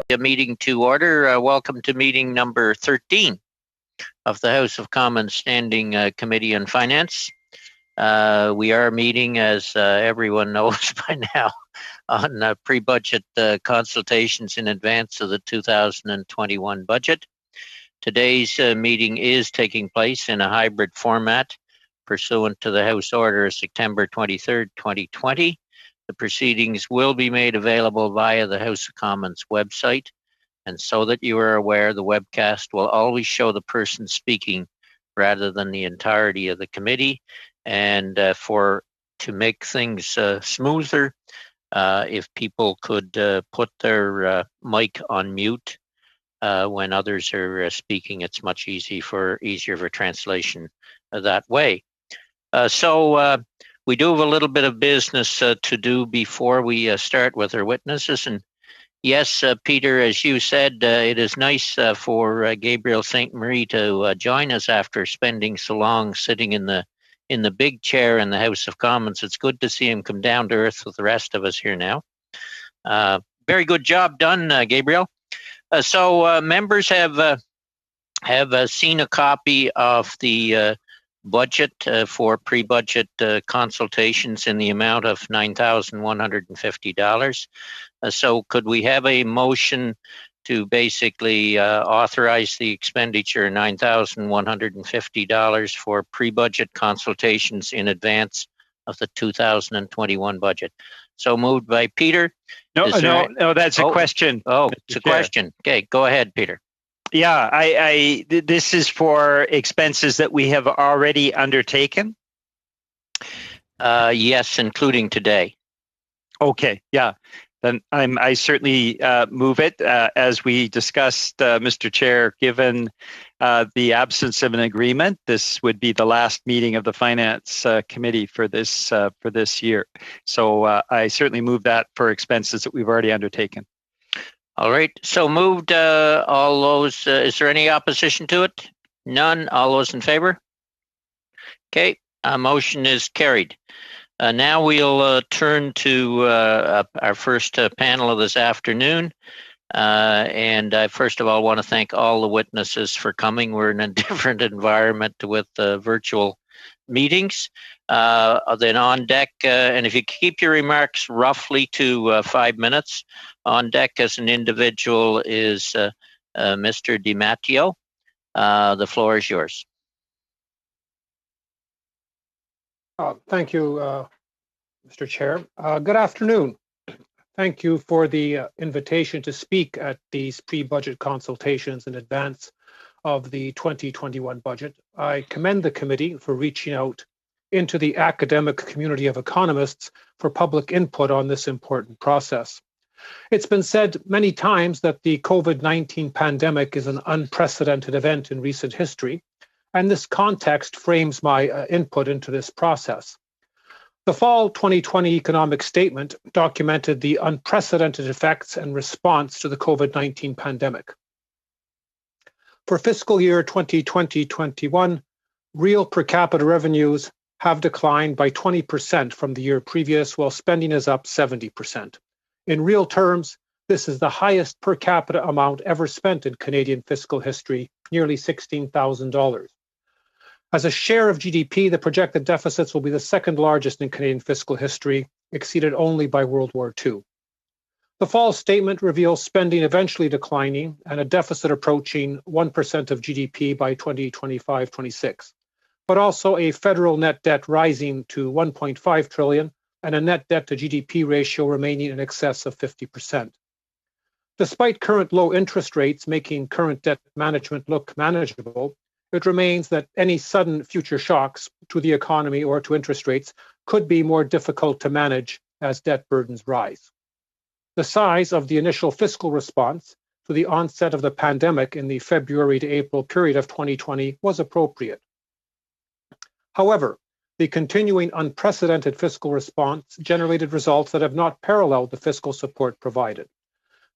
A meeting to order. Welcome to meeting number 13 of the House of Commons Standing Committee on Finance. We are meeting, as everyone knows by now, on pre-budget consultations in advance of the 2021 budget. Today's meeting is taking place in a hybrid format pursuant to the House Order of September 23rd, 2020. The proceedings will be made available via the House of Commons website. And so that you are aware, the webcast will always show the person speaking rather than the entirety of the committee. And to make things smoother, if people could put their mic on mute when others are speaking, it's much easier for translation that way. We do have a little bit of business to do before we start with our witnesses. And yes, Peter, as you said, it is nice for Gabriel St. Marie to join us after spending so long sitting in the big chair in the House of Commons. It's good to see him come down to earth with the rest of us here now. Very good job done, Gabriel. Members have seen a copy of the budget for pre-budget consultations in the amount of $9,150. So could we have a motion to basically authorize the expenditure of $9,150 for pre-budget consultations in advance of the 2021 budget? So moved by Peter. No, that's a question. Oh, it's a question. Okay, go ahead, Peter. Yeah, this is for expenses that we have already undertaken? Yes, including today. Okay, yeah. Then I certainly move it. As we discussed, Mr. Chair, given the absence of an agreement, this would be the last meeting of the Finance Committee for this year. So I certainly move that for expenses that we've already undertaken. All right, so moved. All those, is there any opposition to it? None. All those in favor? Okay, motion is carried. Now we'll turn to our first panel of this afternoon. And I first of all want to thank all the witnesses for coming. We're in a different environment with virtual meetings. Then on deck, and if you keep your remarks roughly to 5 minutes, on deck as an individual is Mr. DiMatteo. The floor is yours. Thank you, Mr. Chair. Good afternoon. Thank you for the invitation to speak at these pre-budget consultations in advance of the 2021 budget. I commend the committee for reaching out into the academic community of economists for public input on this important process. It's been said many times that the COVID-19 pandemic is an unprecedented event in recent history, and this context frames my input into this process. The fall 2020 economic statement documented the unprecedented effects and response to the COVID-19 pandemic. For fiscal year 2020-21, real per capita revenues have declined by 20% from the year previous, while spending is up 70%. In real terms, this is the highest per capita amount ever spent in Canadian fiscal history, nearly $16,000. As a share of GDP, the projected deficits will be the second largest in Canadian fiscal history, exceeded only by World War II. The fall statement reveals spending eventually declining and a deficit approaching 1% of GDP by 2025-26, but also a federal net debt rising to $1.5 trillion and a net debt to GDP ratio remaining in excess of 50%. Despite current low interest rates making current debt management look manageable, it remains that any sudden future shocks to the economy or to interest rates could be more difficult to manage as debt burdens rise. The size of the initial fiscal response to the onset of the pandemic in the February to April period of 2020 was appropriate. However, the continuing unprecedented fiscal response generated results that have not paralleled the fiscal support provided.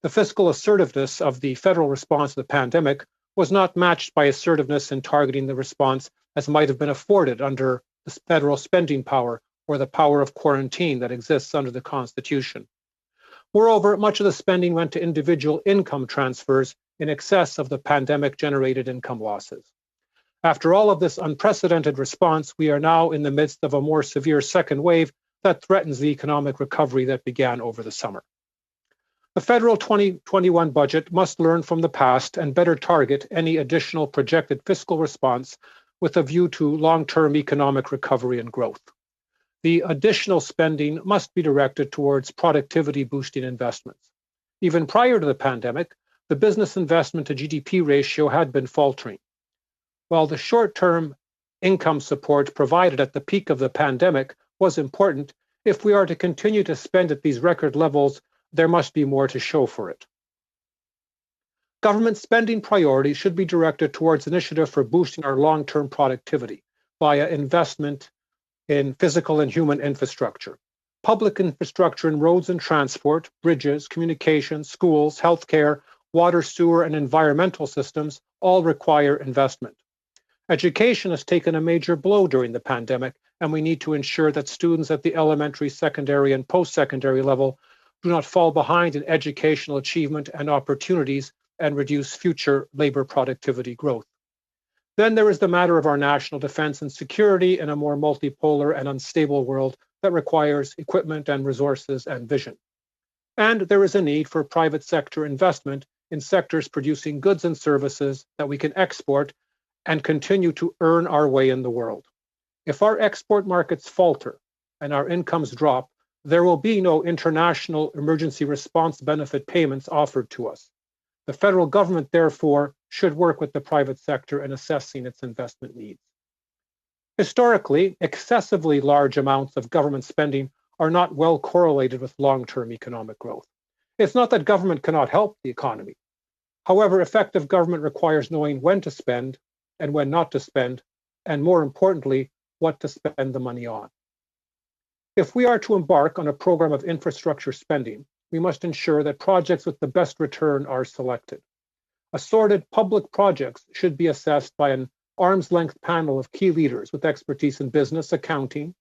The fiscal assertiveness of the federal response to the pandemic was not matched by assertiveness in targeting the response as might have been afforded under the federal spending power or the power of quarantine that exists under the Constitution. Moreover, much of the spending went to individual income transfers in excess of the pandemic-generated income losses. After all of this unprecedented response, we are now in the midst of a more severe second wave that threatens the economic recovery that began over the summer. The federal 2021 budget must learn from the past and better target any additional projected fiscal response with a view to long-term economic recovery and growth. The additional spending must be directed towards productivity-boosting investments. Even prior to the pandemic, the business investment to GDP ratio had been faltering. While the short-term income support provided at the peak of the pandemic was important, if we are to continue to spend at these record levels, there must be more to show for it. Government spending priorities should be directed towards initiatives for boosting our long-term productivity via investment in physical and human infrastructure. Public infrastructure in roads and transport, bridges, communications, schools, healthcare, water, sewer, and environmental systems all require investment. Education has taken a major blow during the pandemic, and we need to ensure that students at the elementary, secondary, and post-secondary level do not fall behind in educational achievement and opportunities and reduce future labor productivity growth. Then there is the matter of our national defense and security in a more multipolar and unstable world that requires equipment and resources and vision. And there is a need for private sector investment in sectors producing goods and services that we can export and continue to earn our way in the world. If our export markets falter and our incomes drop, there will be no international emergency response benefit payments offered to us. The federal government, therefore, should work with the private sector in assessing its investment needs. Historically, excessively large amounts of government spending are not well correlated with long-term economic growth. It's not that government cannot help the economy. However, effective government requires knowing when to spend and when not to spend, and more importantly, what to spend the money on. If we are to embark on a program of infrastructure spending, we must ensure that projects with the best return are selected. Assorted public projects should be assessed by an arm's-length panel of key leaders with expertise in business, accounting,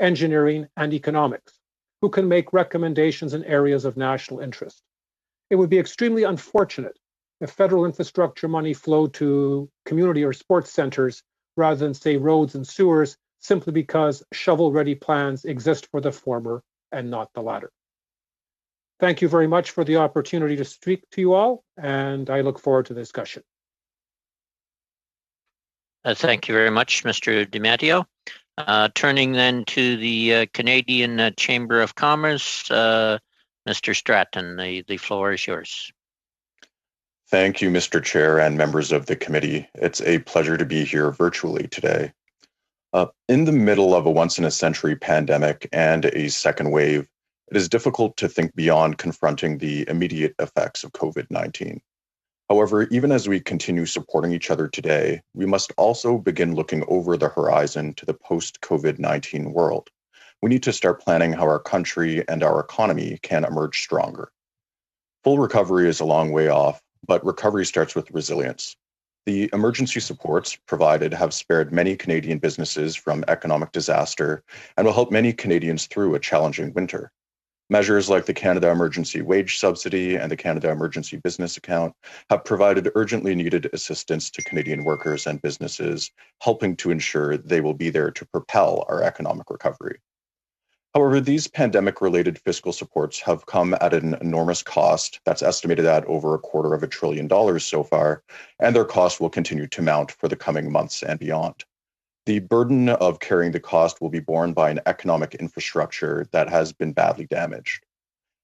engineering, and economics, who can make recommendations in areas of national interest. It would be extremely unfortunate if federal infrastructure money flowed to community or sports centers rather than, say, roads and sewers, simply because shovel-ready plans exist for the former and not the latter. Thank you very much for the opportunity to speak to you all, and I look forward to the discussion. Thank you very much, Mr. DiMatteo. Turning then to the Canadian Chamber of Commerce, Mr. Stratton, the floor is yours. Thank you, Mr. Chair and members of the committee. It's a pleasure to be here virtually today. In the middle of a once-in-a-century pandemic and a second wave, it is difficult to think beyond confronting the immediate effects of COVID-19. However, even as we continue supporting each other today, we must also begin looking over the horizon to the post-COVID-19 world. We need to start planning how our country and our economy can emerge stronger. Full recovery is a long way off, but recovery starts with resilience. The emergency supports provided have spared many Canadian businesses from economic disaster and will help many Canadians through a challenging winter. Measures like the Canada Emergency Wage Subsidy and the Canada Emergency Business Account have provided urgently needed assistance to Canadian workers and businesses, helping to ensure they will be there to propel our economic recovery. However, these pandemic-related fiscal supports have come at an enormous cost that's estimated at over $250 billion so far, and their cost will continue to mount for the coming months and beyond. The burden of carrying the cost will be borne by an economic infrastructure that has been badly damaged.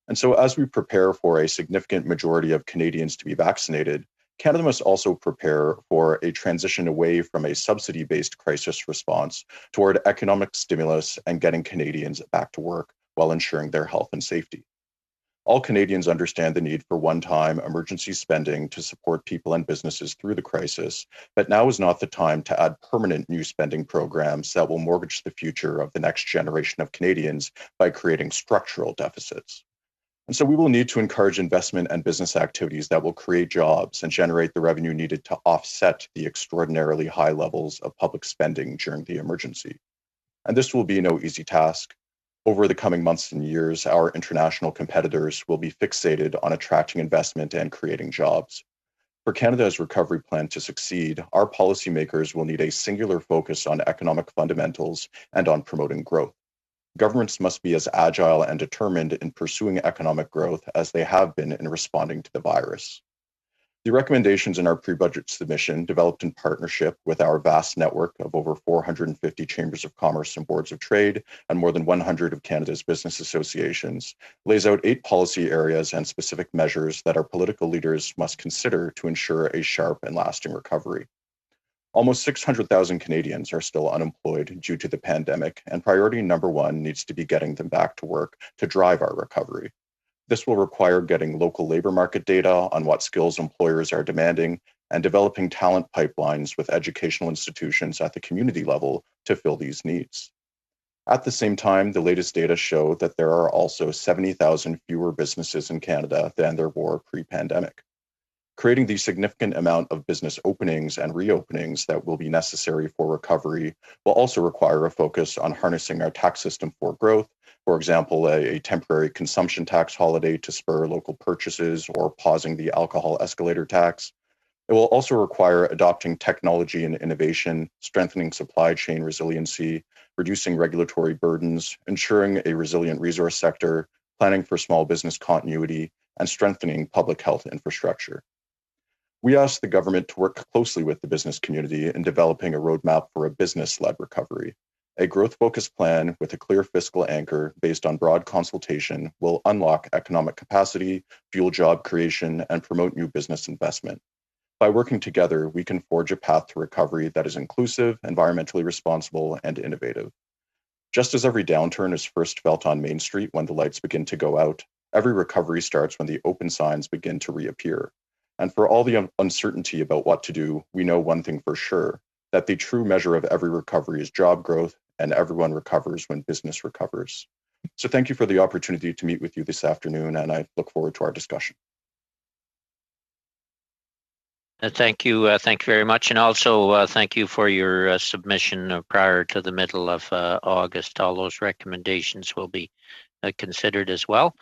And so as we prepare for a significant majority of Canadians to be vaccinated, Canada must also prepare for a transition away from a subsidy-based crisis response toward economic stimulus and getting Canadians back to work while ensuring their health and safety. All Canadians understand the need for one-time emergency spending to support people and businesses through the crisis, but now is not the time to add permanent new spending programs that will mortgage the future of the next generation of Canadians by creating structural deficits. And so we will need to encourage investment and business activities that will create jobs and generate the revenue needed to offset the extraordinarily high levels of public spending during the emergency. And this will be no easy task. Over the coming months and years, our international competitors will be fixated on attracting investment and creating jobs. For Canada's recovery plan to succeed, our policymakers will need a singular focus on economic fundamentals and on promoting growth. Governments must be as agile and determined in pursuing economic growth as they have been in responding to the virus. The recommendations in our pre-budget submission, developed in partnership with our vast network of over 450 chambers of commerce and boards of trade and more than 100 of Canada's business associations, lays out 8 policy areas and specific measures that our political leaders must consider to ensure a sharp and lasting recovery. Almost 600,000 Canadians are still unemployed due to the pandemic, and priority number 1 needs to be getting them back to work to drive our recovery. This will require getting local labor market data on what skills employers are demanding and developing talent pipelines with educational institutions at the community level to fill these needs. At the same time, the latest data show that there are also 70,000 fewer businesses in Canada than there were pre-pandemic. Creating the significant amount of business openings and reopenings that will be necessary for recovery will also require a focus on harnessing our tax system for growth. For example, a temporary consumption tax holiday to spur local purchases or pausing the alcohol escalator tax. It will also require adopting technology and innovation, strengthening supply chain resiliency, reducing regulatory burdens, ensuring a resilient resource sector, planning for small business continuity, and strengthening public health infrastructure. We asked the government to work closely with the business community in developing a roadmap for a business-led recovery. A growth-focused plan with a clear fiscal anchor based on broad consultation will unlock economic capacity, fuel job creation, and promote new business investment. By working together, we can forge a path to recovery that is inclusive, environmentally responsible, and innovative. Just as every downturn is first felt on Main Street when the lights begin to go out, every recovery starts when the open signs begin to reappear. And for all the uncertainty about what to do, we know one thing for sure, that the true measure of every recovery is job growth, and everyone recovers when business recovers. So thank you for the opportunity to meet with you this afternoon, and I look forward to our discussion. Thank you very much. And also thank you for your submission prior to the middle of August. All those recommendations will be considered as well.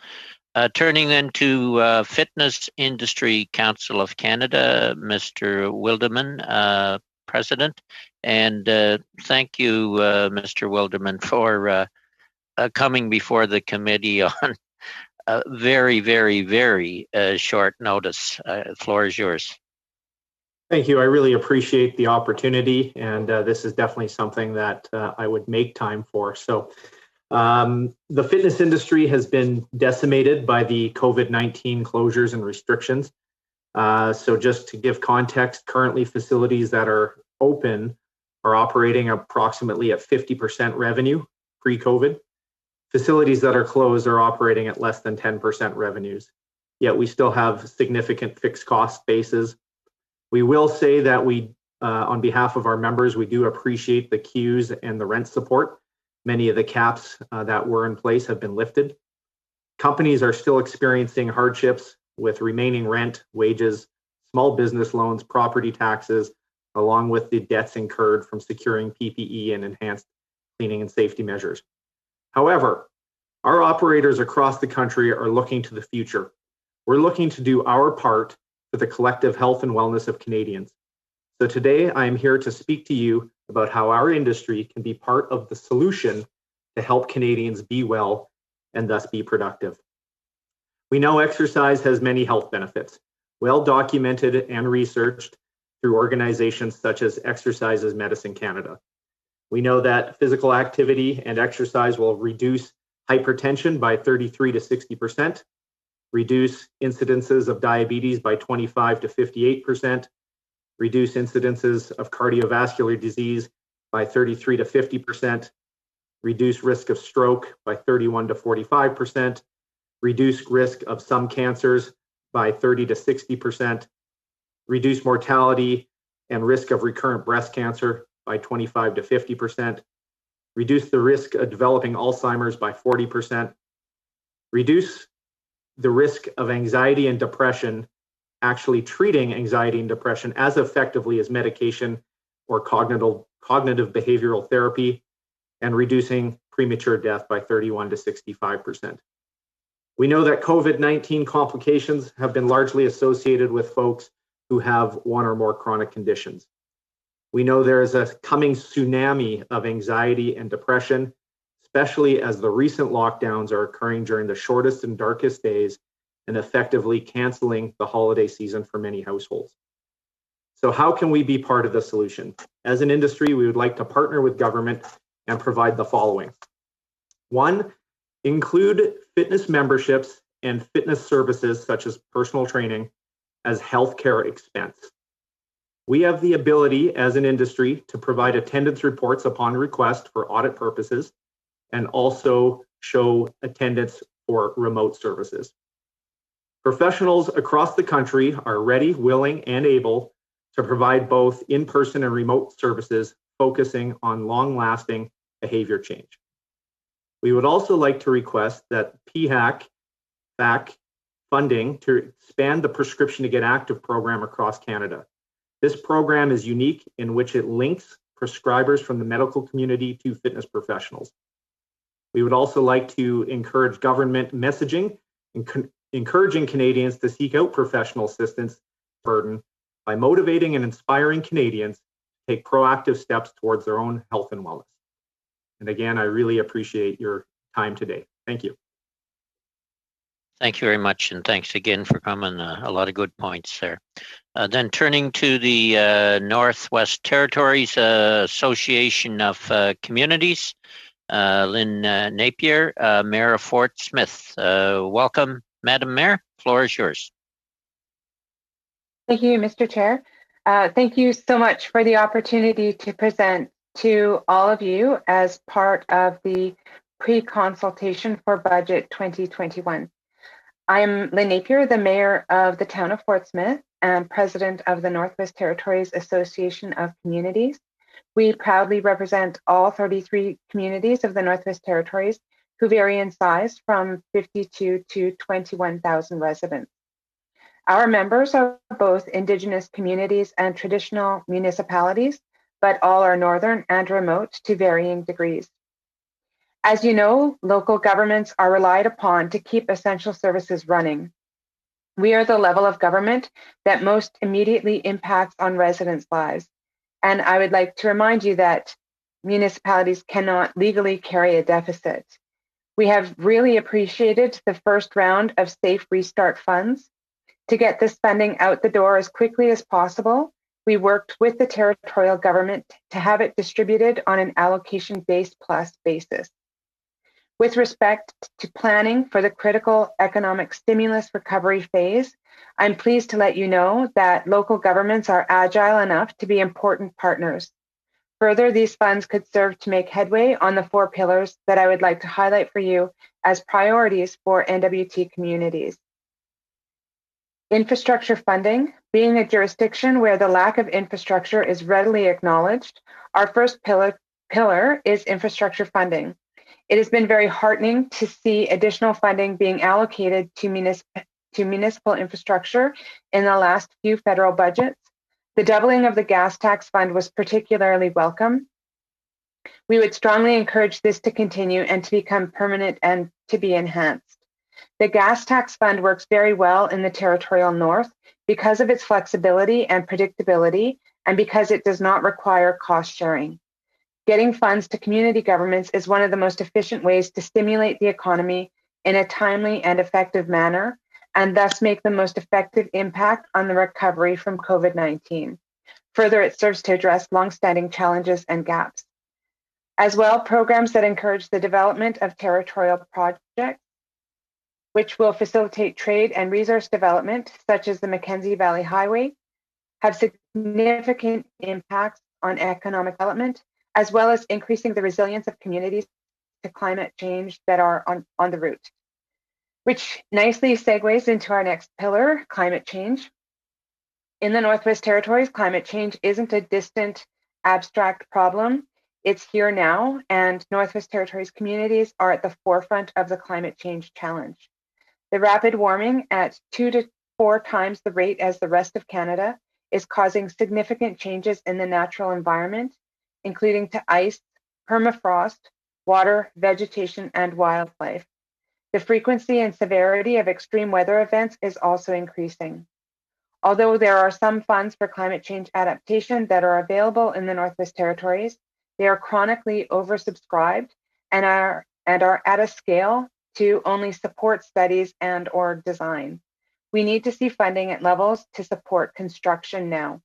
Turning then to Fitness Industry Council of Canada, Mr. Wilderman, President. And thank you, Mr. Wilderman, for coming before the committee on very, very, very short notice. The floor is yours. Thank you. I really appreciate the opportunity, and this is definitely something that I would make time for. So the fitness industry has been decimated by the COVID-19 closures and restrictions. So just to give context, currently facilities that are open are operating approximately at 50% revenue pre-COVID. Facilities that are closed are operating at less than 10% revenues. Yet we still have significant fixed cost bases. We will say that we, on behalf of our members, we do appreciate the queues and the rent support. Many of the caps that were in place have been lifted. Companies are still experiencing hardships with remaining rent, wages, small business loans, property taxes, along with the debts incurred from securing PPE and enhanced cleaning and safety measures. However, our operators across the country are looking to the future. We're looking to do our part for the collective health and wellness of Canadians. So today I am here to speak to you about how our industry can be part of the solution to help Canadians be well and thus be productive. We know exercise has many health benefits, well documented and researched through organizations such as Exercise is Medicine Canada. We know that physical activity and exercise will reduce hypertension by 33 to 60%, reduce incidences of diabetes by 25 to 58%, reduce incidences of cardiovascular disease by 33 to 50%, reduce risk of stroke by 31 to 45%, reduce risk of some cancers by 30 to 60%, reduce mortality and risk of recurrent breast cancer by 25 to 50%, reduce the risk of developing Alzheimer's by 40%, reduce the risk of anxiety and depression, actually treating anxiety and depression as effectively as medication or cognitive behavioral therapy, and reducing premature death by 31 to 65%. We know that COVID-19 complications have been largely associated with folks who have one or more chronic conditions. We know there is a coming tsunami of anxiety and depression, especially as the recent lockdowns are occurring during the shortest and darkest days and effectively canceling the holiday season for many households. So how can we be part of the solution? As an industry, we would like to partner with government and provide the following. One, include fitness memberships and fitness services such as personal training as healthcare expense. We have the ability as an industry to provide attendance reports upon request for audit purposes and also show attendance for remote services. Professionals across the country are ready, willing, and able to provide both in-person and remote services focusing on long-lasting behavior change. We would also like to request that PHAC funding to expand the Prescription to Get Active program across Canada. This program is unique in which it links prescribers from the medical community to fitness professionals. We would also like to encourage government messaging and encouraging Canadians to seek out professional assistance burden by motivating and inspiring Canadians to take proactive steps towards their own health and wellness. And again, I really appreciate your time today. Thank you. Thank you very much, and thanks again for coming. A lot of good points there. Then turning to the Northwest Territories Association of Communities, Lynn Napier, Mayor of Fort Smith. Welcome, Madam Mayor. Floor is yours. Thank you, Mr. Chair. Thank you so much for the opportunity to present to all of you as part of the pre-consultation for Budget 2021. I am Lynn Napier, the Mayor of the town of Fort Smith and President of the Northwest Territories Association of Communities. We proudly represent all 33 communities of the Northwest Territories who vary in size from 52 to 21,000 residents. Our members are both Indigenous communities and traditional municipalities, but all are northern and remote to varying degrees. As you know, local governments are relied upon to keep essential services running. We are the level of government that most immediately impacts on residents' lives. And I would like to remind you that municipalities cannot legally carry a deficit. We have really appreciated the first round of Safe Restart funds. To get this funding out the door as quickly as possible, we worked with the territorial government to have it distributed on an allocation-based plus basis. With respect to planning for the critical economic stimulus recovery phase, I'm pleased to let you know that local governments are agile enough to be important partners. Further, these funds could serve to make headway on the 4 pillars that I would like to highlight for you as priorities for NWT communities. Infrastructure funding. Being a jurisdiction where the lack of infrastructure is readily acknowledged, our first pillar is infrastructure funding. It has been very heartening to see additional funding being allocated to municipal infrastructure in the last few federal budgets. The doubling of the gas tax fund was particularly welcome. We would strongly encourage this to continue and to become permanent and to be enhanced. The gas tax fund works very well in the territorial north because of its flexibility and predictability, and because it does not require cost sharing. Getting funds to community governments is one of the most efficient ways to stimulate the economy in a timely and effective manner, and thus make the most effective impact on the recovery from COVID-19. Further, it serves to address longstanding challenges and gaps. As well, programs that encourage the development of territorial projects, which will facilitate trade and resource development, such as the Mackenzie Valley Highway, have significant impacts on economic development, as well as increasing the resilience of communities to climate change that are on the route. Which nicely segues into our next pillar, climate change. In the Northwest Territories, climate change isn't a distant, abstract problem. It's here now, and Northwest Territories communities are at the forefront of the climate change challenge. The rapid warming at 2 to 4 times the rate as the rest of Canada is causing significant changes in the natural environment, including to ice, permafrost, water, vegetation, and wildlife. The frequency and severity of extreme weather events is also increasing. Although there are some funds for climate change adaptation that are available in the Northwest Territories, they are chronically oversubscribed and are at a scale to only support studies and/or design. We need to see funding at levels to support construction now.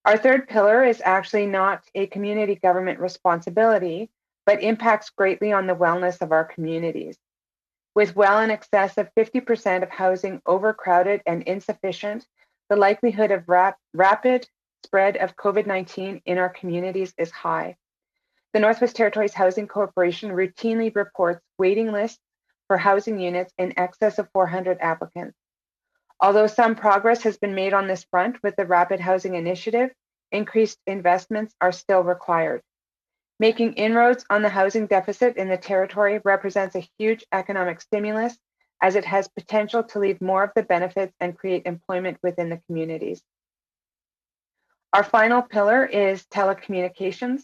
Our third pillar is actually not a community government responsibility, but impacts greatly on the wellness of our communities. With well in excess of 50% of housing overcrowded and insufficient, the likelihood of rapid spread of COVID-19 in our communities is high. The Northwest Territories Housing Corporation routinely reports waiting lists for housing units in excess of 400 applicants. Although some progress has been made on this front with the Rapid Housing Initiative, increased investments are still required. Making inroads on the housing deficit in the territory represents a huge economic stimulus, as it has potential to leave more of the benefits and create employment within the communities. Our final pillar is telecommunications.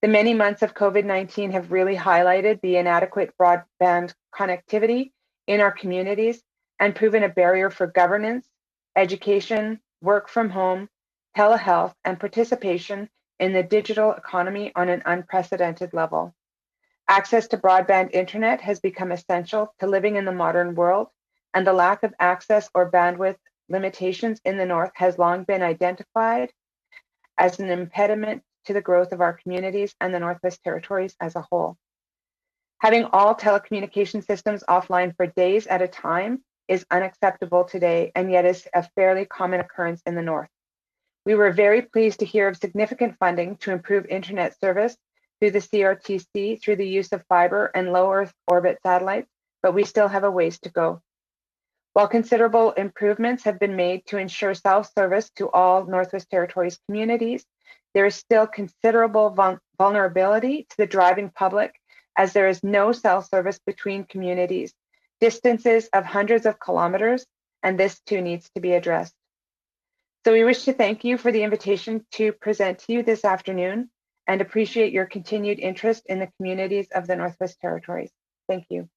The many months of COVID-19 have really highlighted the inadequate broadband connectivity in our communities and proven a barrier for governance, education, work from home, telehealth, and participation in the digital economy on an unprecedented level. Access to broadband internet has become essential to living in the modern world, and the lack of access or bandwidth limitations in the North has long been identified as an impediment to the growth of our communities and the Northwest Territories as a whole. Having all telecommunication systems offline for days at a time is unacceptable today, and yet is a fairly common occurrence in the North. We were very pleased to hear of significant funding to improve internet service through the CRTC through the use of fiber and low Earth orbit satellites, but we still have a ways to go. While considerable improvements have been made to ensure self-service to all Northwest Territories communities, there is still considerable vulnerability to the driving public, as there is no cell service between communities, distances of hundreds of kilometers, and this too needs to be addressed. So we wish to thank you for the invitation to present to you this afternoon and appreciate your continued interest in the communities of the Northwest Territories. Thank you.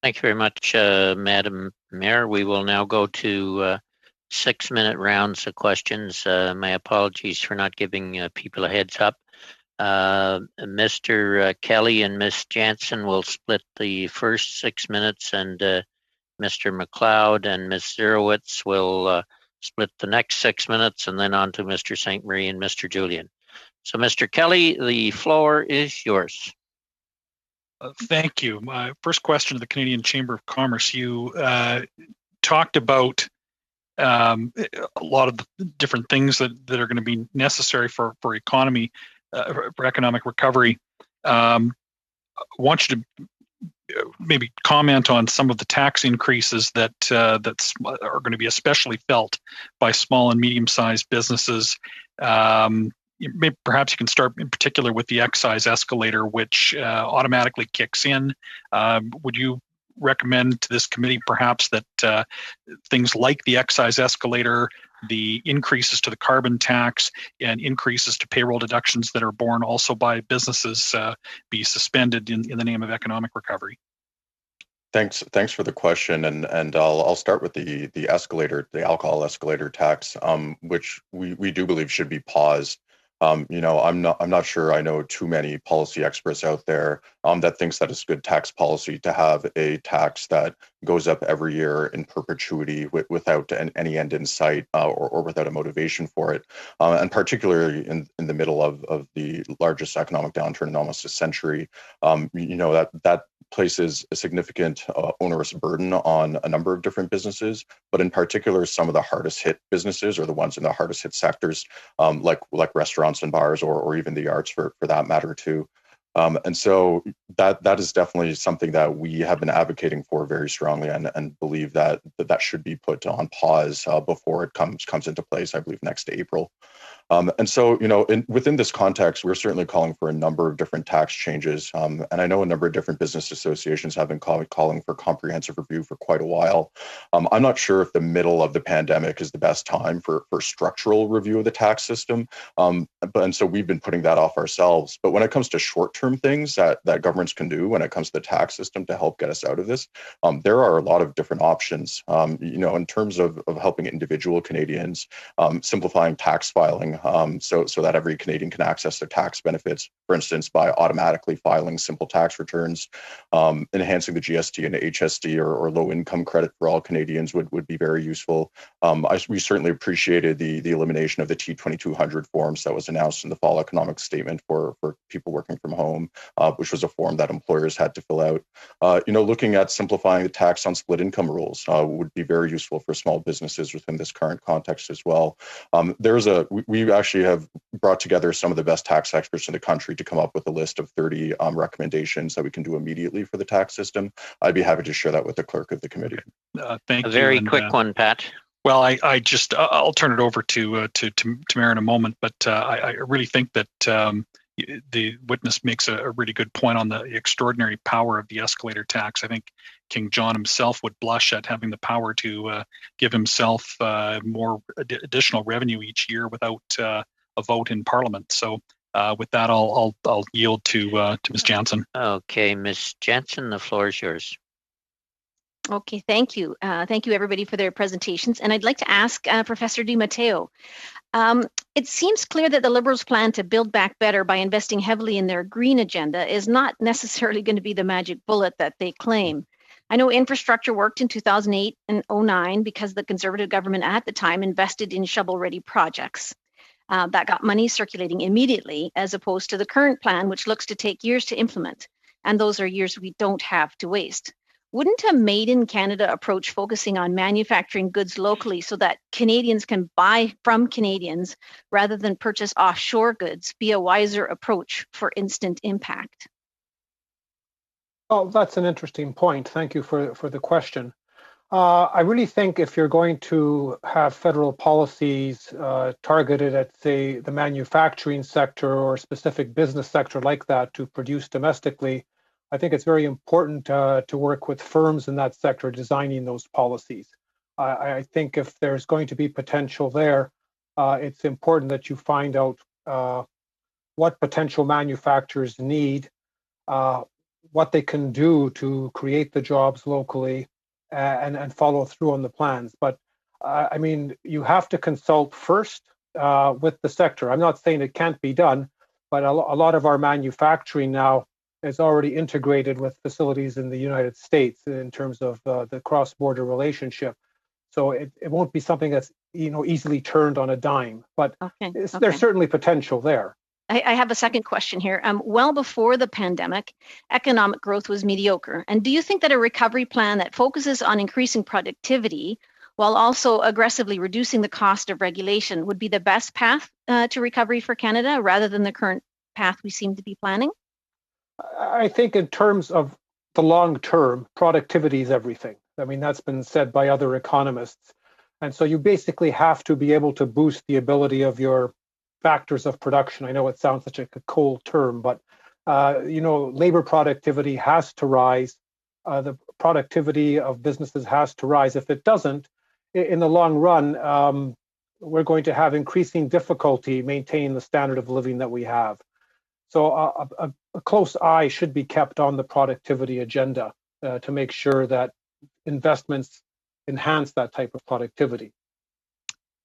Thank you very much, Madam Mayor. We will now go to 6-minute rounds of questions. My apologies for not giving people a heads up. Mr. Kelly and Ms. Jansen will split the first 6 minutes, and Mr. McLeod and Ms. Zerowitz will split the next 6 minutes, and then on to Mr. St. Marie and Mr. Julian. So, Mr. Kelly, the floor is yours. Thank you. My first question to the Canadian Chamber of Commerce. You talked about a lot of the different things that are going to be necessary for economy, for economic recovery. I want you to maybe comment on some of the tax increases that are going to be especially felt by small and medium-sized businesses. Maybe perhaps you can start in particular with the excise escalator, which automatically kicks in. Would you recommend to this committee perhaps that things like the excise escalator, the increases to the carbon tax, and increases to payroll deductions that are borne also by businesses be suspended in the name of economic recovery? Thanks for the question, and I'll start with the escalator, the alcohol escalator tax, which we do believe should be paused. I'm not sure I know too many policy experts out there that thinks that it's good tax policy to have a tax that goes up every year in perpetuity without any end in sight or without a motivation for it, and particularly in the middle of the largest economic downturn in almost a century. That places a significant onerous burden on a number of different businesses, but in particular, some of the hardest hit businesses or the ones in the hardest hit sectors, like restaurants and bars, or even the arts for that matter too. And so that is definitely something that we have been advocating for very strongly, and believe that should be put on pause before it comes into place, I believe, next April. And so, within this context, we're certainly calling for a number of different tax changes. And I know a number of different business associations have been calling for comprehensive review for quite a while. I'm not sure if the middle of the pandemic is the best time for structural review of the tax system. And so we've been putting that off ourselves. But when it comes to short-term things that governments can do when it comes to the tax system to help get us out of this, there are a lot of different options. In terms of helping individual Canadians, simplifying tax filing so that every Canadian can access their tax benefits, for instance, by automatically filing simple tax returns, enhancing the GST and HST or low income credit for all Canadians would be very useful. We certainly appreciated the elimination of the T2200 forms that was announced in the fall economic statement for people working from home, which was a form that employers had to fill out. Looking at simplifying the tax on split income rules would be very useful for small businesses within this current context as well. We actually have brought together some of the best tax experts in the country to come up with a list of 30 recommendations that we can do immediately for the tax system. I'd be happy to share that with the clerk of the committee. Thank you. A very quick one, Pat. Well, I'll turn it over to Tamara in a moment, but I really think that the witness makes a really good point on the extraordinary power of the escalator tax. I think King John himself would blush at having the power to give himself more additional revenue each year without a vote in Parliament. So with that, I'll yield to Ms. Jansen. Okay, Ms. Jansen, the floor is yours. Okay, thank you. Thank you, everybody, for their presentations. And I'd like to ask Professor Di Matteo. It seems clear that the Liberals' plan to build back better by investing heavily in their green agenda is not necessarily going to be the magic bullet that they claim. I know infrastructure worked in 2008 and 2009 because the Conservative government at the time invested in shovel-ready projects. That got money circulating immediately, as opposed to the current plan, which looks to take years to implement. And those are years we don't have to waste. Wouldn't a made in Canada approach focusing on manufacturing goods locally so that Canadians can buy from Canadians rather than purchase offshore goods be a wiser approach for instant impact? Oh, that's an interesting point. Thank you for the question. I really think if you're going to have federal policies targeted at, say, the manufacturing sector or a specific business sector like that to produce domestically, I think it's very important to work with firms in that sector designing those policies. I think if there's going to be potential there, it's important that you find out what potential manufacturers need, what they can do to create the jobs locally, and follow through on the plans. But I mean, you have to consult first with the sector. I'm not saying it can't be done, but a lot of our manufacturing now is already integrated with facilities in the United States in terms of the cross-border relationship. So it won't be something that's easily turned on a dime, but there's certainly potential there. I have a second question here. Well before the pandemic, economic growth was mediocre. And do you think that a recovery plan that focuses on increasing productivity while also aggressively reducing the cost of regulation would be the best path to recovery for Canada rather than the current path we seem to be planning? I think in terms of the long term, productivity is everything. I mean, that's been said by other economists. And so you basically have to be able to boost the ability of your factors of production. I know it sounds such a cold term, but labor productivity has to rise. The productivity of businesses has to rise. If it doesn't, in the long run, we're going to have increasing difficulty maintaining the standard of living that we have. So a close eye should be kept on the productivity agenda to make sure that investments enhance that type of productivity.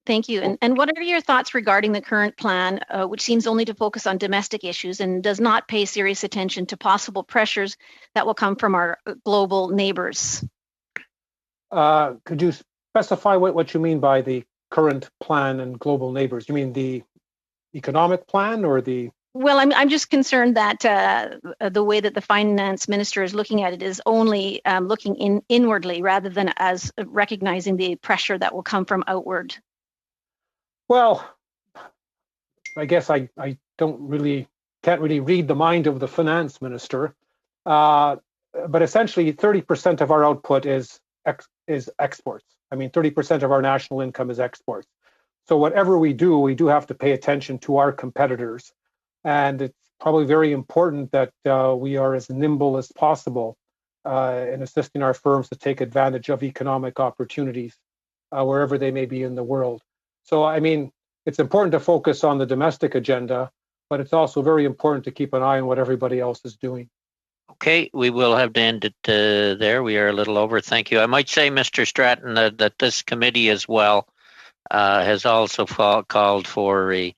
Thank you. And what are your thoughts regarding the current plan, which seems only to focus on domestic issues and does not pay serious attention to possible pressures that will come from our global neighbors? Could you specify what you mean by the current plan and global neighbors? You mean the economic plan or the... Well, I'm just concerned that the way that the finance minister is looking at it is only looking inwardly rather than as recognizing the pressure that will come from outward. Well, I guess I can't really read the mind of the finance minister, but essentially 30% of our output is exports. I mean, 30% of our national income is exports. So whatever we do have to pay attention to our competitors. And it's probably very important that we are as nimble as possible in assisting our firms to take advantage of economic opportunities wherever they may be in the world. So, I mean, it's important to focus on the domestic agenda, but it's also very important to keep an eye on what everybody else is doing. Okay, we will have to end it there. We are a little over. Thank you. I might say, Mr. Stratton, that this committee as well has also called for a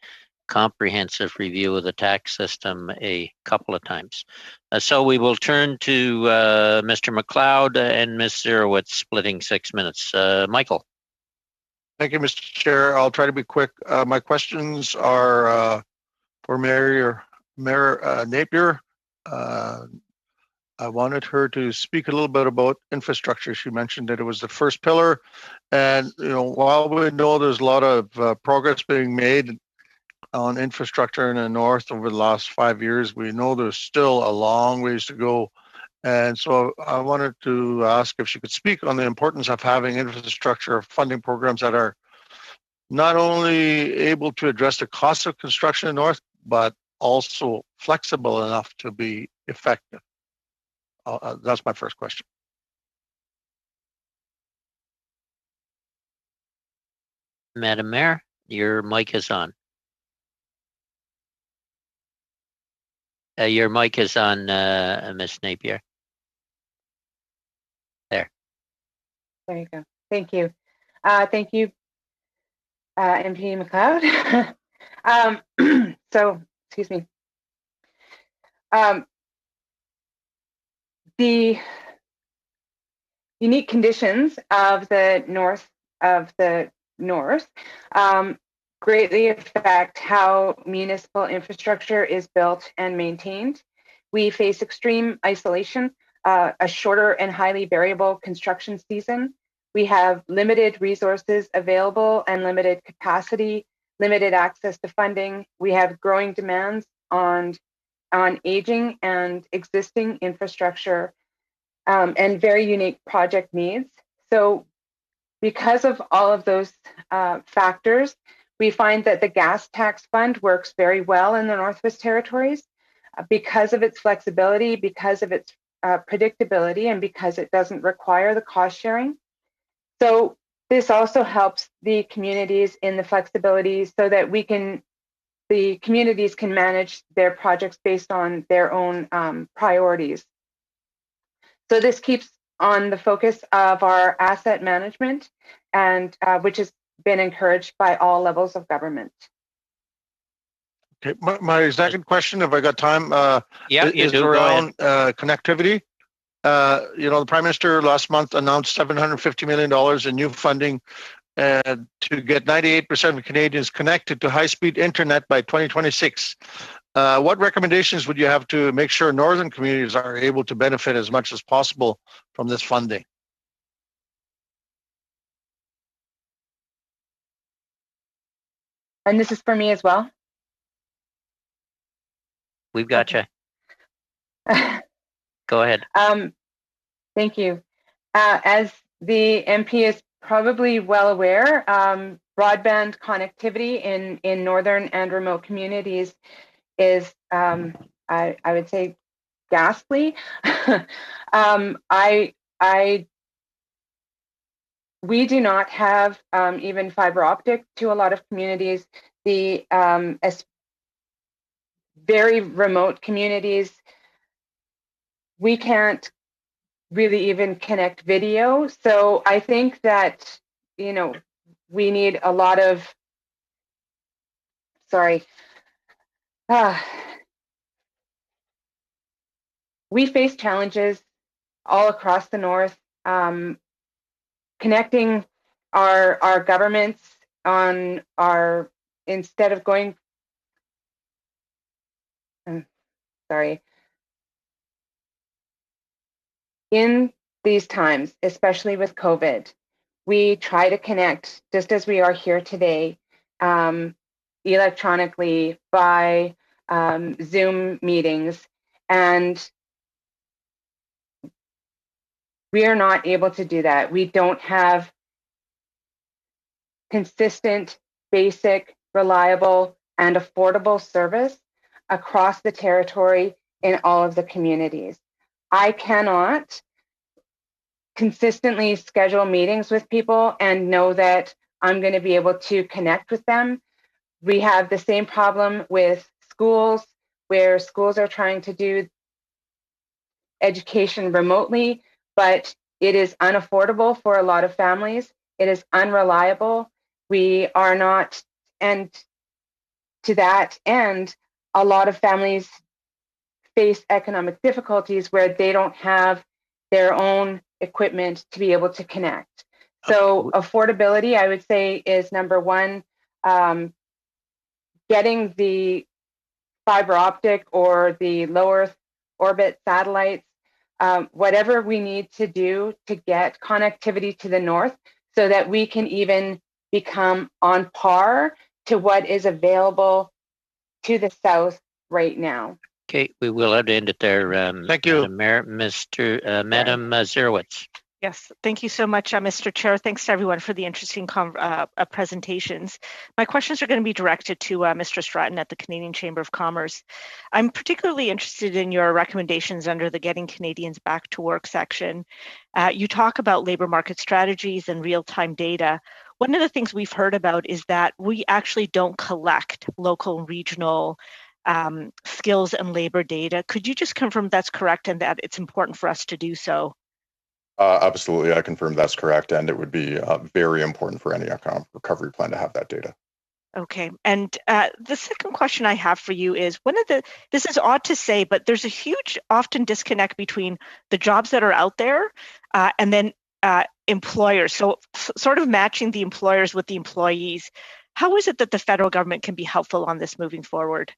comprehensive review of the tax system a couple of times. So we will turn to Mr. McLeod and Ms. Zerowitz, splitting 6 minutes. Michael. Thank you, Mr. Chair. I'll try to be quick. My questions are for Mayor Napier. I wanted her to speak a little bit about infrastructure. She mentioned that it was the first pillar. And, while we know there's a lot of progress being made on infrastructure in the north over the last 5 years, we know there's still a long ways to go. And so I wanted to ask if she could speak on the importance of having infrastructure funding programs that are not only able to address the cost of construction in the north, but also flexible enough to be effective. That's my first question. Madam Mayor, your mic is on. Your mic is on, Ms. Napier. There. There you go. Thank you. Thank you, MP McLeod. So, excuse me. The unique conditions of the north greatly affect how municipal infrastructure is built and maintained. We face extreme isolation, a shorter and highly variable construction season. We have limited resources available and limited capacity, limited access to funding. We have growing demands on aging and existing infrastructure, and very unique project needs. So because of all of those factors, we find that the gas tax fund works very well in the Northwest Territories because of its flexibility, because of its predictability, and because it doesn't require the cost sharing. So this also helps the communities in the flexibility so that the communities can manage their projects based on their own priorities. So this keeps on the focus of our asset management, and which has been encouraged by all levels of government. Okay, my second question, if I got time, is around connectivity. The Prime Minister last month announced $750 million in new funding to get 98% of Canadians connected to high-speed internet by 2026. What recommendations would you have to make sure northern communities are able to benefit as much as possible from this funding? And this is for me as well? We've got you. Go ahead. Thank you. As the MP is probably well aware, broadband connectivity in northern and remote communities is, I would say, ghastly. We do not have even fiber optic to a lot of communities. The very remote communities, we can't really even connect video. So I think that, we need a lot of, we face challenges all across the north, connecting our governments on instead of going, in these times, especially with COVID, we try to connect just as we are here today, electronically by Zoom meetings, and we are not able to do that. We don't have consistent basic, reliable, and affordable service across the territory in all of the communities. I cannot consistently schedule meetings with people and know that I'm going to be able to connect with them. We have the same problem with schools, where schools are trying to do education remotely, but it is unaffordable for a lot of families. It is unreliable. We are not, and to that end, a lot of families face economic difficulties where they don't have their own equipment to be able to connect. So affordability, I would say, is number one. Getting the fiber optic or the low Earth orbit satellites, whatever we need to do to get connectivity to the north so that we can even become on par to what is available to the south right now. Okay, we will have to end it there. Thank you. Madam Zerowitz. Yes, thank you so much, Mr. Chair. Thanks to everyone for the interesting presentations. My questions are going to be directed to Mr. Stratton at the Canadian Chamber of Commerce. I'm particularly interested in your recommendations under the Getting Canadians Back to Work section. You talk about labor market strategies and real-time data. One of the things we've heard about is that we actually don't collect local and regional skills and labor data. Could you just confirm that's correct and that it's important for us to do so? Absolutely, I confirm that's correct, and it would be very important for any economic recovery plan to have that data. Okay, and the second question I have for you is this is odd to say, but there's a huge often disconnect between the jobs that are out there and then employers. So sort of matching the employers with the employees. How is it that the federal government can be helpful on this moving forward?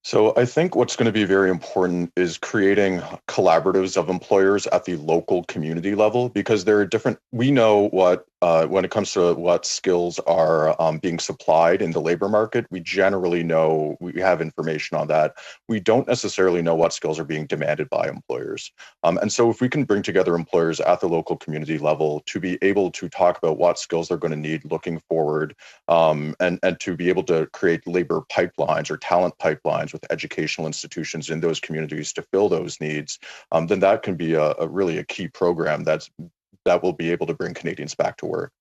So I think what's going to be very important is creating collaboratives of employers at the local community level, because there are different, we know what, when it comes to what skills are being supplied in the labor market, we generally know, we have information on that. We don't necessarily know what skills are being demanded by employers. And so if we can bring together employers at the local community level to be able to talk about what skills they're going to need looking forward, and to be able to create labor pipelines or talent pipelines with educational institutions in those communities to fill those needs, then that can be a really a key program that will be able to bring Canadians back to work.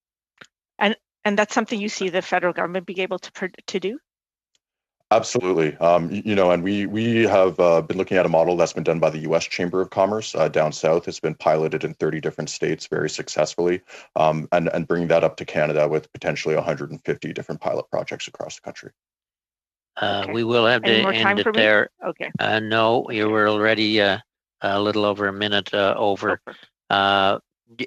And that's something you see the federal government being able to do? Absolutely. And we have been looking at a model that's been done by the U.S. Chamber of Commerce down south. It's been piloted in 30 different states very successfully, and bringing that up to Canada with potentially 150 different pilot projects across the country. Okay. We will have to end it there. Okay. No, you were already a little over a minute over.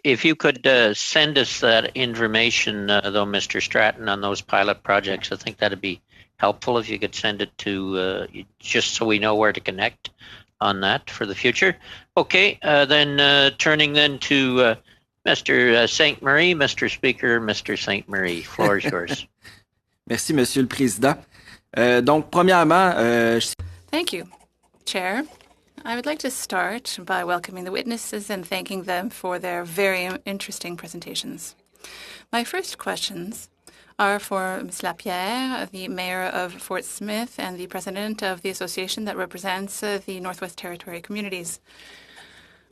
If you could send us that information, though, Mr. Stratton, on those pilot projects, I think that'd be helpful if you could send it to, just so we know where to connect on that for the future. Okay, then turning then to Mr. St. Marie. Mr. Speaker, Mr. St. Marie, floor is yours. Merci, Monsieur le Président. Donc, premièrement, Thank you, Chair. I would like to start by welcoming the witnesses and thanking them for their very interesting presentations. My first questions are for Ms. Lapierre, the Mayor of Fort Smith and the President of the association that represents the Northwest Territory communities.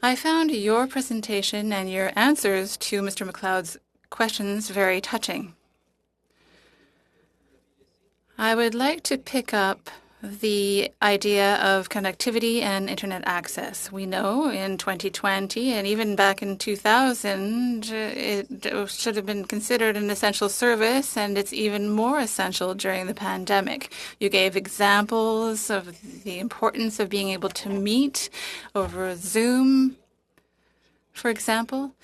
I found your presentation and your answers to Mr. McLeod's questions very touching. I would like to pick up the idea of connectivity and internet access. We know in 2020 and even back in 2000, it should have been considered an essential service, and it's even more essential during the pandemic. You gave examples of the importance of being able to meet over Zoom, for example.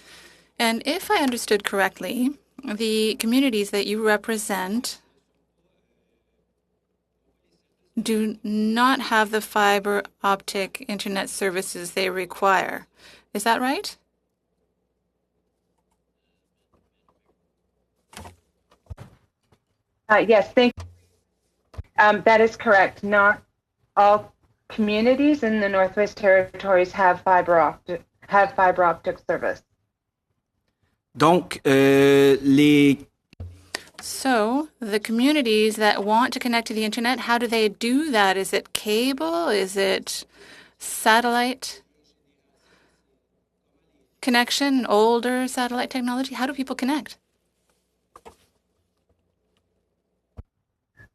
And if I understood correctly, the communities that you represent do not have the fiber optic internet services they require. Is that right? Yes, thank you. That is correct. Not all communities in the Northwest Territories have fiber optic service. Donc, les So the communities that want to connect to the internet, how do they do that? Is it cable? Is it satellite connection, older satellite technology? How do people connect?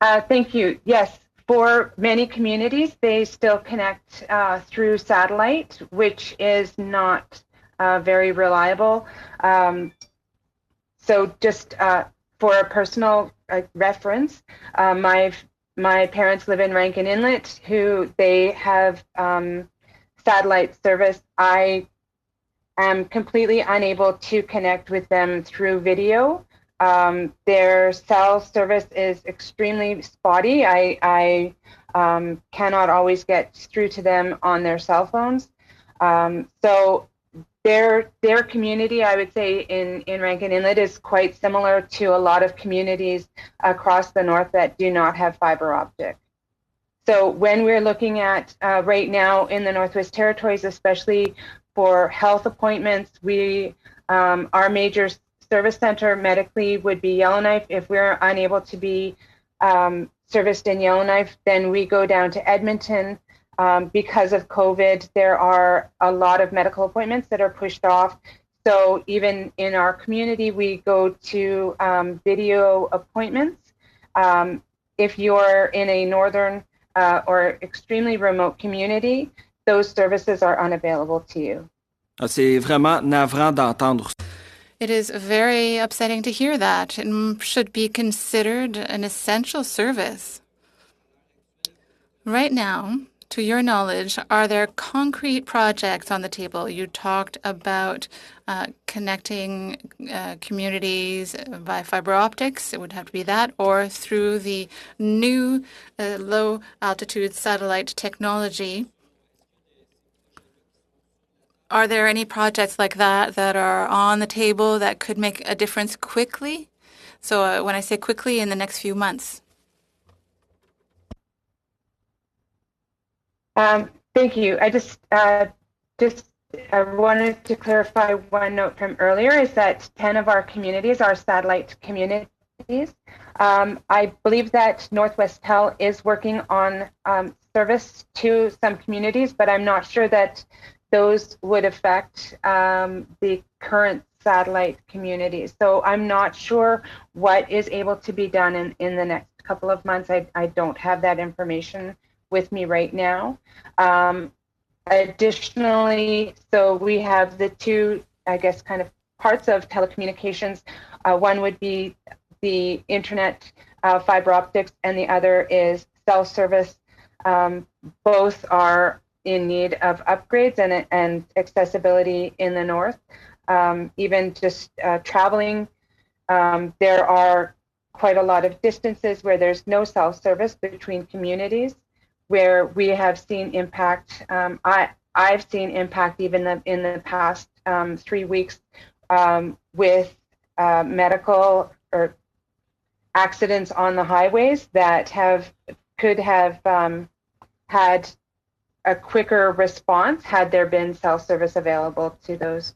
Thank you. Yes, for many communities, they still connect through satellite, which is not very reliable. So just for a personal reference, my parents live in Rankin Inlet, who they have satellite service. I am completely unable to connect with them through video. Their cell service is extremely spotty. I cannot always get through to them on their cell phones. So their community, I would say, in Rankin Inlet is quite similar to a lot of communities across the north that do not have fiber optic. So when we're looking at right now in the Northwest Territories, especially for health appointments, our major service center medically would be Yellowknife. If we're unable to be serviced in Yellowknife, then we go down to Edmonton. Because of COVID, there are a lot of medical appointments that are pushed off. So even in our community, we go to video appointments. If you're in a northern or extremely remote community, those services are unavailable to you. C'est vraiment navrant d'entendre. It is very upsetting to hear that. It should be considered an essential service. Right now, to your knowledge, are there concrete projects on the table? You talked about connecting communities by fiber optics. It would have to be that, or through the new low-altitude satellite technology. Are there any projects like that that are on the table that could make a difference quickly? So when I say quickly, in the next few months. Thank you. I just wanted to clarify one note from earlier is that 10 of our communities are satellite communities. I believe that Northwest Tel is working on service to some communities, but I'm not sure that those would affect the current satellite communities. So I'm not sure what is able to be done in the next couple of months. I don't have that information with me right now. Additionally, so we have the two, I guess, kind of parts of telecommunications. One would be the internet fiber optics, and the other is cell service. Both are in need of upgrades and accessibility in the north. Even just traveling, there are quite a lot of distances where there's no cell service between communities, where we have seen impact. I've seen impact even in the past 3 weeks with medical or accidents on the highways that could have had a quicker response had there been cell service available to those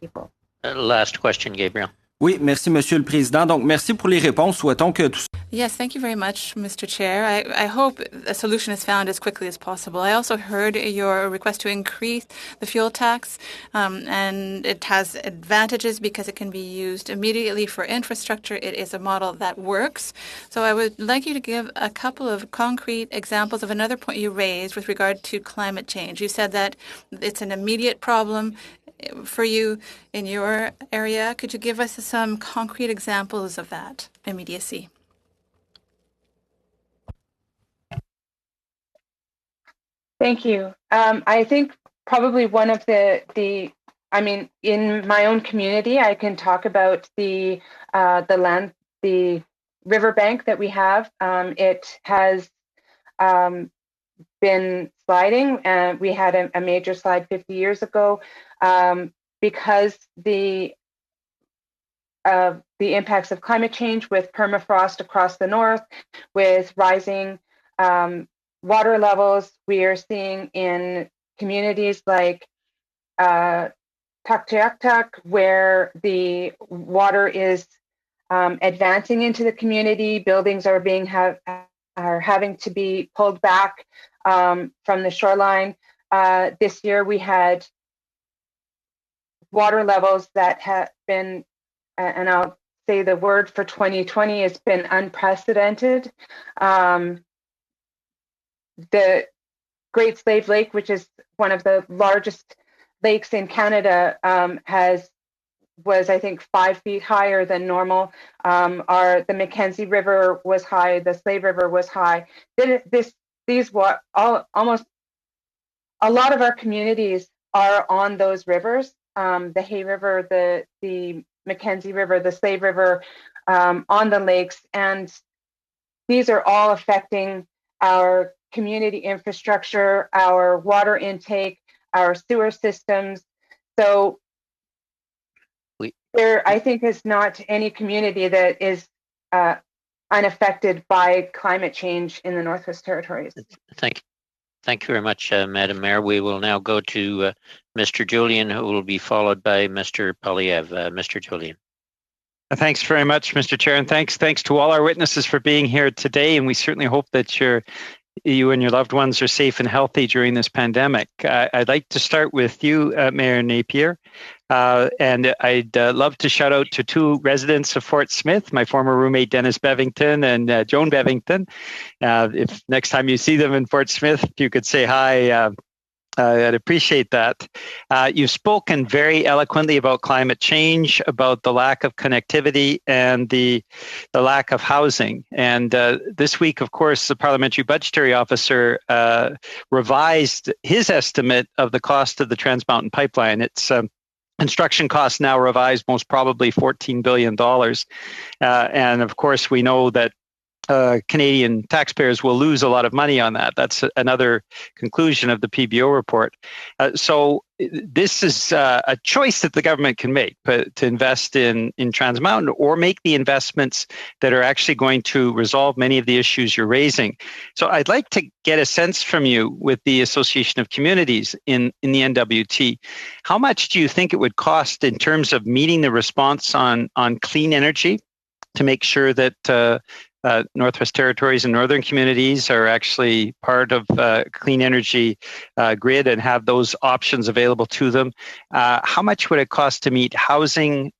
people. Last question, Gabriel. Oui, merci, Monsieur le Président. Donc, merci pour les réponses. Souhaitons que tout. Yes, thank you very much, Mr. Chair. I hope a solution is found as quickly as possible. I also heard your request to increase the fuel tax, and it has advantages because it can be used immediately for infrastructure. It is a model that works. So I would like you to give a couple of concrete examples of another point you raised with regard to climate change. You said that it's an immediate problem for you in your area. Could you give us some concrete examples of that immediacy? Thank you. I think probably one of the in my own community, I can talk about the riverbank that we have. It has been sliding. We had a major slide 50 years ago because the impacts of climate change with permafrost across the north, with rising water levels. We are seeing in communities like Tuktoyaktuk, where the water is advancing into the community. Buildings are having to be pulled back from the shoreline. This year we had water levels that have been, and I'll say the word for 2020 has been unprecedented. The Great Slave Lake, which is one of the largest lakes in Canada, was I think 5 feet higher than normal. The Mackenzie River was high, the Slave River was high. Almost a lot of our communities are on those rivers, the Hay River, the Mackenzie River, the Slave River, on the lakes, and these are all affecting our community infrastructure, our water intake, our sewer systems. So there, I think, is not any community that is unaffected by climate change in the Northwest Territories. Thank you very much, Madam Mayor. We will now go to Mr. Julian, who will be followed by Mr. Polyev. Mr. Julian. Thanks very much, Mr. Chair, and thanks to all our witnesses for being here today. And we certainly hope that you and your loved ones are safe and healthy during this pandemic. I'd like to start with you, Mayor Napier. And I'd love to shout out to 2 residents of Fort Smith, my former roommate Dennis Bevington and Joan Bevington. If next time you see them in Fort Smith, if you could say hi, I'd appreciate that. You've spoken very eloquently about climate change, about the lack of connectivity and the lack of housing. And this week, of course, the Parliamentary Budgetary Officer revised his estimate of the cost of the Trans Mountain Pipeline. It's construction costs now revised most probably $14 billion. And of course, we know that Canadian taxpayers will lose a lot of money on that. That's another conclusion of the PBO report. So this is a choice that the government can make to invest in Trans Mountain or make the investments that are actually going to resolve many of the issues you're raising. So I'd like to get a sense from you with the Association of Communities in the NWT. How much do you think it would cost in terms of meeting the response on clean energy to make sure that Northwest Territories and northern communities are actually part of clean energy grid and have those options available to them? How much would it cost to meet housing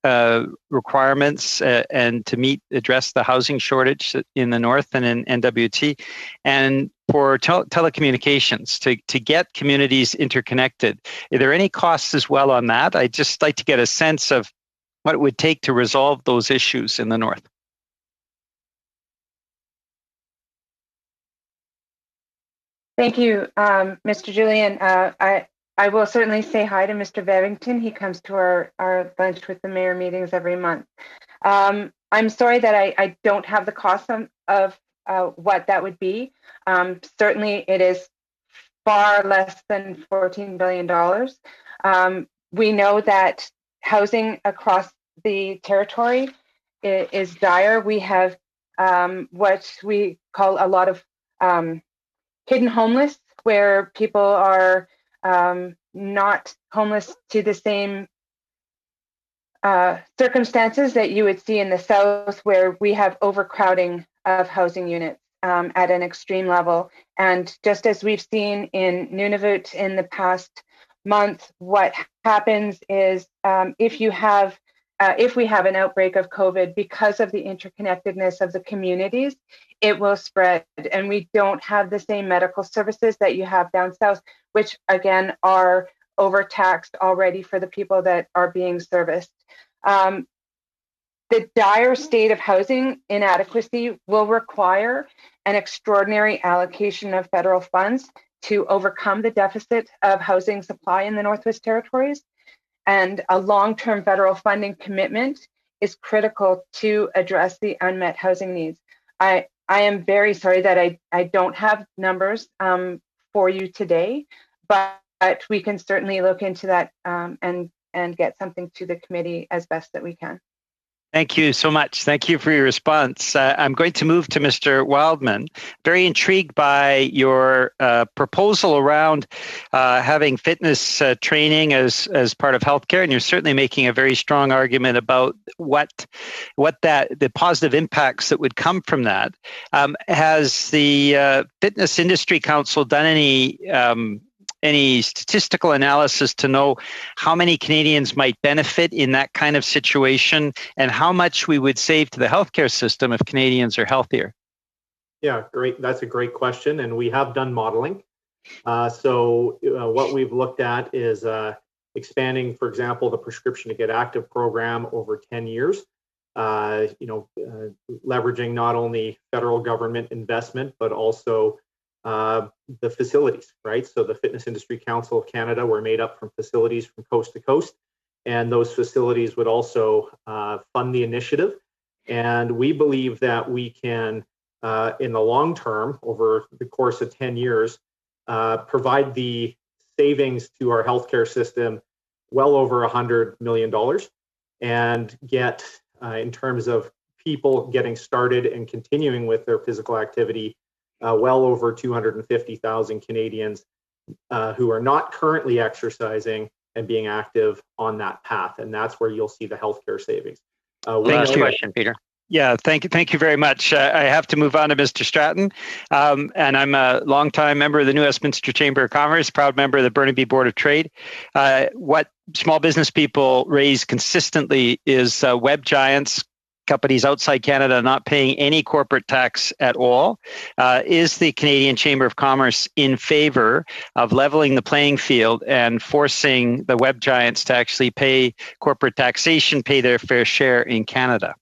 requirements and to address the housing shortage in the north and in NWT? And for telecommunications, to get communities interconnected, are there any costs as well on that? I'd just like to get a sense of what it would take to resolve those issues in the north. Thank you, Mr. Julian. I will certainly say hi to Mr. Bevington. He comes to our lunch with the mayor meetings every month. I'm sorry that I don't have the cost of what that would be. Certainly, it is far less than $14 billion. We know that housing across the territory is dire. We have what we call a lot of hidden homeless, where people are not homeless to the same circumstances that you would see in the south, where we have overcrowding of housing units at an extreme level. And just as we've seen in Nunavut in the past month, what happens is if we have an outbreak of COVID, because of the interconnectedness of the communities, it will spread. And we don't have the same medical services that you have down south, which again are overtaxed already for the people that are being serviced. The dire state of housing inadequacy will require an extraordinary allocation of federal funds to overcome the deficit of housing supply in the Northwest Territories. And a long-term federal funding commitment is critical to address the unmet housing needs. I am very sorry that I don't have numbers for you today, but we can certainly look into that and get something to the committee as best that we can. Thank you so much. Thank you for your response. I'm going to move to Mr. Wildman. Very intrigued by your proposal around having fitness training as part of healthcare, and you're certainly making a very strong argument about what the positive impacts that would come from that. Has the Fitness Industry Council done any statistical analysis to know how many Canadians might benefit in that kind of situation and how much we would save to the healthcare system if Canadians are healthier? Yeah, great. That's a great question. And we have done modeling. What we've looked at is expanding, for example, the Prescription to Get Active program over 10 years, leveraging not only federal government investment, but also the facilities, right? So the Fitness Industry Council of Canada were made up from facilities from coast to coast, and those facilities would also fund the initiative. And we believe that we can, in the long term, over the course of 10 years, provide the savings to our healthcare system well over $100 million and get, in terms of people getting started and continuing with their physical activity, well over 250,000 Canadians who are not currently exercising and being active on that path. And that's where you'll see the healthcare savings. Last question, Peter. Yeah, thank you very much. I have to move on to Mr. Stratton, and I'm a longtime member of the New Westminster Chamber of Commerce, proud member of the Burnaby Board of Trade. What small business people raise consistently is web giants, companies outside Canada not paying any corporate tax at all. Is the Canadian Chamber of Commerce in favor of leveling the playing field and forcing the web giants to actually pay corporate taxation, pay their fair share in Canada?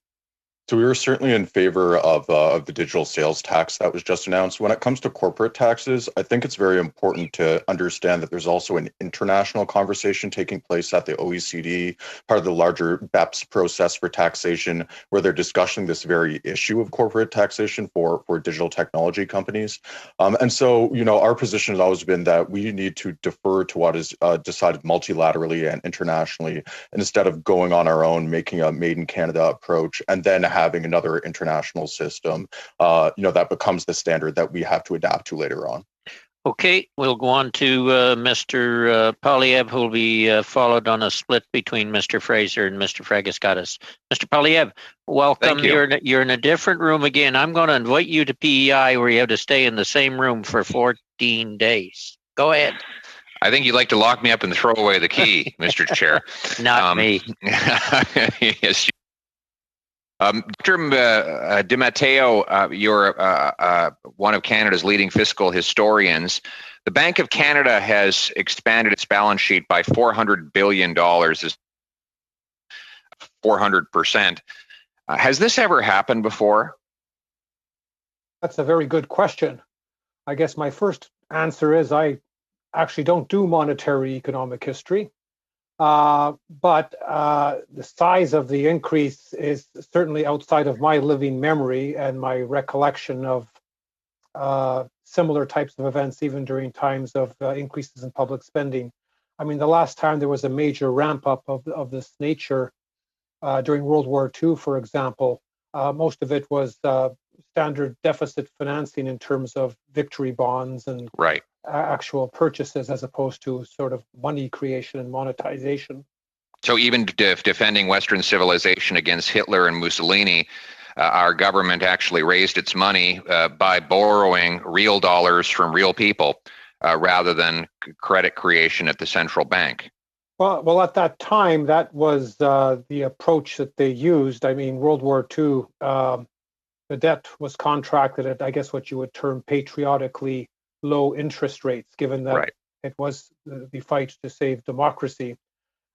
So we were certainly in favor of the digital sales tax that was just announced. When it comes to corporate taxes, I think it's very important to understand that there's also an international conversation taking place at the OECD, part of the larger BEPS process for taxation, where they're discussing this very issue of corporate taxation for digital technology companies. And so, our position has always been that we need to defer to what is decided multilaterally and internationally, and instead of going on our own, making a made in Canada approach, and then having another international system, that becomes the standard that we have to adapt to later on. Okay, we'll go on to Mr. Polyev, who will be followed on a split between Mr. Fraser and Mr. Fragiskatis. Mr. Polyev, welcome. Thank you. You're in a different room again. I'm going to invite you to PEI, where you have to stay in the same room for 14 days. Go ahead. I think you'd like to lock me up and throw away the key, Mr. Chair. Not me. Yes. Dr. DiMatteo, you're one of Canada's leading fiscal historians. The Bank of Canada has expanded its balance sheet by $400 billion, 400%. Has this ever happened before? That's a very good question. I guess my first answer is I actually don't do monetary economic history. But the size of the increase is certainly outside of my living memory and my recollection of similar types of events, even during times of increases in public spending. I mean, the last time there was a major ramp up of this nature during World War II, for example, most of it was standard deficit financing in terms of victory bonds and actual purchases, as opposed to sort of money creation and monetization. So even defending Western civilization against Hitler and Mussolini, our government actually raised its money by borrowing real dollars from real people rather than credit creation at the central bank. Well, at that time, that was the approach that they used. I mean, World War II, the debt was contracted at, I guess, what you would term patriotically low interest rates, given that it was the fight to save democracy.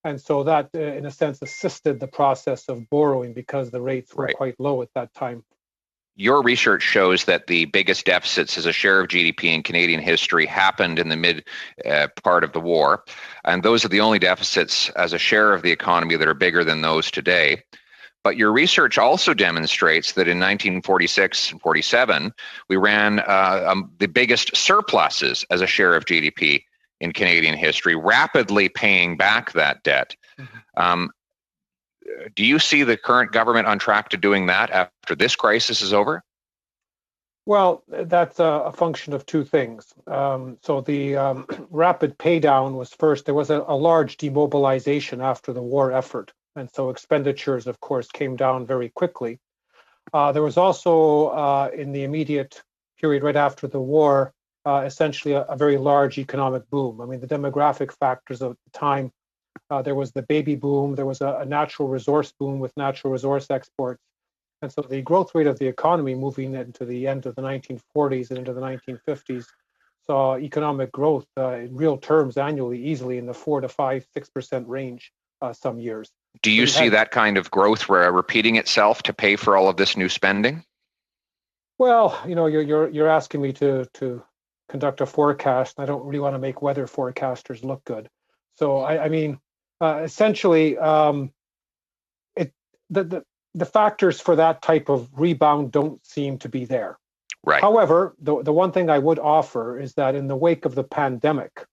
And so that, in a sense, assisted the process of borrowing because the rates were quite low at that time. Your research shows that the biggest deficits as a share of GDP in Canadian history happened in the mid part of the war. And those are the only deficits as a share of the economy that are bigger than those today. But your research also demonstrates that in 1946 and 47, we ran the biggest surpluses as a share of GDP in Canadian history, rapidly paying back that debt. do you see the current government on track to doing that after this crisis is over? Well, that's a function of two things. So the rapid pay down was first. There was a large demobilization after the war effort. And so expenditures, of course, came down very quickly. There was also, in the immediate period right after the war, essentially a very large economic boom. I mean, the demographic factors of the time, there was the baby boom, there was a natural resource boom with natural resource exports. And so the growth rate of the economy moving into the end of the 1940s and into the 1950s saw economic growth in real terms annually easily in the 4 to 5, 6% range some years. Do you see that kind of growth repeating itself to pay for all of this new spending? Well, you know, you're asking me to conduct a forecast, and I don't really want to make weather forecasters look good. So I mean, essentially, the factors for that type of rebound don't seem to be there. Right. However, the one thing I would offer is that in the wake of the pandemic,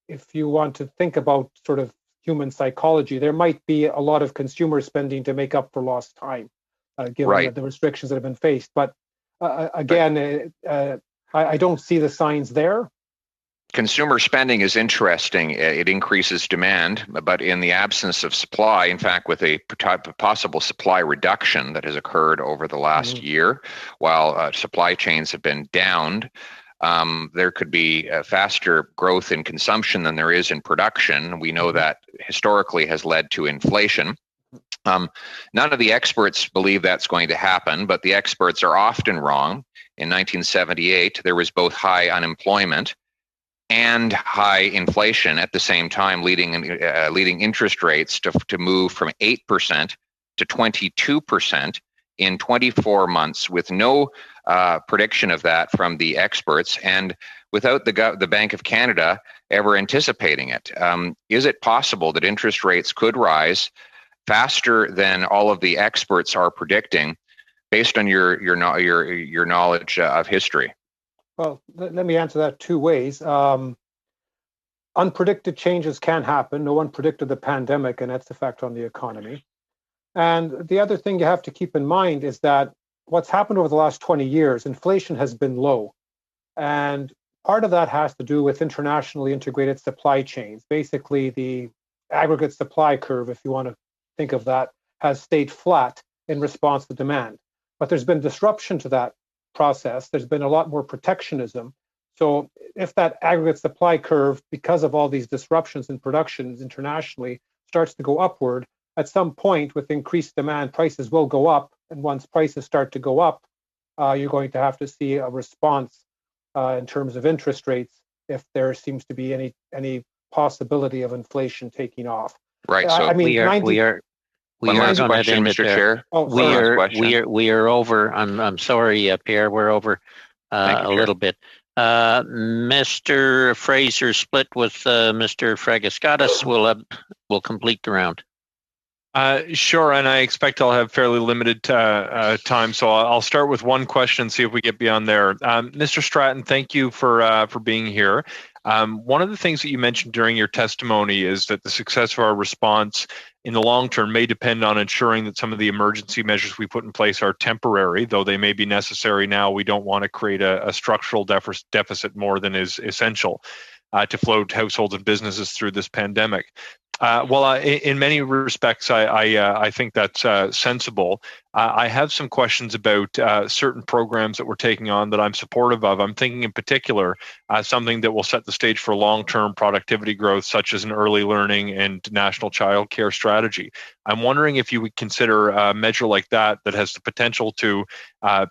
if you want to think about sort of human psychology, there might be a lot of consumer spending to make up for lost time, given the restrictions that have been faced. But again, I don't see the signs there. Consumer spending is interesting. It increases demand, but in the absence of supply, in fact, with a possible supply reduction that has occurred over the last year, while supply chains have been downed, there could be a faster growth in consumption than there is in production. We know that historically has led to inflation. None of the experts believe that's going to happen, but the experts are often wrong. In 1978, there was both high unemployment and high inflation at the same time, leading interest rates to move from 8% to 22% in 24 months, with no prediction of that from the experts, and without the Bank of Canada ever anticipating it. Is it possible that interest rates could rise faster than all of the experts are predicting, based on your knowledge of history? Well, let me answer that two ways. Unpredicted changes can happen. No one predicted the pandemic and its effect on the economy. And the other thing you have to keep in mind is that what's happened over the last 20 years, inflation has been low. And part of that has to do with internationally integrated supply chains. Basically, the aggregate supply curve, if you want to think of that, has stayed flat in response to demand. But there's been disruption to that process. There's been a lot more protectionism. So if that aggregate supply curve, because of all these disruptions in productions internationally, starts to go upward, at some point with increased demand, prices will go up. And once prices start to go up, you're going to have to see a response in terms of interest rates if there seems to be any possibility of inflation taking off. Right. So I mean, we are one last going to question, end it Mr. there. Chair. We are over. I'm sorry, Pierre. We're over a little bit. Mr. Fraser split with Mr. Fragaskatis will complete the round. Sure, and I expect I'll have fairly limited time, so I'll start with one question and see if we get beyond there. Mr. Stratton, thank you for being here. One of the things that you mentioned during your testimony is that the success of our response in the long term may depend on ensuring that some of the emergency measures we put in place are temporary, though they may be necessary now. We don't want to create a structural deficit more than is essential to float households and businesses through this pandemic. In many respects, I think that's sensible. I have some questions about certain programs that we're taking on that I'm supportive of. I'm thinking in particular something that will set the stage for long-term productivity growth, such as an early learning and national child care strategy. I'm wondering if you would consider a measure like that has the potential to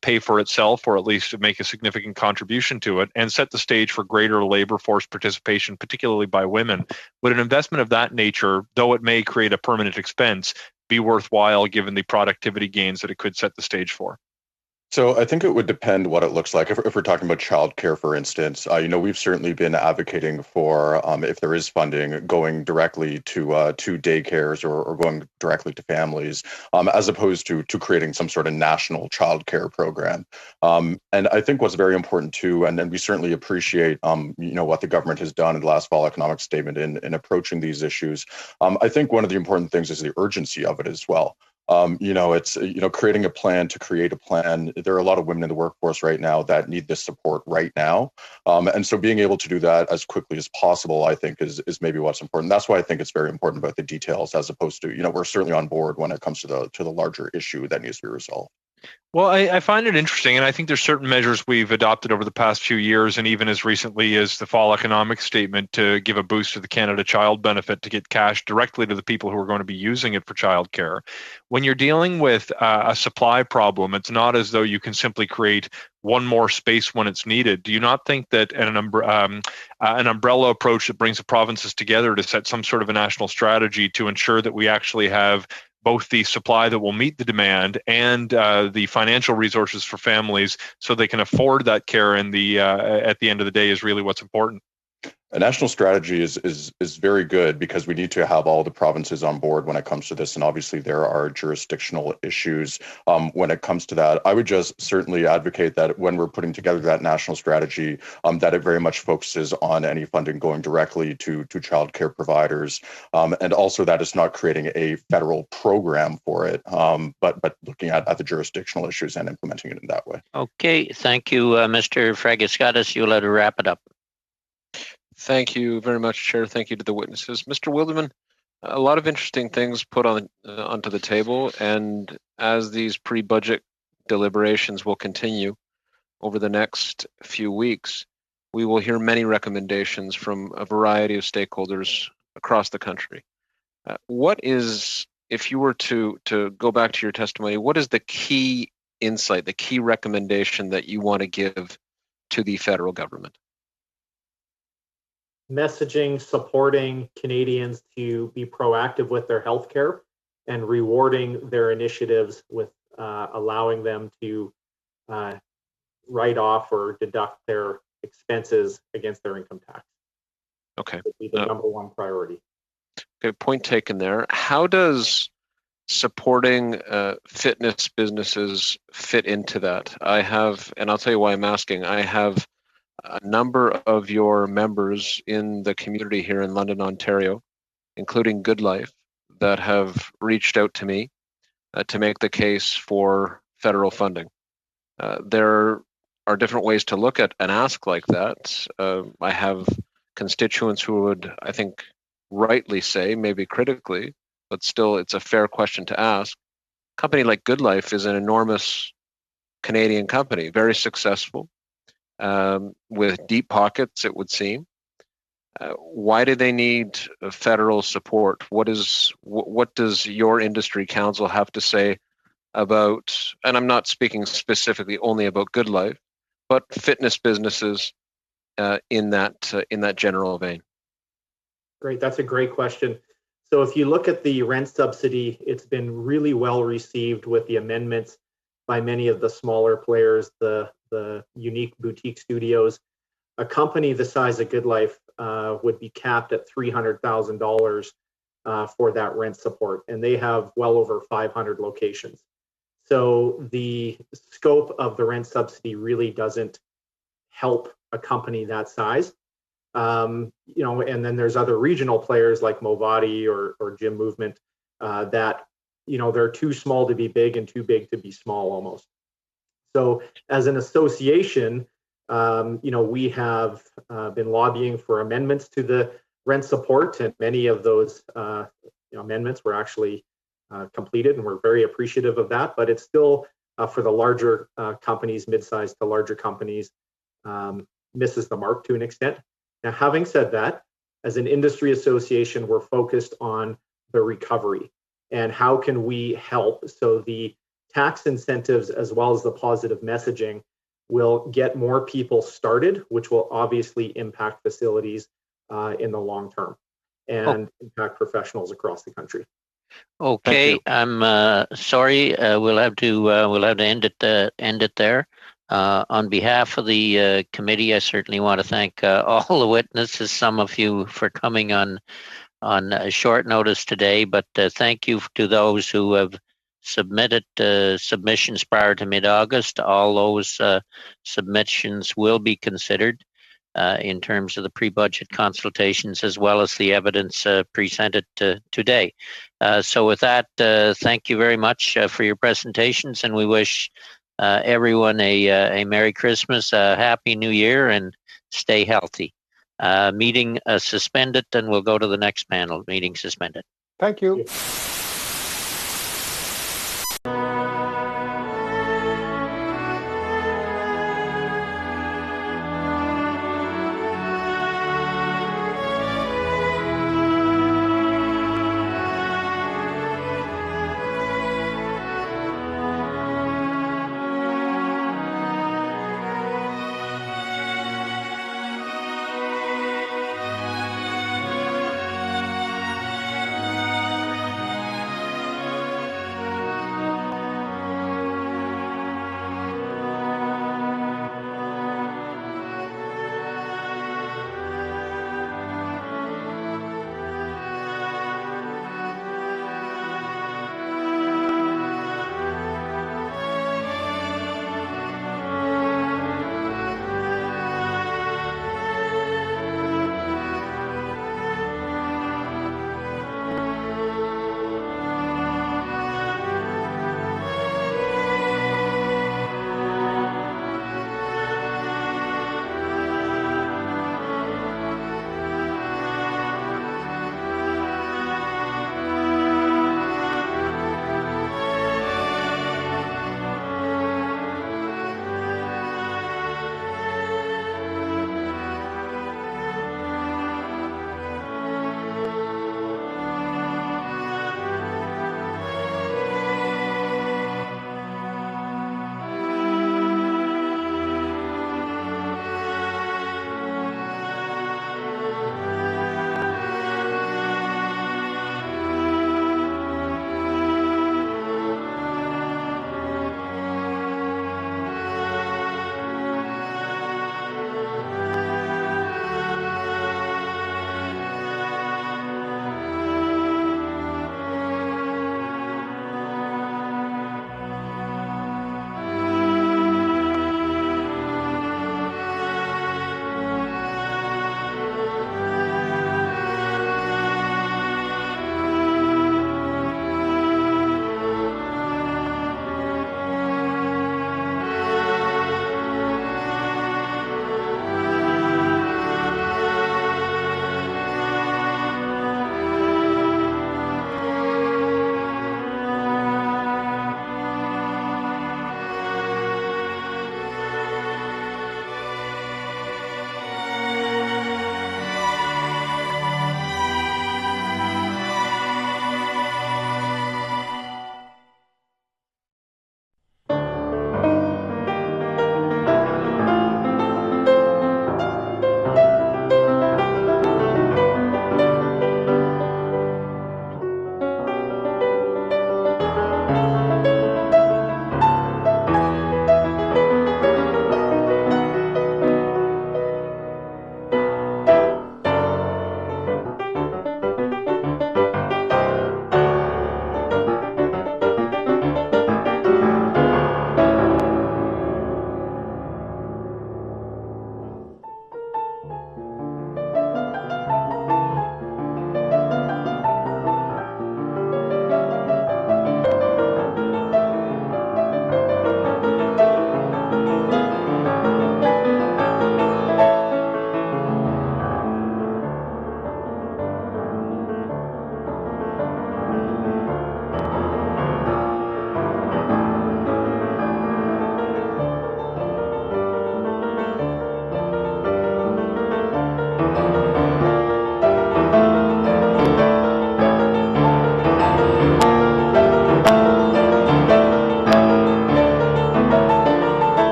pay for itself, or at least make a significant contribution to it, and set the stage for greater labor force participation, particularly by women. Would an investment of that nature, though it may create a permanent expense, be worthwhile given the productivity gains that it could set the stage for? So I think it would depend what it looks like. If we're talking about childcare, for instance, we've certainly been advocating for, if there is funding, going directly to daycares or going directly to families, as opposed to creating some sort of national childcare program. And I think what's very important too, and we certainly appreciate, what the government has done in the last fall economic statement in approaching these issues. I think one of the important things is the urgency of it as well. It's creating a plan to create a plan. There are a lot of women in the workforce right now that need this support right now, and so being able to do that as quickly as possible, I think, is maybe what's important. That's why I think it's very important about the details, as opposed to we're certainly on board when it comes to the larger issue that needs to be resolved. Well, I find it interesting, and I think there's certain measures we've adopted over the past few years, and even as recently as the fall economic statement, to give a boost to the Canada Child Benefit to get cash directly to the people who are going to be using it for childcare. When you're dealing with a supply problem, it's not as though you can simply create one more space when it's needed. Do you not think that an umbrella approach that brings the provinces together to set some sort of a national strategy to ensure that we actually have both the supply that will meet the demand and the financial resources for families so they can afford that care at the end of the day is really what's important? A national strategy is very good, because we need to have all the provinces on board when it comes to this, and obviously there are jurisdictional issues when it comes to that. I would just certainly advocate that when we're putting together that national strategy, that it very much focuses on any funding going directly to childcare providers, and also that it's not creating a federal program for it, but looking at the jurisdictional issues and implementing it in that way. Okay, thank you, Mr. Fragiskatis. You'll let her wrap it up. Thank you very much, Chair. Thank you to the witnesses. Mr. Wilderman, a lot of interesting things put onto the table, and as these pre-budget deliberations will continue over the next few weeks, we will hear many recommendations from a variety of stakeholders across the country. What is, if you were to go back to your testimony, what is the key insight, the key recommendation that you want to give to the federal government? Messaging, supporting Canadians to be proactive with their healthcare and rewarding their initiatives with allowing them to write off or deduct their expenses against their income tax. Okay. That would be the number one priority. Okay, point taken there. How does supporting fitness businesses fit into that? I have, and I'll tell you why I'm asking, I have a number of your members in the community here in London, Ontario, including Good Life, that have reached out to me to make the case for federal funding. There are different ways to look at an ask like that. I have constituents who would, I think, rightly say, maybe critically, but still it's a fair question to ask. A company like Good Life is an enormous Canadian company, very successful, with deep pockets, it would seem. Why do they need federal support? What does your industry council have to say about, and I'm not speaking specifically only about Good Life, but fitness businesses in that general vein? Great, that's a great question. So if you look at the rent subsidy, it's been really well received with the amendments by many of the smaller players, the unique boutique studios. A company the size of Good Life would be capped at $300,000 for that rent support, and they have well over 500 locations. So the scope of the rent subsidy really doesn't help a company that size. And then there's other regional players like Movati or Gym Movement that, they're too small to be big and too big to be small almost. So as an association, we have been lobbying for amendments to the rent support, and many of those amendments were actually completed, and we're very appreciative of that. But it's still for the larger companies, mid-sized to larger companies, misses the mark to an extent. Now, having said that, as an industry association, we're focused on the recovery and how can we help so the tax incentives as well as the positive messaging will get more people started, which will obviously impact facilities in the long term and impact professionals across the country. Okay, I'm sorry. We'll have to end it there. On behalf of the committee, I certainly want to thank all the witnesses, some of you for coming on short notice today, but thank you to those who have submitted submissions prior to mid-August. All those submissions will be considered in terms of the pre-budget consultations, as well as the evidence presented today. So with that, thank you very much for your presentations, and we wish everyone a Merry Christmas, a Happy New Year, and stay healthy. Meeting suspended, and we'll go to the next panel. Meeting suspended. Thank you.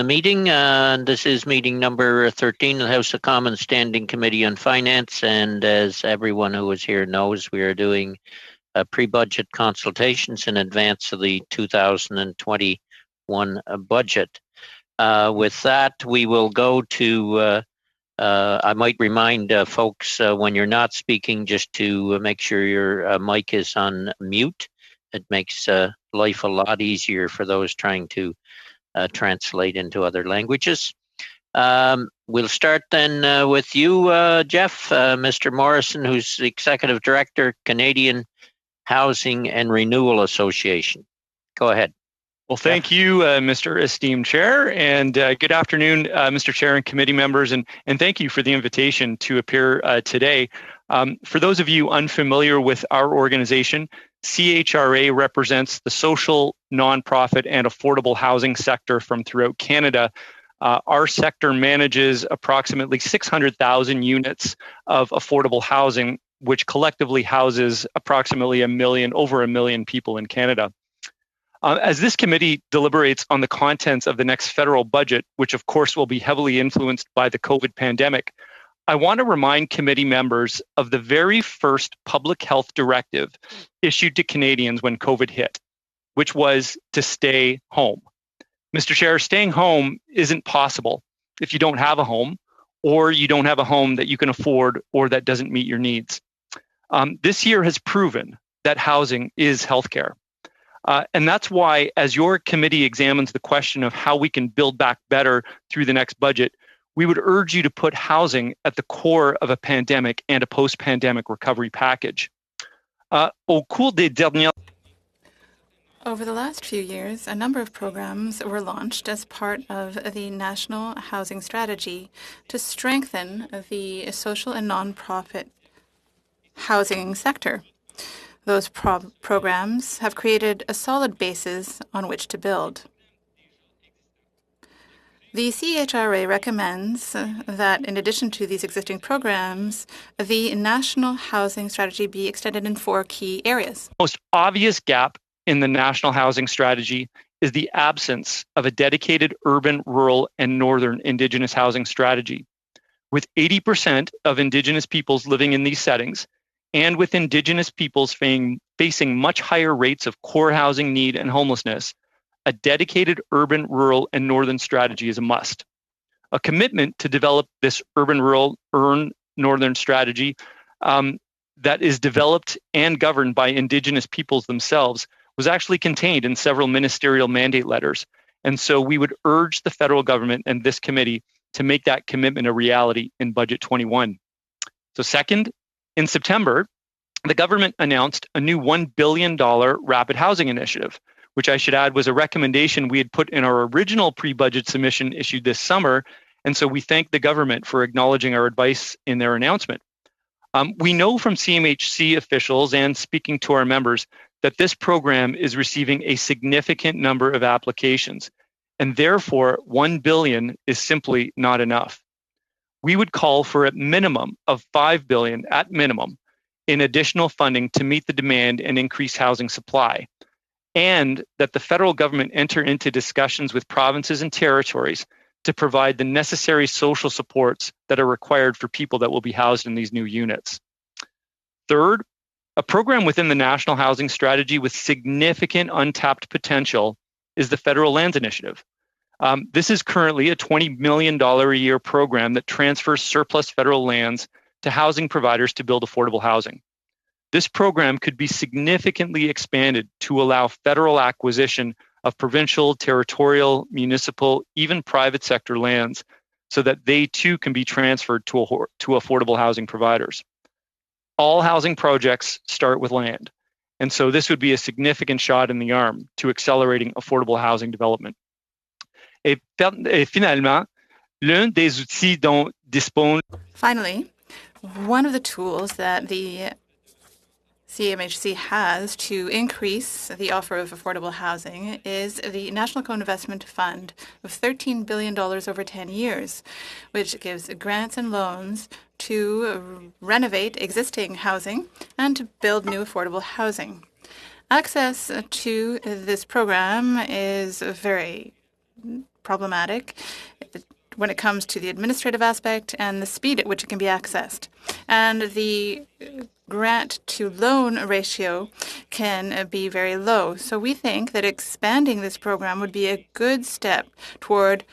meeting. This is meeting number 13 of the House of Commons Standing Committee on Finance. And as everyone who is here knows, we are doing pre-budget consultations in advance of the 2021 budget. With that, we will go to, I might remind folks when you're not speaking just to make sure your mic is on mute. It makes life a lot easier for those trying to translate into other languages. We'll start then with you, Jeff, Mr. Morrison, who's the Executive Director, Canadian Housing and Renewal Association. Go ahead. Well, thank you, Mr. Esteemed Chair, and good afternoon, Mr. Chair and committee members, and thank you for the invitation to appear today. For those of you unfamiliar with our organization, CHRA represents the social, nonprofit, and affordable housing sector from throughout Canada. Our sector manages approximately 600,000 units of affordable housing, which collectively houses approximately over a million people in Canada. As this committee deliberates on the contents of the next federal budget, which of course will be heavily influenced by the COVID pandemic, I want to remind committee members of the very first public health directive issued to Canadians when COVID hit, which was to stay home. Mr. Chair, staying home isn't possible if you don't have a home, or you don't have a home that you can afford or that doesn't meet your needs. This year has proven that housing is healthcare. And that's why, as your committee examines the question of how we can build back better through the next budget, we would urge you to put housing at the core of a pandemic and a post-pandemic recovery package. Over the last few years, a number of programs were launched as part of the National Housing Strategy to strengthen the social and nonprofit housing sector. Those programs have created a solid basis on which to build. The CHRA recommends that in addition to these existing programs, the National Housing Strategy be extended in 4 key areas. The most obvious gap in the National Housing Strategy is the absence of a dedicated urban, rural, and northern Indigenous housing strategy. With 80% of Indigenous peoples living in these settings, and with Indigenous peoples facing much higher rates of core housing need and homelessness, a dedicated urban, rural, and northern strategy is a must. A commitment to develop this urban, rural, northern strategy that is developed and governed by Indigenous peoples themselves was actually contained in several ministerial mandate letters. And so we would urge the federal government and this committee to make that commitment a reality in Budget 21. So second, in September, the government announced a new $1 billion rapid housing initiative, which I should add was a recommendation we had put in our original pre-budget submission issued this summer. And so we thank the government for acknowledging our advice in their announcement. We know from CMHC officials and speaking to our members that this program is receiving a significant number of applications, and therefore $1 billion is simply not enough. We would call for a minimum of $5 billion at minimum in additional funding to meet the demand and increase housing supply, and that the federal government enter into discussions with provinces and territories to provide the necessary social supports that are required for people that will be housed in these new units. Third, a program within the National Housing Strategy with significant untapped potential is the Federal Lands Initiative. This is currently a $20 million a year program that transfers surplus federal lands to housing providers to build affordable housing. This program could be significantly expanded to allow federal acquisition of provincial, territorial, municipal, even private sector lands so that they too can be transferred to affordable housing providers. All housing projects start with land, and so this would be a significant shot in the arm to accelerating affordable housing development. Et finalement, l'un des outils dont dispose. Finally, one of the tools that the CMHC has to increase the offer of affordable housing is the National Co-Investment Fund of $13 billion over 10 years, which gives grants and loans to renovate existing housing and to build new affordable housing. Access to this program is very problematic when it comes to the administrative aspect and the speed at which it can be accessed. And the grant to loan ratio can be very low. So we think that expanding this program would be a good step toward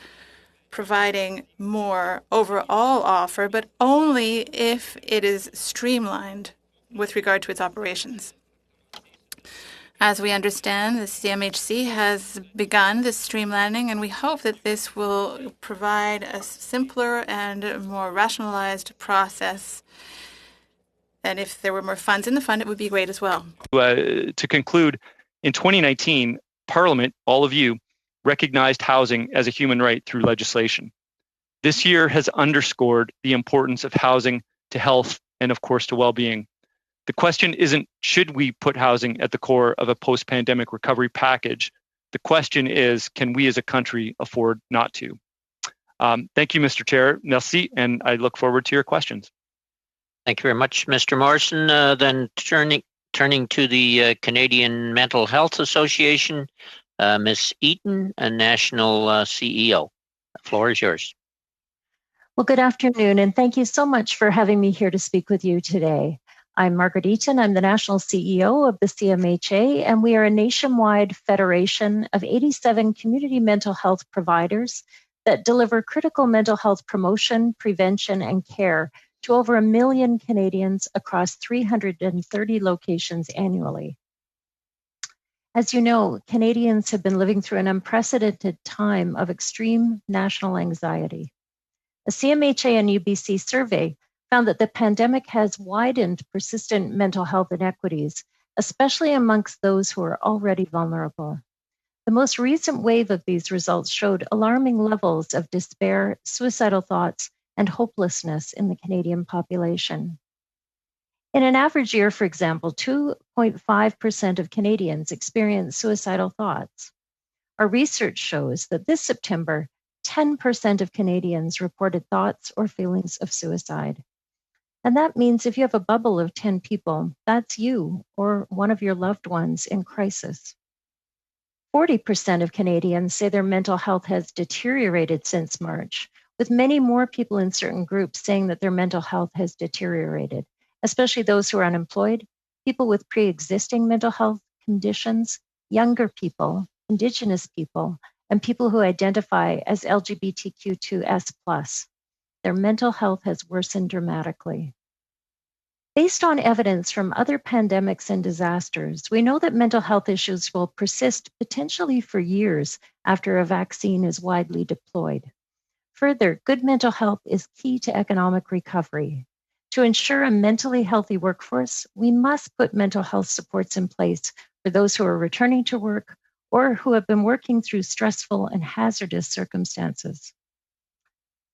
providing more overall offer, but only if it is streamlined with regard to its operations. As we understand, the CMHC has begun this streamlining, and we hope that this will provide a simpler and more rationalized process. And if there were more funds in the fund, it would be great as well. To conclude, in 2019, Parliament, all of you, recognized housing as a human right through legislation. This year has underscored the importance of housing to health and, of course, to well-being. The question isn't, should we put housing at the core of a post-pandemic recovery package? The question is, can we as a country afford not to? Thank you, Mr. Chair. Merci, and I look forward to your questions. Thank you very much, Mr. Morrison. Then turning to the Canadian Mental Health Association, Ms. Eaton, a national CEO. The floor is yours. Well, good afternoon, and thank you so much for having me here to speak with you today. I'm Margaret Eaton. I'm the national CEO of the CMHA, and we are a nationwide federation of 87 community mental health providers that deliver critical mental health promotion, prevention, and care to over 1 million Canadians across 330 locations annually. As you know, Canadians have been living through an unprecedented time of extreme national anxiety. A CMHA and UBC survey found that the pandemic has widened persistent mental health inequities, especially amongst those who are already vulnerable. The most recent wave of these results showed alarming levels of despair, suicidal thoughts, and hopelessness in the Canadian population. In an average year, for example, 2.5% of Canadians experience suicidal thoughts. Our research shows that this September, 10% of Canadians reported thoughts or feelings of suicide. And that means if you have a bubble of 10 people, that's you or one of your loved ones in crisis. 40% of Canadians say their mental health has deteriorated since March, with many more people in certain groups saying that their mental health has deteriorated, especially those who are unemployed, people with pre-existing mental health conditions, younger people, Indigenous people, and people who identify as LGBTQ2S+. Their mental health has worsened dramatically. Based on evidence from other pandemics and disasters, we know that mental health issues will persist potentially for years after a vaccine is widely deployed. Further, good mental health is key to economic recovery. To ensure a mentally healthy workforce, we must put mental health supports in place for those who are returning to work or who have been working through stressful and hazardous circumstances.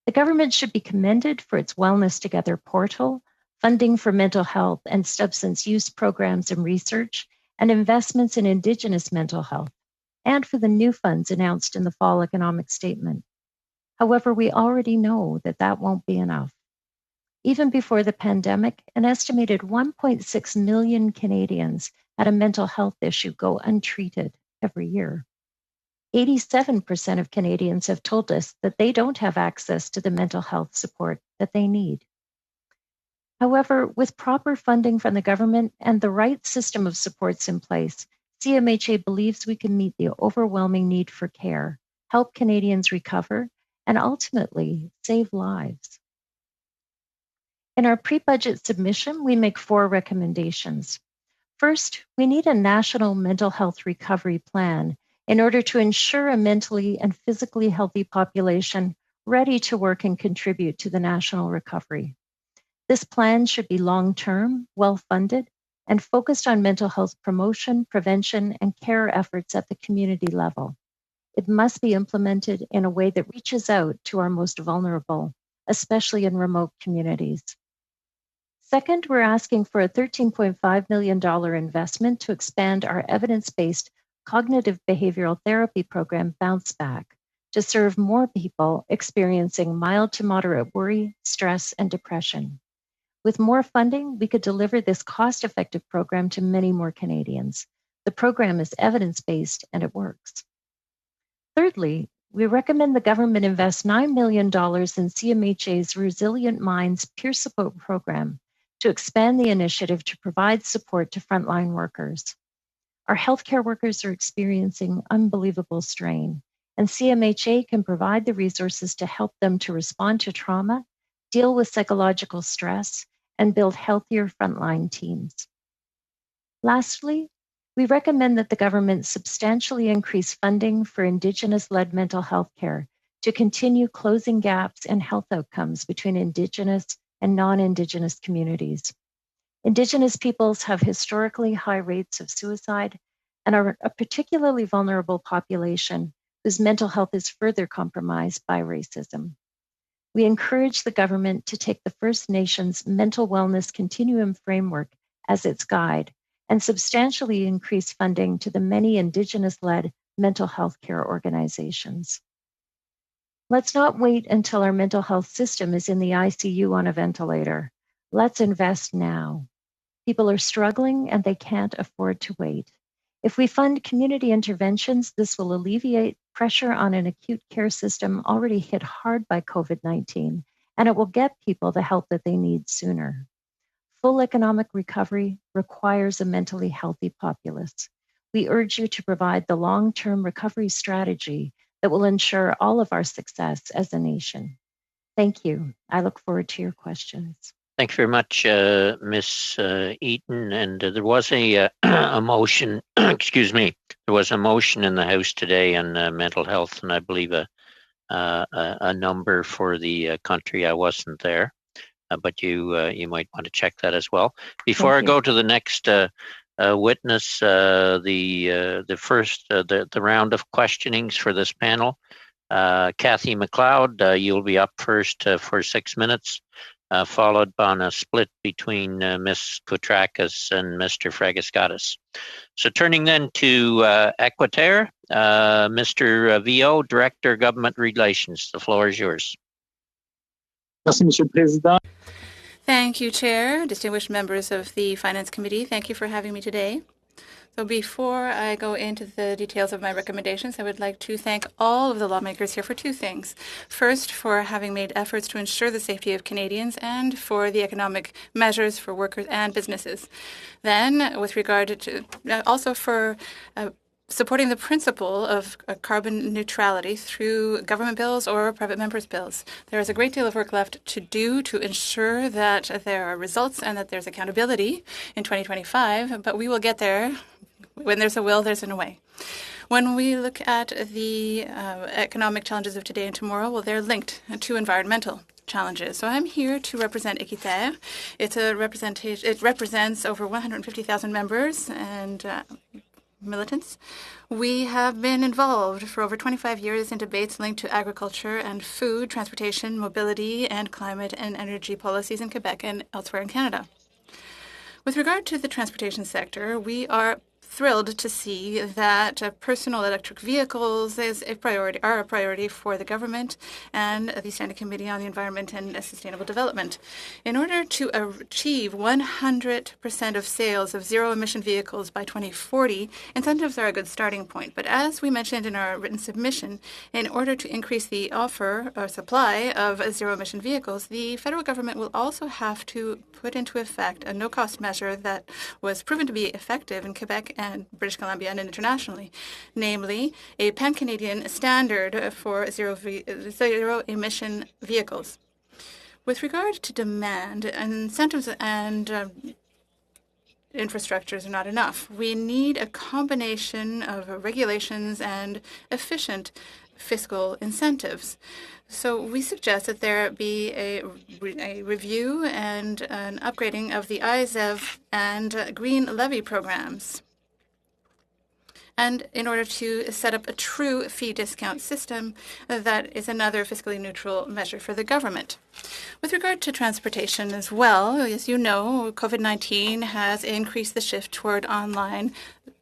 The government should be commended for its Wellness Together portal, funding for mental health and substance use programs and research, and investments in Indigenous mental health, and for the new funds announced in the fall economic statement. However, we already know that that won't be enough. Even before the pandemic, an estimated 1.6 million Canadians had a mental health issue go untreated every year. 87% of Canadians have told us that they don't have access to the mental health support that they need. However, with proper funding from the government and the right system of supports in place, CMHA believes we can meet the overwhelming need for care, help Canadians recover, and ultimately save lives. In our pre-budget submission, we make 4 recommendations. First, we need a national mental health recovery plan in order to ensure a mentally and physically healthy population ready to work and contribute to the national recovery. This plan should be long-term, well-funded, and focused on mental health promotion, prevention, and care efforts at the community level. It must be implemented in a way that reaches out to our most vulnerable, especially in remote communities. Second, we're asking for a $13.5 million investment to expand our evidence-based cognitive behavioral therapy program, Bounce Back, to serve more people experiencing mild to moderate worry, stress, and depression. With more funding, we could deliver this cost-effective program to many more Canadians. The program is evidence-based and it works. Thirdly, we recommend the government invest $9 million in CMHA's Resilient Minds peer support program to expand the initiative to provide support to frontline workers. Our healthcare workers are experiencing unbelievable strain, and CMHA can provide the resources to help them to respond to trauma, deal with psychological stress, and build healthier frontline teams. Lastly, we recommend that the government substantially increase funding for Indigenous-led mental health care to continue closing gaps in health outcomes between Indigenous and non-Indigenous communities. Indigenous peoples have historically high rates of suicide and are a particularly vulnerable population whose mental health is further compromised by racism. We encourage the government to take the First Nations Mental Wellness Continuum Framework as its guide and substantially increase funding to the many Indigenous-led mental health care organizations. Let's not wait until our mental health system is in the ICU on a ventilator. Let's invest now. People are struggling and they can't afford to wait. If we fund community interventions, this will alleviate pressure on an acute care system already hit hard by COVID-19, and it will get people the help that they need sooner. Full economic recovery requires a mentally healthy populace. We urge you to provide the long-term recovery strategy that will ensure all of our success as a nation. Thank you. I look forward to your questions. Thank you very much, Ms. Eaton. And there was a motion, excuse me, there was a motion in the House today on mental health, and I believe a number for the country. I wasn't there, but you might want to check that as well. Before I go to the next witness, the first the round of questionings for this panel, Kathy McLeod, you'll be up first for 6 minutes. Followed by a split between Ms. Koutrakis and Mr. Fragiskatis. So turning then to Equiterre, Mr. Vio, Director of Government Relations. The floor is yours. Merci, Monsieur le Président. Thank you, Chair, distinguished members of the Finance Committee. Thank you for having me today. So before I go into the details of my recommendations, I would like to thank all of the lawmakers here for two things. First, for having made efforts to ensure the safety of Canadians and for the economic measures for workers and businesses. Then, with regard to also for supporting the principle of carbon neutrality through government bills or private members' bills. There is a great deal of work left to do to ensure that there are results and that there's accountability in 2025, but we will get there. When there's a will, there's a way. When we look at the economic challenges of today and tomorrow, well, they're linked to environmental challenges. So I'm here to represent Equiterre. It's a representation. It represents over 150,000 members and militants. We have been involved for over 25 years in debates linked to agriculture and food, transportation, mobility, and climate and energy policies in Quebec and elsewhere in Canada. With regard to the transportation sector, we are thrilled to see that personal electric vehicles are a priority for the government and the Standing Committee on the Environment and Sustainable Development. In order to achieve 100% of sales of zero-emission vehicles by 2040, incentives are a good starting point. But as we mentioned in our written submission, in order to increase the offer or supply of zero-emission vehicles, the federal government will also have to put into effect a no-cost measure that was proven to be effective in Quebec and British Columbia and internationally, namely a pan-Canadian standard for zero-emission vehicles. With regard to demand, incentives and infrastructures are not enough. We need a combination of regulations and efficient fiscal incentives. So we suggest that there be a review and an upgrading of the IZEV and green levy programs, and in order to set up a true fee discount system that is another fiscally neutral measure for the government. With regard to transportation as well, as you know, COVID-19 has increased the shift toward online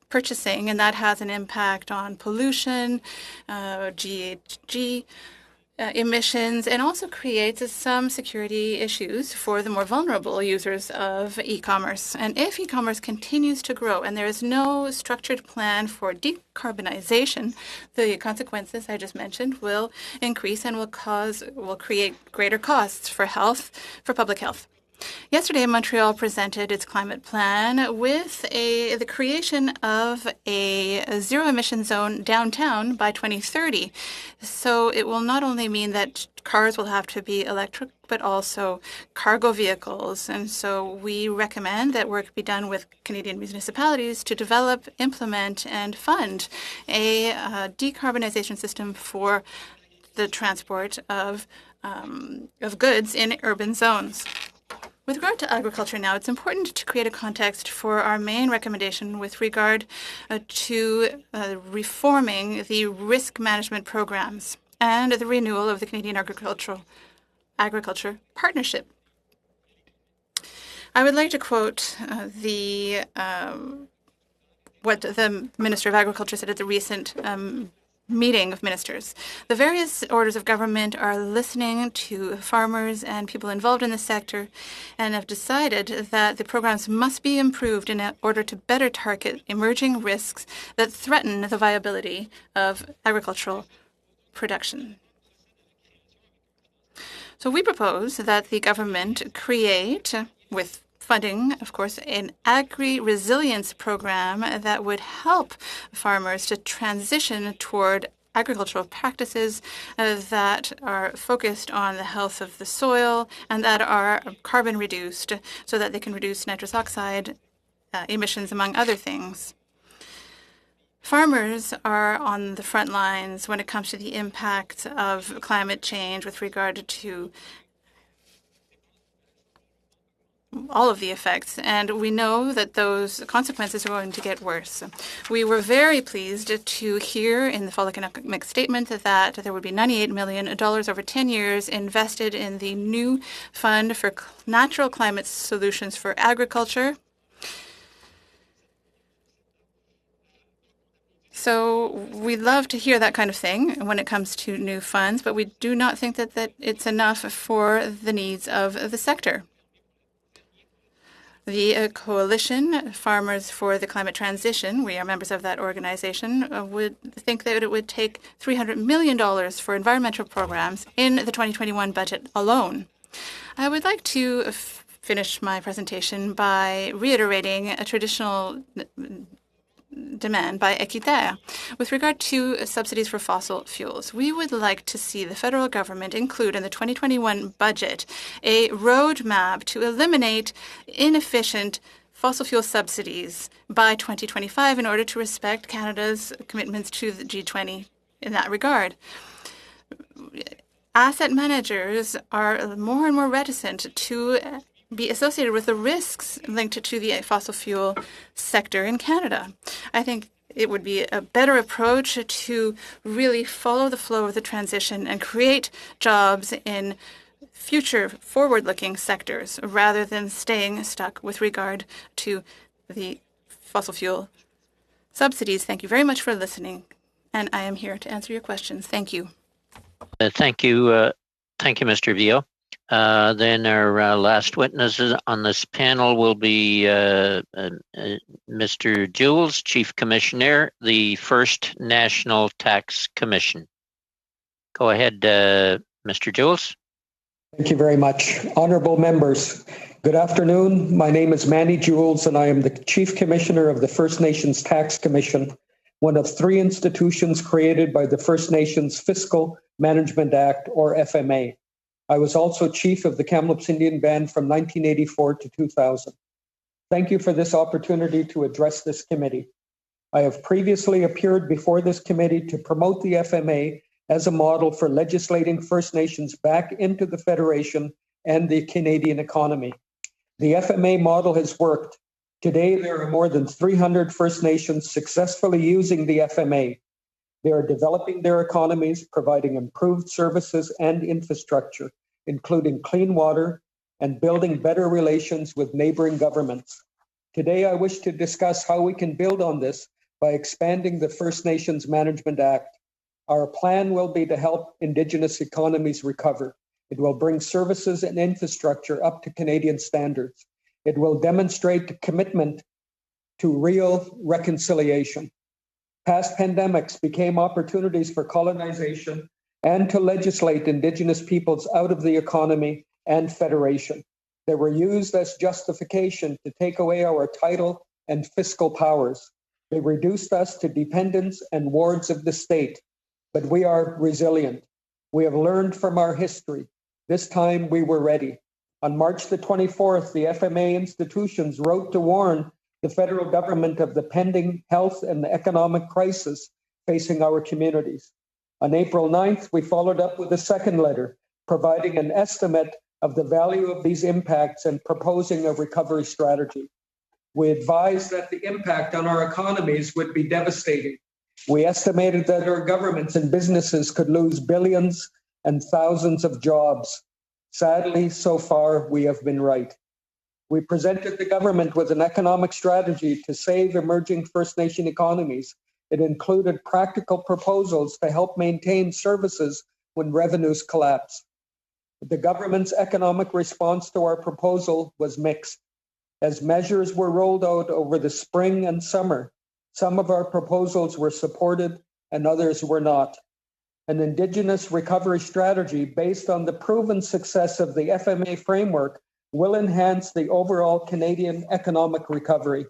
purchasing, and that has an impact on pollution, GHG, emissions and also creates some security issues for the more vulnerable users of e-commerce. And if e-commerce continues to grow and there is no structured plan for decarbonization, the consequences I just mentioned will increase and will create greater costs for public health. Yesterday, Montreal presented its climate plan with the creation of a zero-emission zone downtown by 2030. So it will not only mean that cars will have to be electric, but also cargo vehicles. And so we recommend that work be done with Canadian municipalities to develop, implement, and fund a decarbonization system for the transport of goods in urban zones. With regard to agriculture now, it's important to create a context for our main recommendation with regard to reforming the risk management programs and the renewal of the Canadian Agriculture Partnership. I would like to quote what the Minister of Agriculture said at the recent meeting of ministers. The various orders of government are listening to farmers and people involved in the sector and have decided that the programs must be improved in order to better target emerging risks that threaten the viability of agricultural production. So we propose that the government create, with funding, of course, an agri-resilience program that would help farmers to transition toward agricultural practices that are focused on the health of the soil and that are carbon reduced so that they can reduce nitrous oxide emissions, among other things. Farmers are on the front lines when it comes to the impact of climate change with regard to all of the effects, and we know that those consequences are going to get worse. We were very pleased to hear in the fall economic statement that there would be $98 million over 10 years invested in the new fund for natural climate solutions for agriculture. So we love to hear that kind of thing when it comes to new funds, but we do not think that it's enough for the needs of the sector. The coalition, Farmers for the Climate Transition, we are members of that organization, would think that it would take $300 million for environmental programs in the 2021 budget alone. I would like to finish my presentation by reiterating a traditional demand by Équiterre. With regard to subsidies for fossil fuels, we would like to see the federal government include in the 2021 budget a roadmap to eliminate inefficient fossil fuel subsidies by 2025 in order to respect Canada's commitments to the G20 in that regard. Asset managers are more and more reticent to be associated with the risks linked to the fossil fuel sector in Canada. I think it would be a better approach to really follow the flow of the transition and create jobs in future forward-looking sectors rather than staying stuck with regard to the fossil fuel subsidies. Thank you very much for listening, and I am here to answer your questions. Thank you. Thank you, Mr. Vio. Then our last witnesses on this panel will be Mr. Jules, Chief Commissioner, the First National Tax Commission. Go ahead, Mr. Jules. Thank you very much. Honorable members, good afternoon. My name is Manny Jules, and I am the Chief Commissioner of the First Nations Tax Commission, one of three institutions created by the First Nations Fiscal Management Act, or FMA. I was also chief of the Kamloops Indian Band from 1984 to 2000. Thank you for this opportunity to address this committee. I have previously appeared before this committee to promote the FMA as a model for legislating First Nations back into the Federation and the Canadian economy. The FMA model has worked. Today, there are more than 300 First Nations successfully using the FMA. They are developing their economies, providing improved services and infrastructure, including clean water, and building better relations with neighboring governments. Today, I wish to discuss how we can build on this by expanding the First Nations Management Act. Our plan will be to help Indigenous economies recover. It will bring services and infrastructure up to Canadian standards. It will demonstrate the commitment to real reconciliation. Past pandemics became opportunities for colonization and to legislate Indigenous peoples out of the economy and federation. They were used as justification to take away our title and fiscal powers. They reduced us to dependents and wards of the state, but we are resilient. We have learned from our history. This time we were ready. On March the 24th, the FMA institutions wrote to warn the federal government of the pending health and economic crisis facing our communities. On April 9th, we followed up with a second letter, providing an estimate of the value of these impacts and proposing a recovery strategy. We advised that the impact on our economies would be devastating. We estimated that our governments and businesses could lose billions and thousands of jobs. Sadly, so far, we have been right. We presented the government with an economic strategy to save emerging First Nation economies. It included practical proposals to help maintain services when revenues collapse. The government's economic response to our proposal was mixed. As measures were rolled out over the spring and summer, some of our proposals were supported and others were not. An Indigenous recovery strategy based on the proven success of the FMA framework will enhance the overall Canadian economic recovery.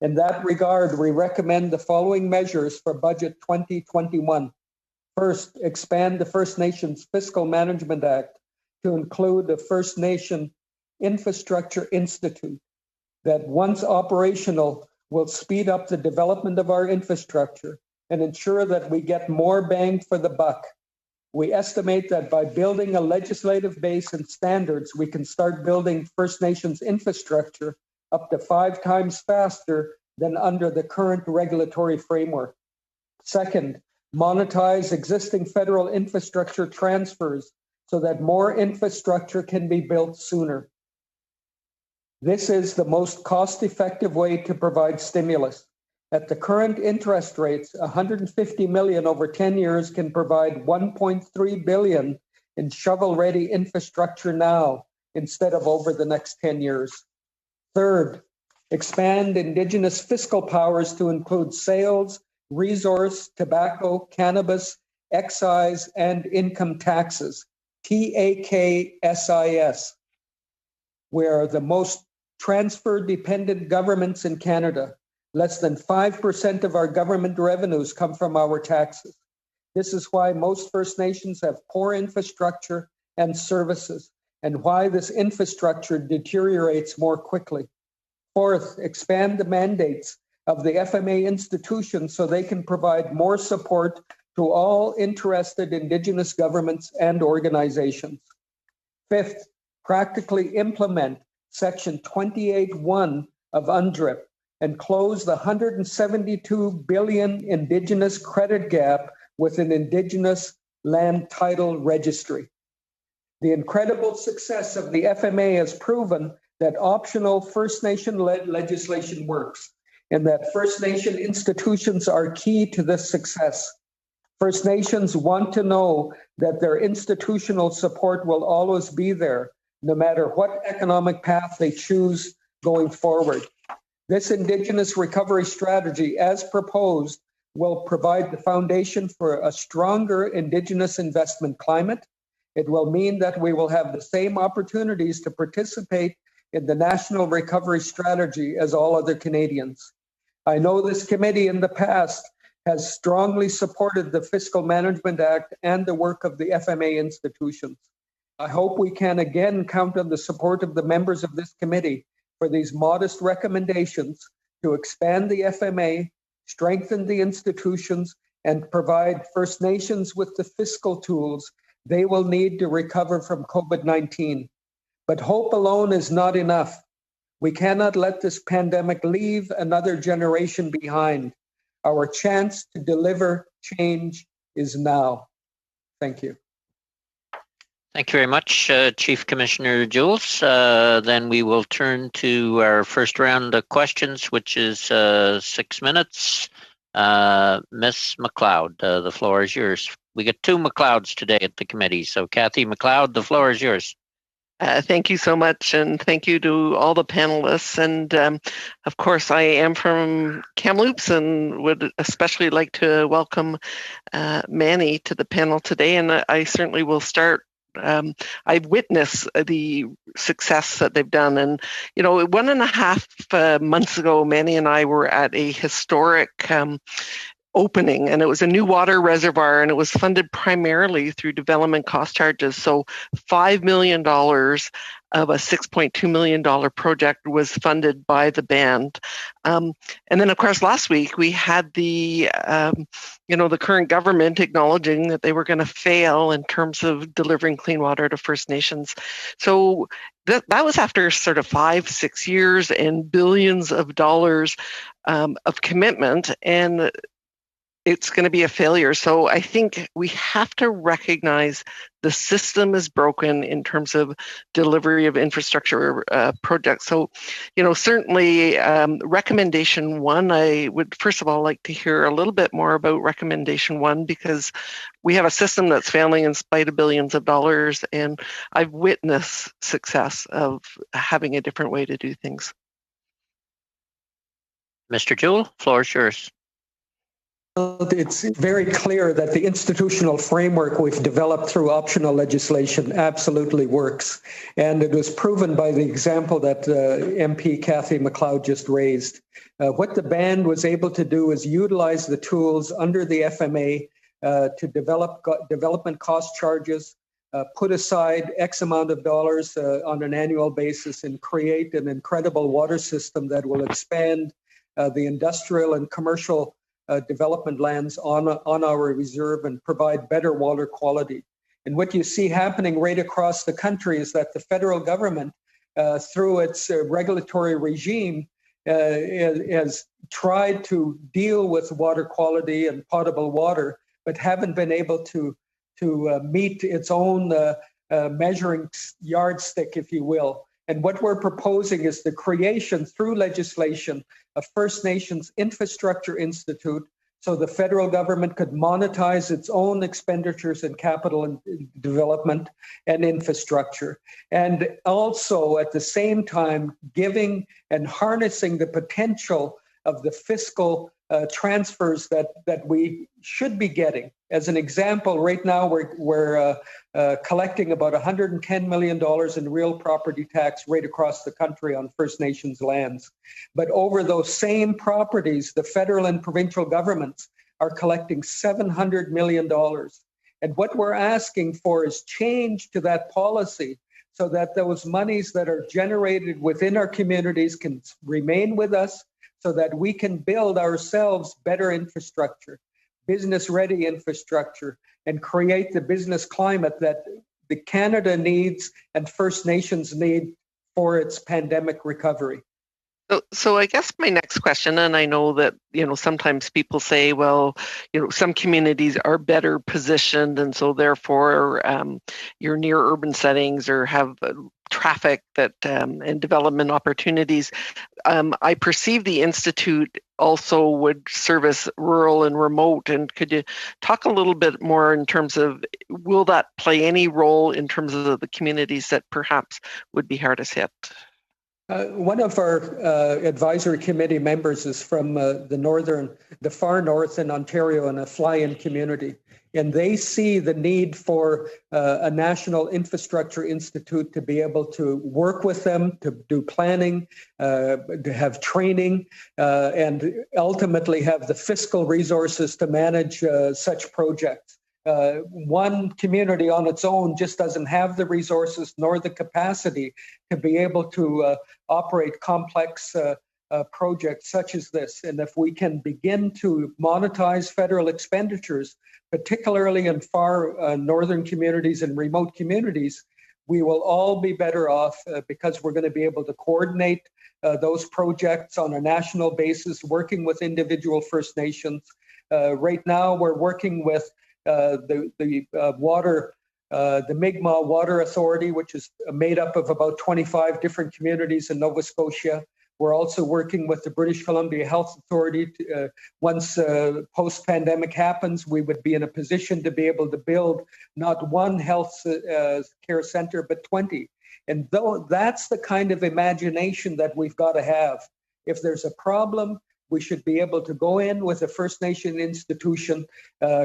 In that regard, we recommend the following measures for Budget 2021. First, expand the First Nations Fiscal Management Act to include the First Nation Infrastructure Institute that, once operational, will speed up the development of our infrastructure and ensure that we get more bang for the buck. We estimate that by building a legislative base and standards, we can start building First Nations infrastructure up to 5 times faster than under the current regulatory framework. Second, monetize existing federal infrastructure transfers so that more infrastructure can be built sooner. This is the most cost-effective way to provide stimulus. At the current interest rates, $150 million over 10 years can provide $1.3 billion in shovel-ready infrastructure now instead of over the next 10 years. Third, expand Indigenous fiscal powers to include sales, resource, tobacco, cannabis, excise, and income taxes, TAKSIS. We are the most transfer-dependent governments in Canada. Less than 5% of our government revenues come from our taxes. This is why most First Nations have poor infrastructure and services, and why this infrastructure deteriorates more quickly. Fourth, expand the mandates of the FMA institutions so they can provide more support to all interested Indigenous governments and organizations. Fifth, practically implement Section 28.1 of UNDRIP and close the $172 billion Indigenous credit gap with an Indigenous land title registry. The incredible success of the FMA has proven that optional First Nation-led legislation works, and that First Nation institutions are key to this success. First Nations want to know that their institutional support will always be there, no matter what economic path they choose going forward. This Indigenous recovery strategy, as proposed, will provide the foundation for a stronger Indigenous investment climate. It will mean that we will have the same opportunities to participate in the national recovery strategy as all other Canadians. I know this committee in the past has strongly supported the Fiscal Management Act and the work of the FMA institutions. I hope we can again count on the support of the members of this committee for these modest recommendations to expand the FMA, strengthen the institutions, and provide First Nations with the fiscal tools they will need to recover from COVID-19. But hope alone is not enough. We cannot let this pandemic leave another generation behind. Our chance to deliver change is now. Thank you. Thank you very much, Chief Commissioner Jules. Then we will turn to our first round of questions, which is 6 minutes. Miss McLeod, the floor is yours. We got two McLeods today at the committee. So Kathy McLeod, the floor is yours. Thank you so much, and thank you to all the panelists. And of course, I am from Kamloops and would especially like to welcome Manny to the panel today. And I certainly will start. I've witnessed the success that they've done. And, 1.5 months ago, Manny and I were at a historic opening, and it was a new water reservoir, and it was funded primarily through development cost charges. So $5 million of a $6.2 million project was funded by the band. And then, of course, last week we had the current government acknowledging that they were going to fail in terms of delivering clean water to First Nations. So that was after sort of 5-6 years and billions of dollars of commitment, and it's going to be a failure. So I think we have to recognize the system is broken in terms of delivery of infrastructure projects. So, certainly recommendation one, I would first of all like to hear a little bit more about recommendation one, because we have a system that's failing in spite of billions of dollars, and I've witnessed success of having a different way to do things. Mr. Jewell, floor is yours. It's very clear that the institutional framework we've developed through optional legislation absolutely works. And it was proven by the example that MP Kathy McLeod just raised. What the band was able to do is utilize the tools under the FMA to develop development cost charges, put aside X amount of dollars on an annual basis, and create an incredible water system that will expand the industrial and commercial development lands on our reserve and provide better water quality. And what you see happening right across the country is that the federal government, through its regulatory regime, has tried to deal with water quality and potable water, but haven't been able to meet its own measuring yardstick, if you will. And what we're proposing is the creation through legislation of First Nations Infrastructure Institute, so the federal government could monetize its own expenditures in capital and development and infrastructure. And also at the same time, giving and harnessing the potential of the fiscal transfers that we should be getting. As an example, right now we're collecting about $110 million in real property tax right across the country on First Nations lands. But over those same properties, the federal and provincial governments are collecting $700 million. And what we're asking for is change to that policy so that those monies that are generated within our communities can remain with us, so that we can build ourselves better infrastructure, business-ready infrastructure, and create the business climate that the Canada needs and First Nations need for its pandemic recovery. So I guess my next question, and I know that, sometimes people say, well, some communities are better positioned, and so therefore you're near urban settings or have traffic that and development opportunities. I perceive the Institute also would service rural and remote. And could you talk a little bit more in terms of, will that play any role in terms of the communities that perhaps would be hardest hit? One of our advisory committee members is from the far north in Ontario, in a fly-in community. And they see the need for a national infrastructure institute to be able to work with them, to do planning, to have training, and ultimately have the fiscal resources to manage such projects. One community on its own just doesn't have the resources nor the capacity to be able to operate complex projects such as this. And if we can begin to monetize federal expenditures, particularly in far northern communities and remote communities, we will all be better off because we're going to be able to coordinate those projects on a national basis, working with individual First Nations. Right now, we're working with the Mi'kmaq Water Authority, which is made up of about 25 different communities in Nova Scotia. We're also working with the British Columbia Health Authority. Once post-pandemic happens, we would be in a position to be able to build not one health care center, but 20. And that's the kind of imagination that we've got to have. If there's a problem, we should be able to go in with a First Nation institution,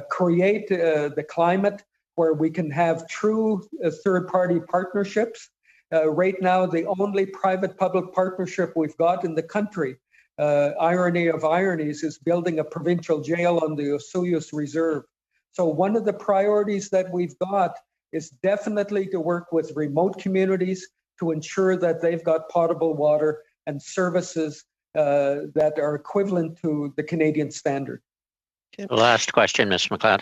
create the climate where we can have true third-party partnerships. Right now, the only private-public partnership we've got in the country, irony of ironies, is building a provincial jail on the Osoyoos Reserve. So one of the priorities that we've got is definitely to work with remote communities to ensure that they've got potable water and services that are equivalent to the Canadian standard. Last question, Ms. McLeod.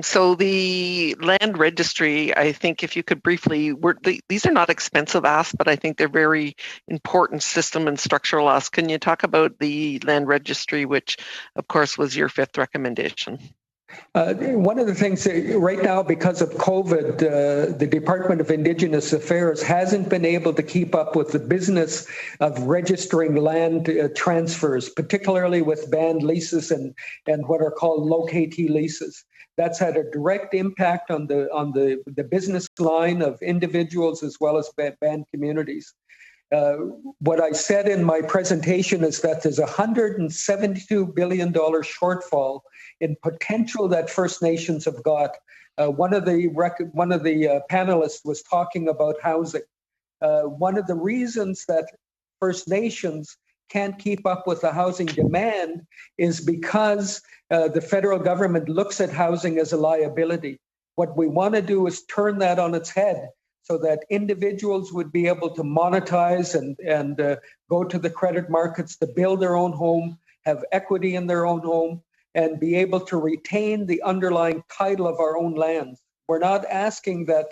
So the land registry, I think if you could briefly, these are not expensive asks, but I think they're very important system and structural asks. Can you talk about the land registry, which of course was your fifth recommendation? One of the things right now, because of COVID, the Department of Indigenous Affairs hasn't been able to keep up with the business of registering land transfers, particularly with banned leases and what are called low KT leases. That's had a direct impact on the business line of individuals as well as banned communities. What I said in my presentation is that there's $172 billion shortfall in potential that First Nations have got. One of the panelists was talking about housing. One of the reasons that First Nations can't keep up with the housing demand is because the federal government looks at housing as a liability. What we want to do is turn that on its head so that individuals would be able to monetize and go to the credit markets to build their own home, have equity in their own home, and be able to retain the underlying title of our own lands. We're not asking that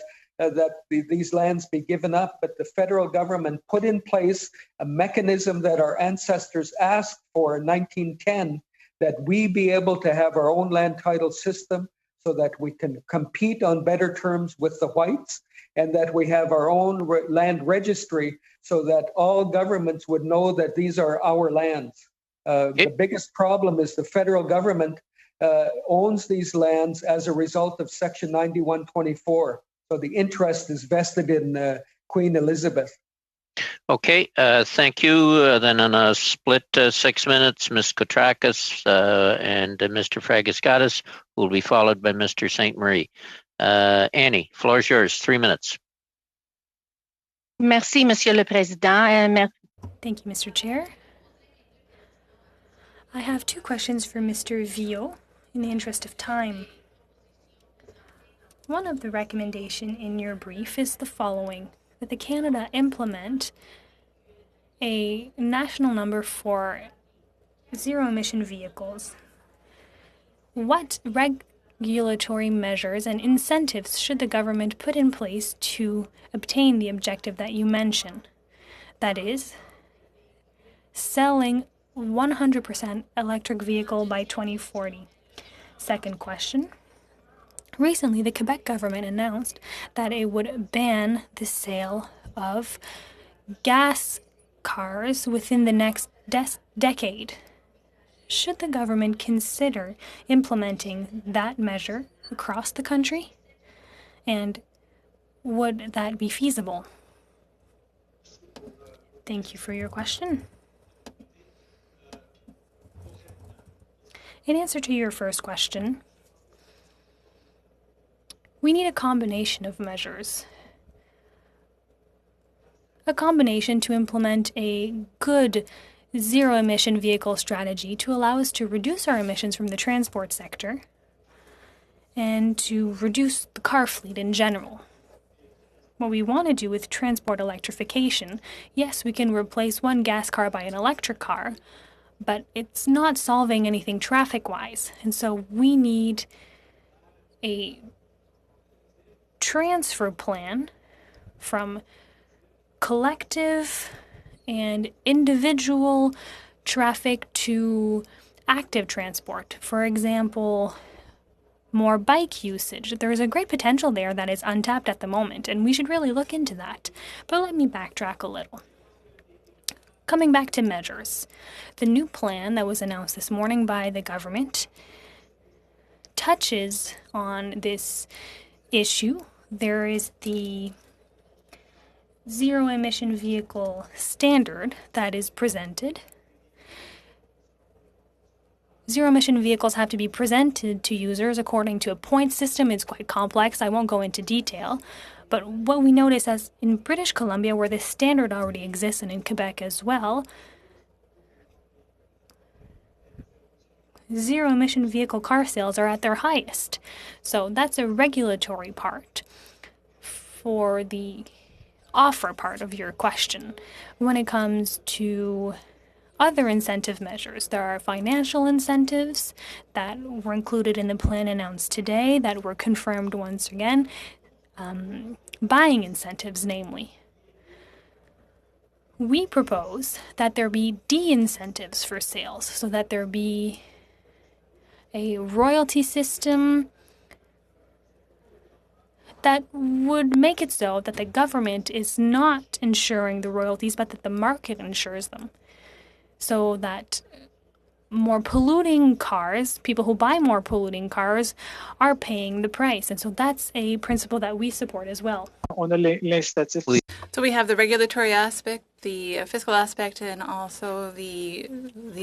these lands be given up, but the federal government put in place a mechanism that our ancestors asked for in 1910, that we be able to have our own land title system so that we can compete on better terms with the whites, and that we have our own land registry so that all governments would know that these are our lands. The biggest problem is the federal government owns these lands as a result of Section 9124. So the interest is vested in Queen Elizabeth. Okay, thank you. Then on a split 6 minutes, Ms. Kotrakis and Mr. Fragiskatis will be followed by Mr. St. Marie. Annie, floor is yours, 3 minutes. Merci, Monsieur le Président. Thank you, Mr. Chair. I have two questions for Mr. Vio in the interest of time. One of the recommendation in your brief is the following, that the Canada implement a national number for zero-emission vehicles. What regulatory measures and incentives should the government put in place to obtain the objective that you mentioned? That is, selling 100% electric vehicle by 2040. Second question. Recently, the Quebec government announced that it would ban the sale of gas cars within the next decade. Should the government consider implementing that measure across the country? And would that be feasible? Thank you for your question. In answer to your first question, we need a combination of measures. A combination to implement a good zero-emission vehicle strategy to allow us to reduce our emissions from the transport sector and to reduce the car fleet in general. What we want to do with transport electrification, yes, we can replace one gas car by an electric car, but it's not solving anything traffic-wise. And so we need a transfer plan from collective and individual traffic to active transport. For example, more bike usage. There is a great potential there that is untapped at the moment, and we should really look into that. But let me backtrack a little. coming back to measures, the new plan that was announced this morning by the government touches on this issue. There is the zero emission vehicle standard that is presented. Zero emission vehicles have to be presented to users according to a point system. It's quite complex. I won't go into detail. But what we notice as in British Columbia, where this standard already exists, and in Quebec as well, zero emission vehicle car sales are at their highest. So that's a regulatory part. For the offer part of your question, when it comes to other incentive measures, there are financial incentives that were included in the plan announced today that were confirmed once again. Buying incentives, namely. We propose that there be de-incentives for sales, so that there be a royalty system that would make it so that the government is not insuring the royalties, but that the market insures them. So that more polluting cars, people who buy more polluting cars, are paying the price. And so that's a principle that we support as well. So we have the regulatory aspect, the fiscal aspect, and also the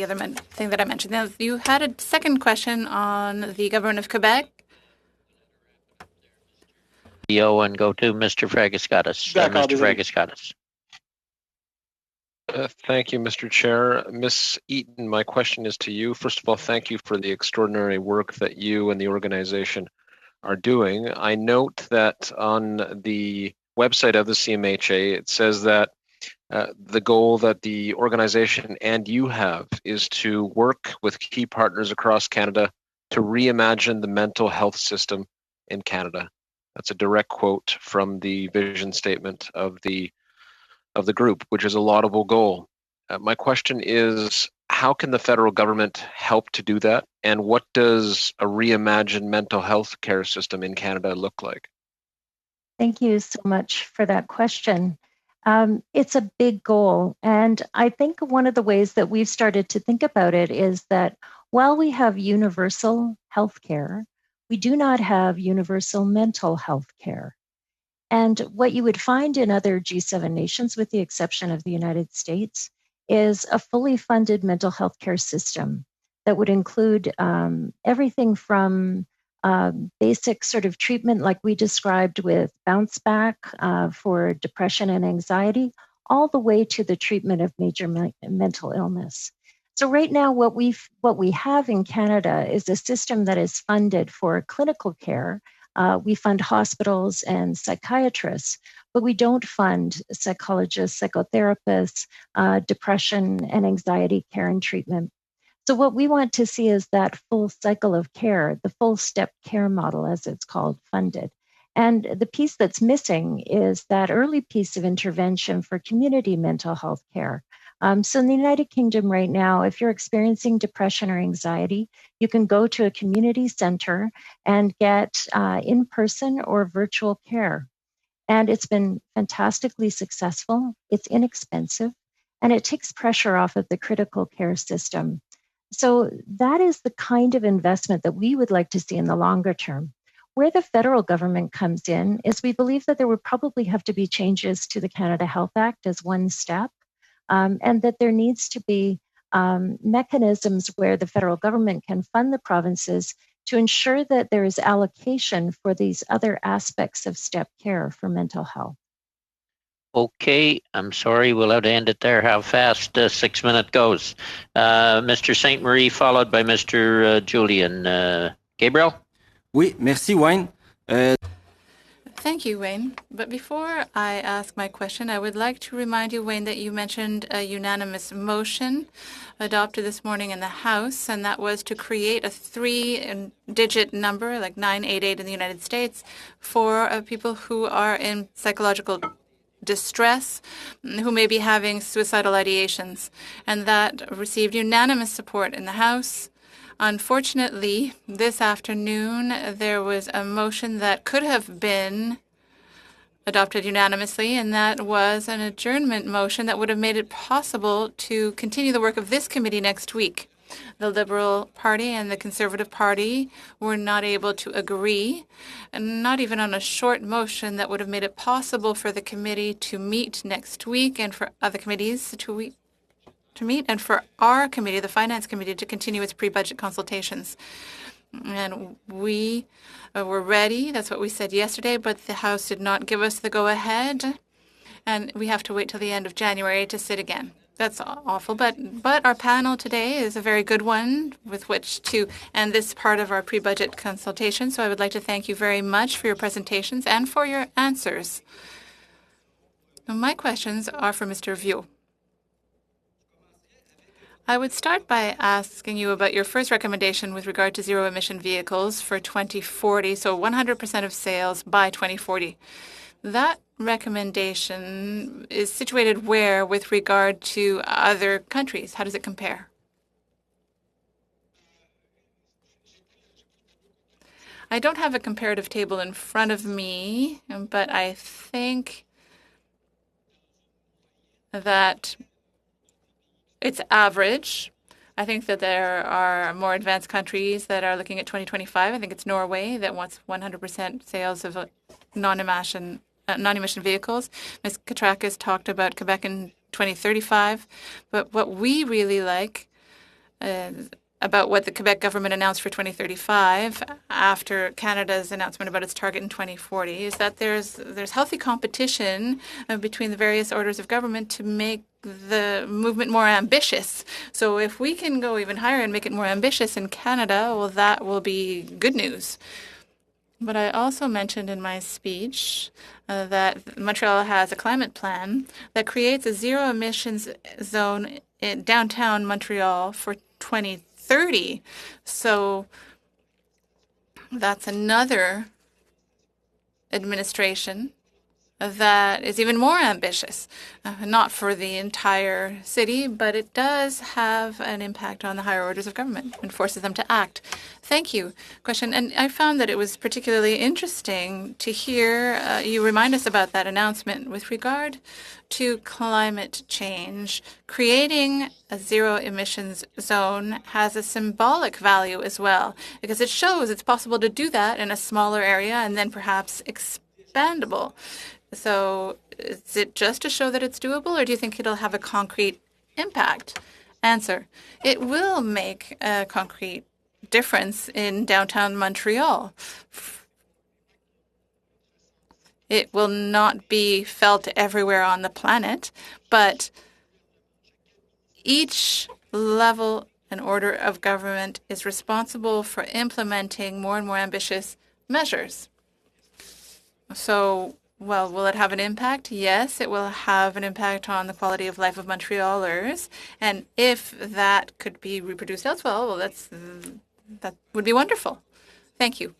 other thing that I mentioned. Now, you had a second question on the government of Quebec. And go to Mr. Fragiskatis. Mr. Fragiskatis. Thank you, Mr. Chair. Ms. Eaton, my question is to you. First of all, thank you for the extraordinary work that you and the organization are doing. I note that on the website of the CMHA, it says that the goal that the organization and you have is to work with key partners across Canada to reimagine the mental health system in Canada. That's a direct quote from the vision statement of the group, which is a laudable goal. My question is, how can the federal government help to do that? And what does a reimagined mental health care system in Canada look like? Thank you so much for that question. It's a big goal. And I think one of the ways that we've started to think about it is that while we have universal health care, we do not have universal mental health care. And what you would find in other G7 nations, with the exception of the United States, is a fully funded mental health care system that would include everything from basic sort of treatment like we described with bounce back for depression and anxiety, all the way to the treatment of major mental illness. So right now, what we have in Canada is a system that is funded for clinical care. We fund hospitals and psychiatrists, but we don't fund psychologists, psychotherapists, depression and anxiety care and treatment. So what we want to see is that full cycle of care, the full step care model, as it's called, funded. And the piece that's missing is that early piece of intervention for community mental health care. So in the United Kingdom right now, if you're experiencing depression or anxiety, you can go to a community center and get in-person or virtual care. And it's been fantastically successful. It's inexpensive, and it takes pressure off of the critical care system. So that is the kind of investment that we would like to see in the longer term. Where the federal government comes in is we believe that there would probably have to be changes to the Canada Health Act as one step. And that there needs to be mechanisms where the federal government can fund the provinces to ensure that there is allocation for these other aspects of step care for mental health. Okay, I'm sorry, we'll have to end it there. How fast 6 minute goes. Mr. St. Marie, followed by Mr. Julian. Gabriel? Oui, merci, Wayne. Thank you, Wayne. But before I ask my question, I would like to remind you, Wayne, that you mentioned a unanimous motion adopted this morning in the House, and that was to create a 3-digit number, like 988 in the United States, for people who are in psychological distress, who may be having suicidal ideations. And that received unanimous support in the House. Unfortunately, this afternoon, there was a motion that could have been adopted unanimously, and that was an adjournment motion that would have made it possible to continue the work of this committee next week. The Liberal Party and the Conservative Party were not able to agree, and not even on a short motion that would have made it possible for the committee to meet next week and for other committees to meet, and for our committee, the Finance Committee, to continue its pre-budget consultations. And we were ready. That's what we said yesterday, but the House did not give us the go-ahead, and we have to wait till the end of January to sit again. That's awful, but our panel today is a very good one with which to end this part of our pre-budget consultation. So I would like to thank you very much for your presentations and for your answers. Now, my questions are for Mr. Viau. I would start by asking you about your first recommendation with regard to zero-emission vehicles for 2040, so 100% of sales by 2040. That recommendation is situated where with regard to other countries? How does it compare? I don't have a comparative table in front of me, but I think that it's average. I think that there are more advanced countries that are looking at 2025. I think it's Norway that wants 100% sales of non-emission vehicles. Ms. Katrakis talked about Quebec in 2035. But what we really like about what the Quebec government announced for 2035 after Canada's announcement about its target in 2040 is that there's healthy competition between the various orders of government to make the movement more ambitious. So if we can go even higher and make it more ambitious in Canada, well, that will be good news. But I also mentioned in my speech that Montreal has a climate plan that creates a zero emissions zone in downtown Montreal for 2030. So that's another administration that is even more ambitious, not for the entire city, but it does have an impact on the higher orders of government and forces them to act. Thank you. Question. And I found that it was particularly interesting to hear you remind us about that announcement with regard to climate change. Creating a zero emissions zone has a symbolic value as well, because it shows it's possible to do that in a smaller area and then perhaps expandable. So is it just to show that it's doable, or do you think it'll have a concrete impact? Answer. It will make a concrete difference in downtown Montreal. It will not be felt everywhere on the planet, but each level and order of government is responsible for implementing more and more ambitious measures. So, well, will it have an impact? Yes, it will have an impact on the quality of life of Montrealers. And if that could be reproduced elsewhere, well, that would be wonderful. Thank you.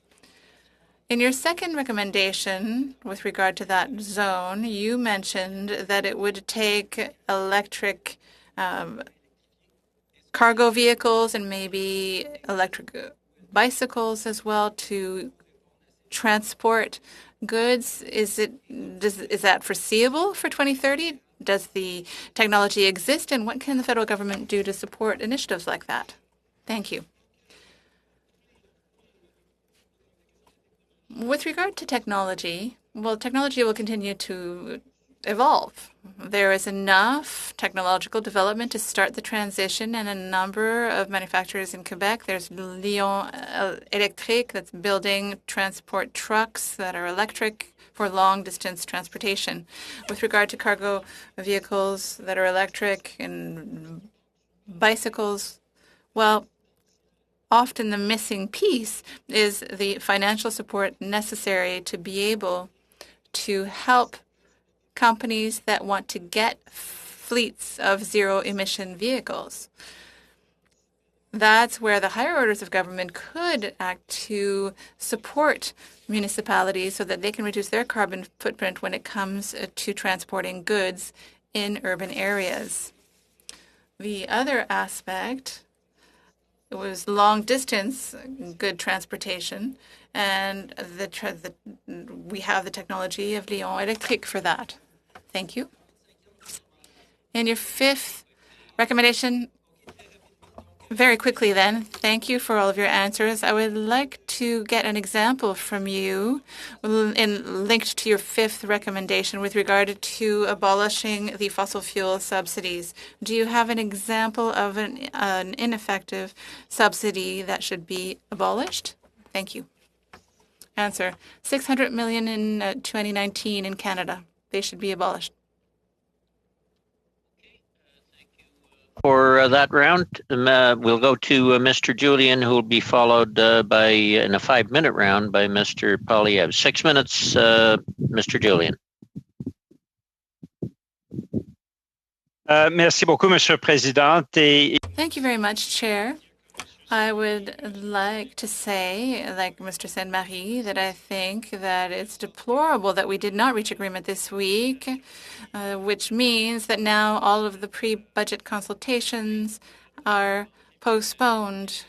In your second recommendation with regard to that zone, you mentioned that it would take electric cargo vehicles and maybe electric bicycles as well to transport goods. Is that foreseeable for 2030? Does the technology exist, and what can the federal government do to support initiatives like that? Thank you. With regard to technology, well, technology will continue to evolve. There is enough technological development to start the transition, and a number of manufacturers in Quebec. There's Lion Electric that's building transport trucks that are electric for long-distance transportation. With regard to cargo vehicles that are electric and bicycles, well, often the missing piece is the financial support necessary to be able to help companies that want to get fleets of zero-emission vehicles. That's where the higher orders of government could act to support municipalities so that they can reduce their carbon footprint when it comes to transporting goods in urban areas. The other aspect it was long distance good transportation, and we have the technology of Lyon Electric for that. Thank you. And your fifth recommendation, very quickly then, thank you for all of your answers. I would like to get an example from you linked to your fifth recommendation with regard to abolishing the fossil fuel subsidies. Do you have an example of an ineffective subsidy that should be abolished? Thank you. Answer, 600 million in 2019 in Canada. They should be abolished. For that round, we'll go to Mr. Julian, who will be followed in a 5-minute round by Mr. Polyev. 6 minutes, Mr. Julian. Merci beaucoup, Monsieur le Président. Thank you very much, Chair. I would like to say, like Mr. Sainte-Marie, that I think that it's deplorable that we did not reach agreement this week, which means that now all of the pre-budget consultations are postponed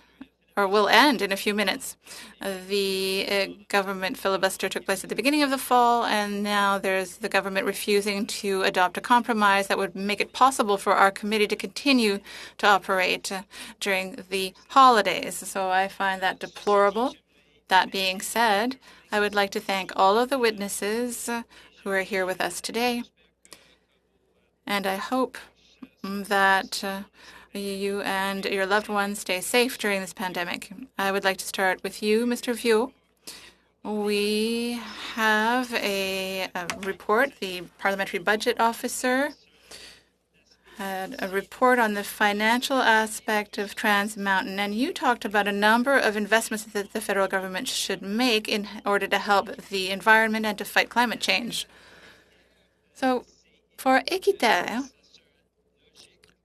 or will end in a few minutes. The government filibuster took place at the beginning of the fall, and now there's the government refusing to adopt a compromise that would make it possible for our committee to continue to operate during the holidays. So I find that deplorable. That being said, I would like to thank all of the witnesses who are here with us today, and I hope that you and your loved ones stay safe during this pandemic. I would like to start with you, Mr. Viau. We have a report. The Parliamentary Budget Officer had a report on the financial aspect of Trans Mountain, and you talked about a number of investments that the federal government should make in order to help the environment and to fight climate change. So for Équiterre,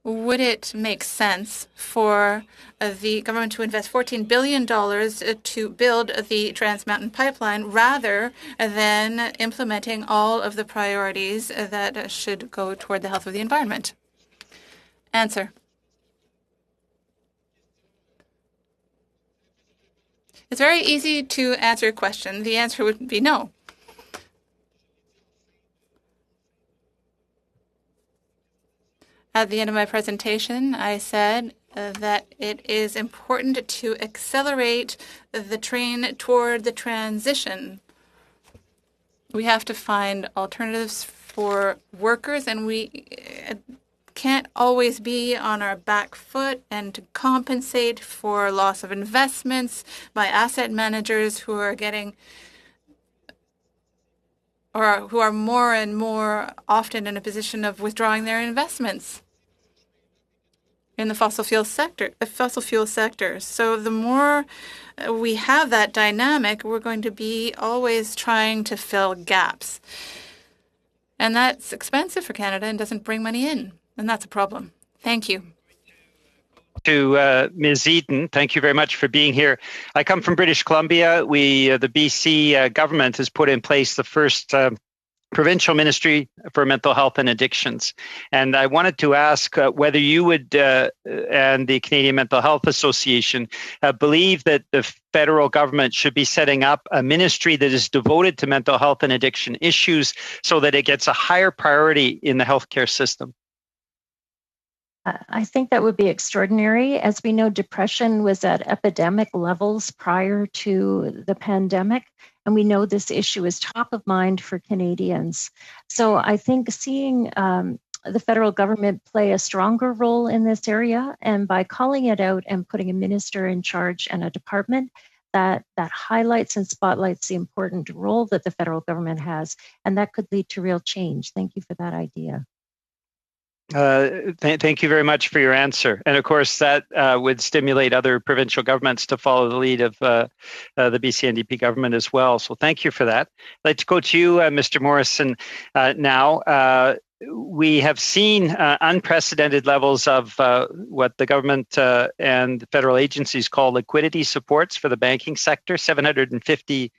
would it make sense for the government to invest $14 billion to build the Trans Mountain Pipeline rather than implementing all of the priorities that should go toward the health of the environment? Answer. It's very easy to answer your question. The answer would be no. At the end of my presentation, I said that it is important to accelerate the train toward the transition. We have to find alternatives for workers, and we can't always be on our back foot and to compensate for loss of investments by asset managers who are getting or who are more and more often in a position of withdrawing their investments in the fossil fuel sector. So the more we have that dynamic, we're going to be always trying to fill gaps. And that's expensive for Canada and doesn't bring money in. And that's a problem. Thank you. To Ms. Eden, thank you very much for being here. I come from British Columbia. The BC government has put in place the first Provincial Ministry for Mental Health and Addictions. And I wanted to ask whether you would, and the Canadian Mental Health Association, believe that the federal government should be setting up a ministry that is devoted to mental health and addiction issues so that it gets a higher priority in the healthcare system. I think that would be extraordinary. As we know, depression was at epidemic levels prior to the pandemic, and we know this issue is top of mind for Canadians. So I think seeing the federal government play a stronger role in this area, and by calling it out and putting a minister in charge and a department, that highlights and spotlights the important role that the federal government has, and that could lead to real change. Thank you for that idea. Thank you very much for your answer. And of course, that would stimulate other provincial governments to follow the lead of the BC NDP government as well. So thank you for that. I'd like to go to you, Mr. Morrison, now. We have seen unprecedented levels of what the government and federal agencies call liquidity supports for the banking sector. $750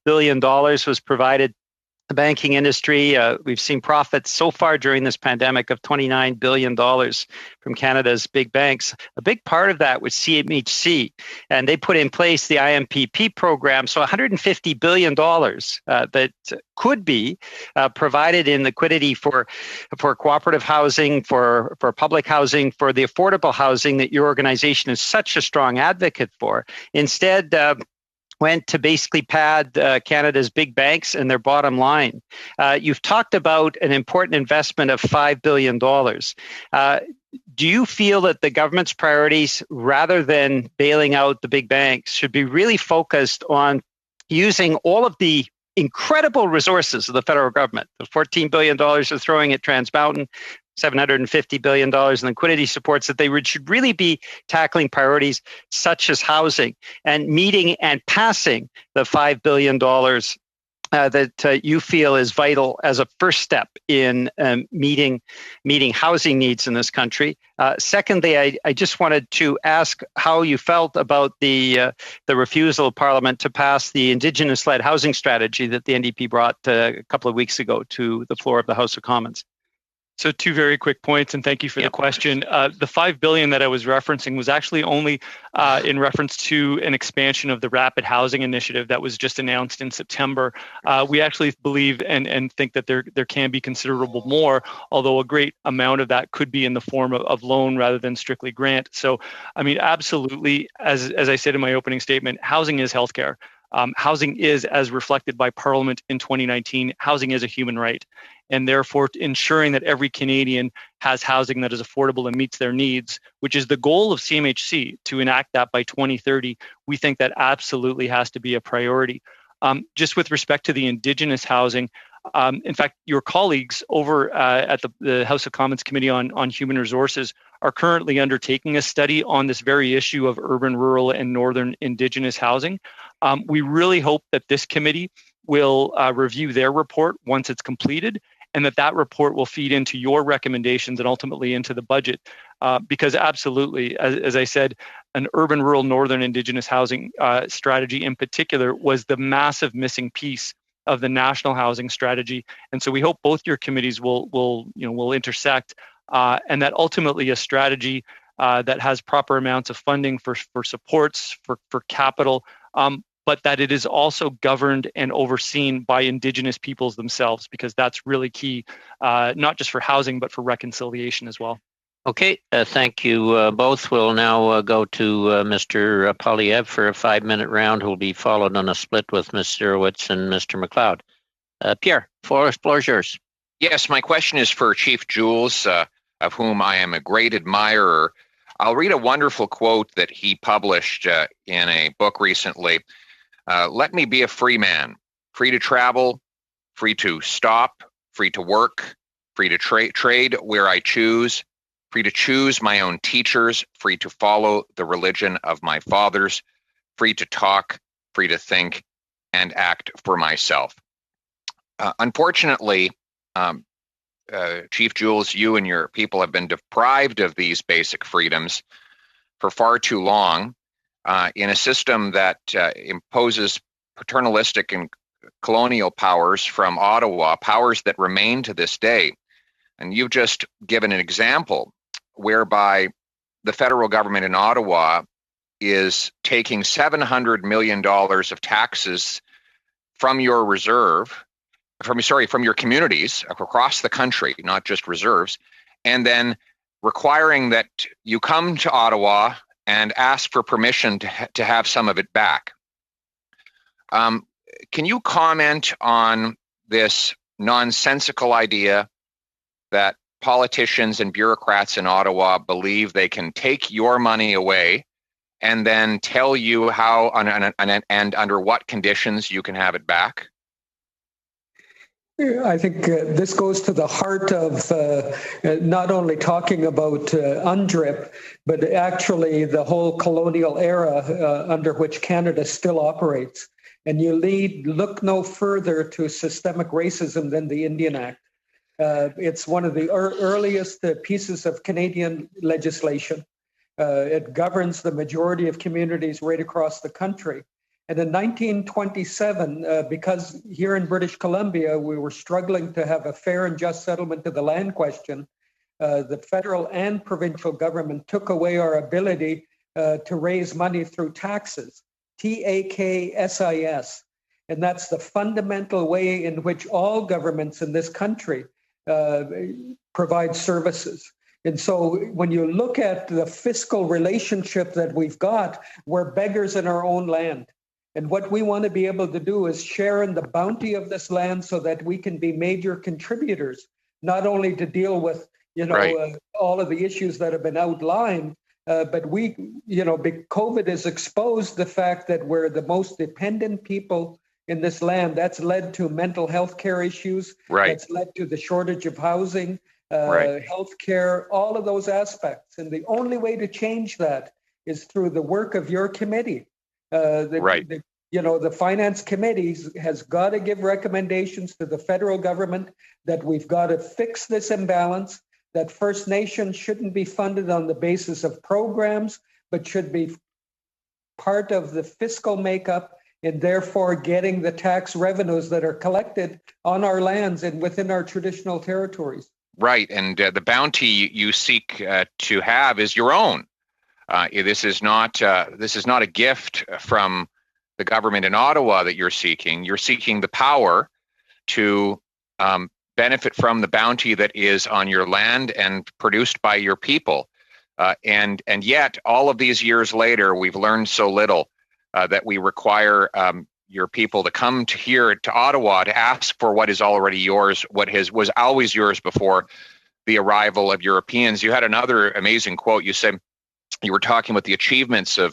billion was provided the banking industry. We've seen profits so far during this pandemic of $29 billion from Canada's big banks. A big part of that was CMHC, and they put in place the IMPP program. So $150 billion that could be provided in liquidity for cooperative housing, for public housing, for the affordable housing that your organization is such a strong advocate for. Instead, went to basically pad Canada's big banks and their bottom line. You've talked about an important investment of $5 billion. Do you feel that the government's priorities, rather than bailing out the big banks, should be really focused on using all of the incredible resources of the federal government? The $14 billion they're throwing at Trans Mountain, $750 billion in liquidity supports, that they should really be tackling priorities such as housing and meeting and passing the $5 billion that you feel is vital as a first step in meeting housing needs in this country. Secondly, I just wanted to ask how you felt about the refusal of Parliament to pass the Indigenous-led housing strategy that the NDP brought a couple of weeks ago to the floor of the House of Commons. So two very quick points, and thank you for the question. The $5 billion that I was referencing was actually only in reference to an expansion of the Rapid Housing Initiative that was just announced in September. We actually believe and think that there can be considerable more, although a great amount of that could be in the form of loan rather than strictly grant. So, I mean, absolutely, as I said in my opening statement, housing is healthcare. Housing is, as reflected by Parliament in 2019, housing is a human right. And therefore, ensuring that every Canadian has housing that is affordable and meets their needs, which is the goal of CMHC, to enact that by 2030, we think that absolutely has to be a priority. Just with respect to the Indigenous housing, in fact, your colleagues over at the House of Commons Committee on Human Resources are currently undertaking a study on this very issue of urban, rural, and northern Indigenous housing. We really hope that this committee will review their report once it's completed, and that report will feed into your recommendations and ultimately into the budget. Because absolutely, as I said, an urban, rural, northern Indigenous housing strategy in particular was the massive missing piece of the national housing strategy. And so we hope both your committees will intersect, and that ultimately a strategy that has proper amounts of funding for supports, for capital, but that it is also governed and overseen by Indigenous peoples themselves, because that's really key, not just for housing, but for reconciliation as well. Okay, thank you both. We'll now go to Mr. Poilievre for a 5-minute round, who will be followed on a split with Ms. Zerowitz and Mr. McLeod. Pierre, floor is yours. Yes, my question is for Chief Jules, of whom I am a great admirer. I'll read a wonderful quote that he published in a book recently. Let me be a free man, free to travel, free to stop, free to work, free to trade where I choose, free to choose my own teachers, free to follow the religion of my fathers, free to talk, free to think, and act for myself. Unfortunately, Chief Jules, you and your people have been deprived of these basic freedoms for far too long in a system that imposes paternalistic and colonial powers from Ottawa, powers that remain to this day. And you've just given an example whereby the federal government in Ottawa is taking $700 million of taxes from your from your communities across the country, not just reserves, and then requiring that you come to Ottawa and ask for permission to have some of it back. Can you comment on this nonsensical idea that politicians and bureaucrats in Ottawa believe they can take your money away and then tell you how and under what conditions you can have it back? I think this goes to the heart of not only talking about UNDRIP, but actually the whole colonial era under which Canada still operates. And you look no further to systemic racism than the Indian Act. It's one of the earliest pieces of Canadian legislation. It governs the majority of communities right across the country. And in 1927, because here in British Columbia, we were struggling to have a fair and just settlement to the land question, the federal and provincial government took away our ability to raise money through taxes, TAKSIS. And that's the fundamental way in which all governments in this country provide services. And so when you look at the fiscal relationship that we've got, we're beggars in our own land. And what we want to be able to do is share in the bounty of this land so that we can be major contributors, not only to deal with, all of the issues that have been outlined, but COVID has exposed the fact that we're the most dependent people in this land. That's led to mental health care issues. Right. That's led to the shortage of housing, health care, all of those aspects. And the only way to change that is through the work of your committee. The finance committee has got to give recommendations to the federal government that we've got to fix this imbalance, that First Nations shouldn't be funded on the basis of programs, but should be part of the fiscal makeup and therefore getting the tax revenues that are collected on our lands and within our traditional territories. Right, and the bounty you seek to have is your own. This is not a gift from the government in Ottawa that you're seeking. You're seeking the power to benefit from the bounty that is on your land and produced by your people. And yet, all of these years later, we've learned so little that we require your people to come here to Ottawa to ask for what is already yours, was always yours before the arrival of Europeans. You had another amazing quote. You said you were talking about the achievements of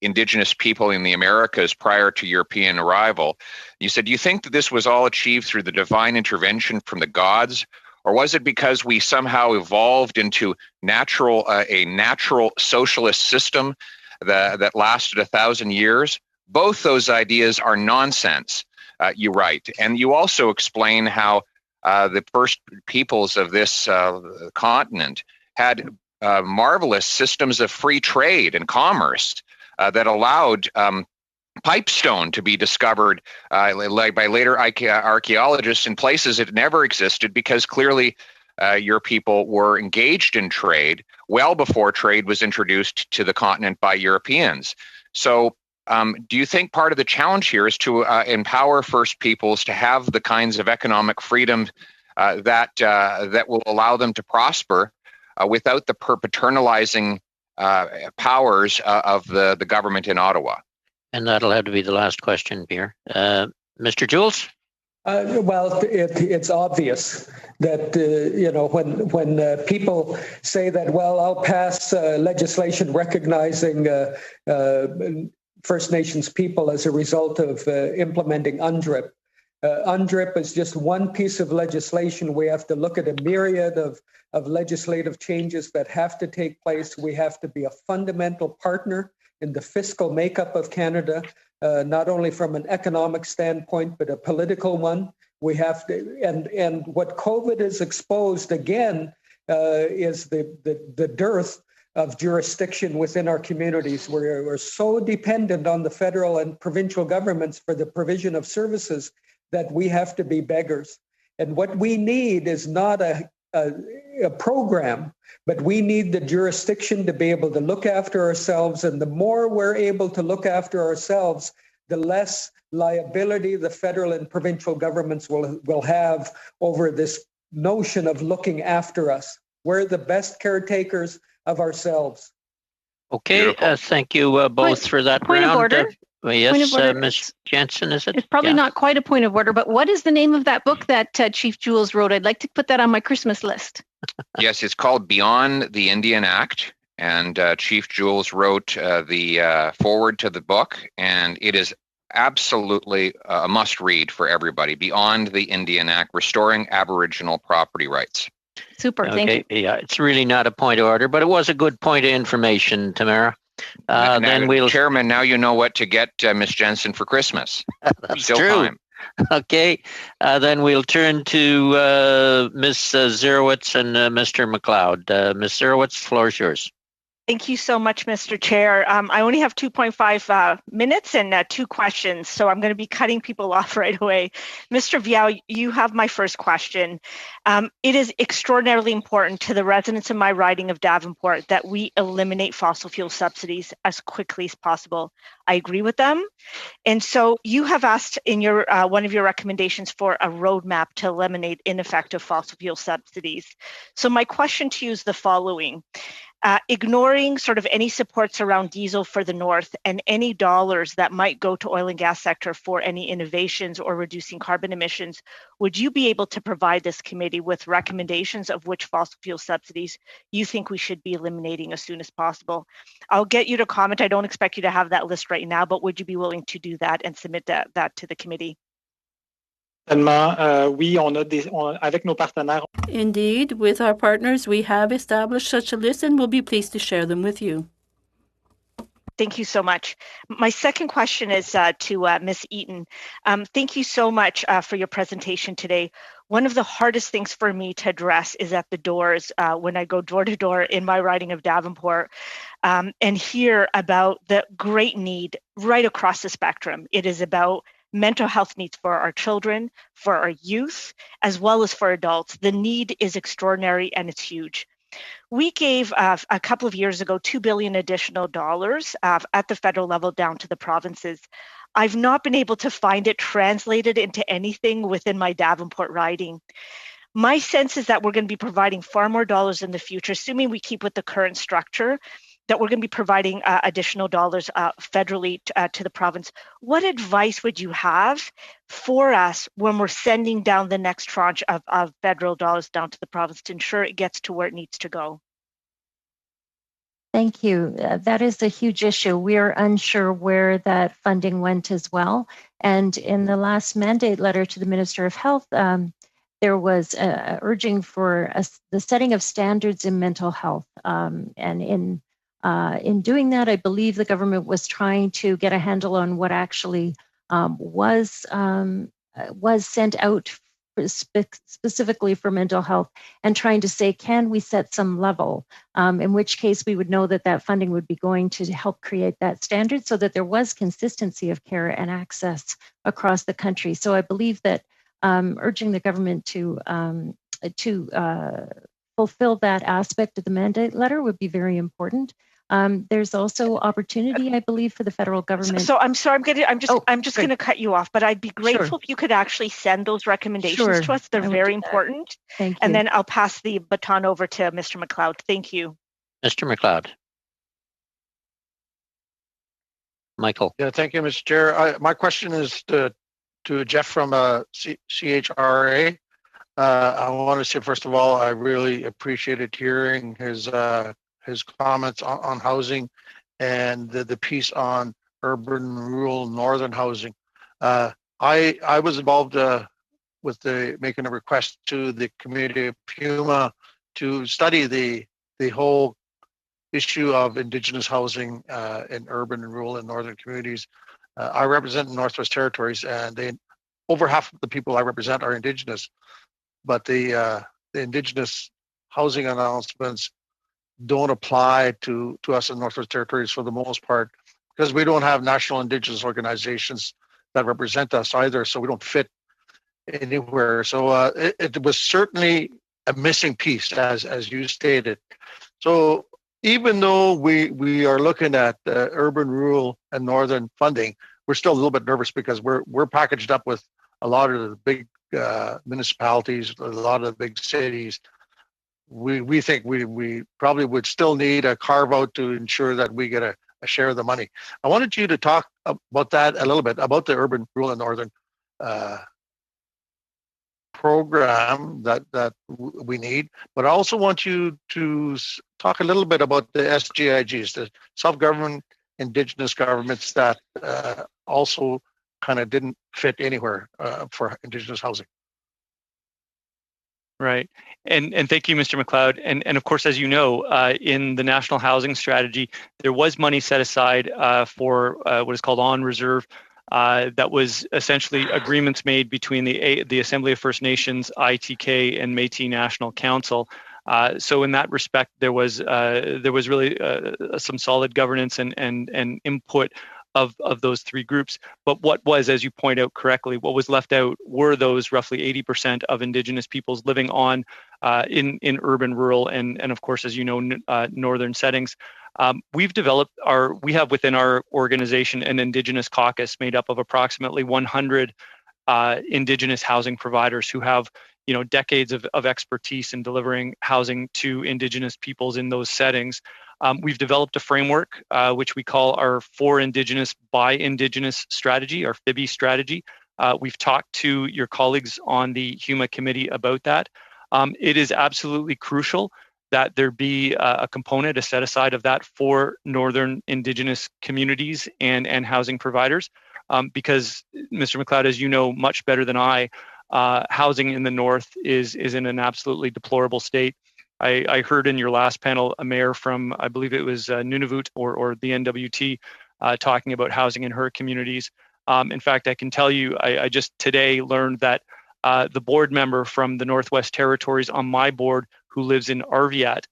Indigenous people in the Americas prior to European arrival. You said, do you think that this was all achieved through the divine intervention from the gods, or was it because we somehow evolved into a natural socialist system that lasted 1,000 years? Both those ideas are nonsense, you write. And you also explain how the first peoples of this continent had marvelous systems of free trade and commerce that allowed pipestone to be discovered by later archaeologists in places it never existed, because clearly your people were engaged in trade well before trade was introduced to the continent by Europeans. So do you think part of the challenge here is to empower First Peoples to have the kinds of economic freedom that will allow them to prosper without the paternalizing powers of the government in Ottawa? And that'll have to be the last question, Pierre. Mr. Jules? Well, it's obvious that, when people say that, well, I'll pass legislation recognizing First Nations people as a result of implementing UNDRIP. UNDRIP is just one piece of legislation. We have to look at a myriad of legislative changes that have to take place. We have to be a fundamental partner in the fiscal makeup of Canada, not only from an economic standpoint, but a political one. We have to, and what COVID has exposed again is the dearth of jurisdiction within our communities. We're so dependent on the federal and provincial governments for the provision of services that we have to be beggars. And what we need is not a program, but we need the jurisdiction to be able to look after ourselves. And the more we're able to look after ourselves, the less liability the federal and provincial governments will have over this notion of looking after us. We're the best caretakers of ourselves. Okay, thank you both for that point round. Of order. Yes, Ms. Jensen, is it? It's probably not quite a point of order, but what is the name of that book that Chief Jules wrote? I'd like to put that on my Christmas list. Yes, it's called Beyond the Indian Act, and Chief Jules wrote the foreword to the book, and it is absolutely a must-read for everybody. Beyond the Indian Act, Restoring Aboriginal Property Rights. Super, thank you. Yeah, it's really not a point of order, but it was a good point of information, Tamara. Chairman, now you know what to get Ms. Jensen for Christmas. That's Still true. time. Okay, then we'll turn to Ms. Zerowitz and Mr. McLeod. Ms. Zerowitz, the floor is yours. Thank you so much, Mr. Chair. I only have 2.5 minutes and 2 questions, so I'm going to be cutting people off right away. Mr. Viau, you have my first question. It is extraordinarily important to the residents of my riding of Davenport that we eliminate fossil fuel subsidies as quickly as possible. I agree with them. And so you have asked in your one of your recommendations for a roadmap to eliminate ineffective fossil fuel subsidies. So my question to you is the following. Ignoring sort of any supports around diesel for the North and any dollars that might go to oil and gas sector for any innovations or reducing carbon emissions, would you be able to provide this committee with recommendations of which fossil fuel subsidies you think we should be eliminating as soon as possible? I'll get you to comment. I don't expect you to have that list right now, but would you be willing to do that and submit that to the committee? Indeed, with our partners, we have established such a list and we'll be pleased to share them with you. Thank you so much. My second question is to Ms. Eaton. Thank you so much for your presentation today. One of the hardest things for me to address is at the doors when I go door to door in my riding of Davenport and hear about the great need right across the spectrum. It is about mental health needs for our children, for our youth, as well as for adults. The need is extraordinary and it's huge. We gave a couple of years ago $2 billion additional dollars at the federal level down to the provinces. I've not been able to find it translated into anything within my Davenport riding. My sense is that we're going to be providing far more dollars in the future, assuming we keep with the current structure, that we're going to be providing additional dollars federally to the province. What advice would you have for us when we're sending down the next tranche of federal dollars down to the province to ensure it gets to where it needs to go? Thank you. That is a huge issue. We are unsure where that funding went as well. And in the last mandate letter to the Minister of Health, there was urging for the setting of standards in mental health. And in doing that, I believe the government was trying to get a handle on what actually was sent out specifically for mental health, and trying to say, can we set some level, in which case we would know that that funding would be going to help create that standard so that there was consistency of care and access across the country. So I believe that urging the government to fulfill that aspect of the mandate letter would be very important. There's also opportunity, I believe, for the federal government. So I'm sorry, I'm just going to cut you off, but I'd be grateful if you could actually send those recommendations to us. They're very important. Thank you. And then I'll pass the baton over to Mr. McLeod. Thank you. Mr. McLeod. Michael. Yeah, thank you, Mr. Chair. My question is to Jeff from CHRA. I want to say, first of all, I really appreciated hearing his comments on housing and the piece on urban, rural, northern housing. I was involved with making a request to the community of Puma to study the whole issue of Indigenous housing in urban and rural and northern communities. I represent the Northwest Territories, and over half of the people I represent are Indigenous, but the Indigenous housing announcements don't apply to us in Northwest Territories for the most part, because we don't have national Indigenous organizations that represent us either, so we don't fit anywhere. So it was certainly a missing piece, as you stated. So even though we are looking at urban, rural, and northern funding, we're still a little bit nervous because we're packaged up with a lot of the big municipalities, a lot of the big cities. We think we probably would still need a carve out to ensure that we get a share of the money. I wanted you to talk about that a little bit, about the urban, rural, and northern program that we need, but I also want you to talk a little bit about the SGIGs, the self-government Indigenous governments that also kind of didn't fit anywhere for Indigenous housing. Right. And thank you, Mr. McLeod. And of course, as you know, in the National Housing Strategy, there was money set aside for what is called on reserve. That was essentially agreements made between the Assembly of First Nations, ITK, and Métis National Council So in that respect, there was really some solid governance and input of those three groups. But what was, as you point out correctly, what was left out were those roughly 80% of Indigenous peoples living on in urban, rural, and of course, as you know, northern settings. We have within our organization an Indigenous caucus made up of approximately 100 Indigenous housing providers who have decades of expertise in delivering housing to Indigenous peoples in those settings. We've developed a framework which we call our For Indigenous by Indigenous strategy, our FIBI strategy. We've talked to your colleagues on the HUMA committee about that. It is absolutely crucial that there be a component, a set aside of that for Northern Indigenous communities and housing providers, because Mr. McLeod, as you know much better than I, housing in the North is in an absolutely deplorable state. I heard in your last panel a mayor from, I believe it was Nunavut or the NWT, talking about housing in her communities. In fact, I can tell you, I just today learned that the board member from the Northwest Territories on my board who lives in Arviat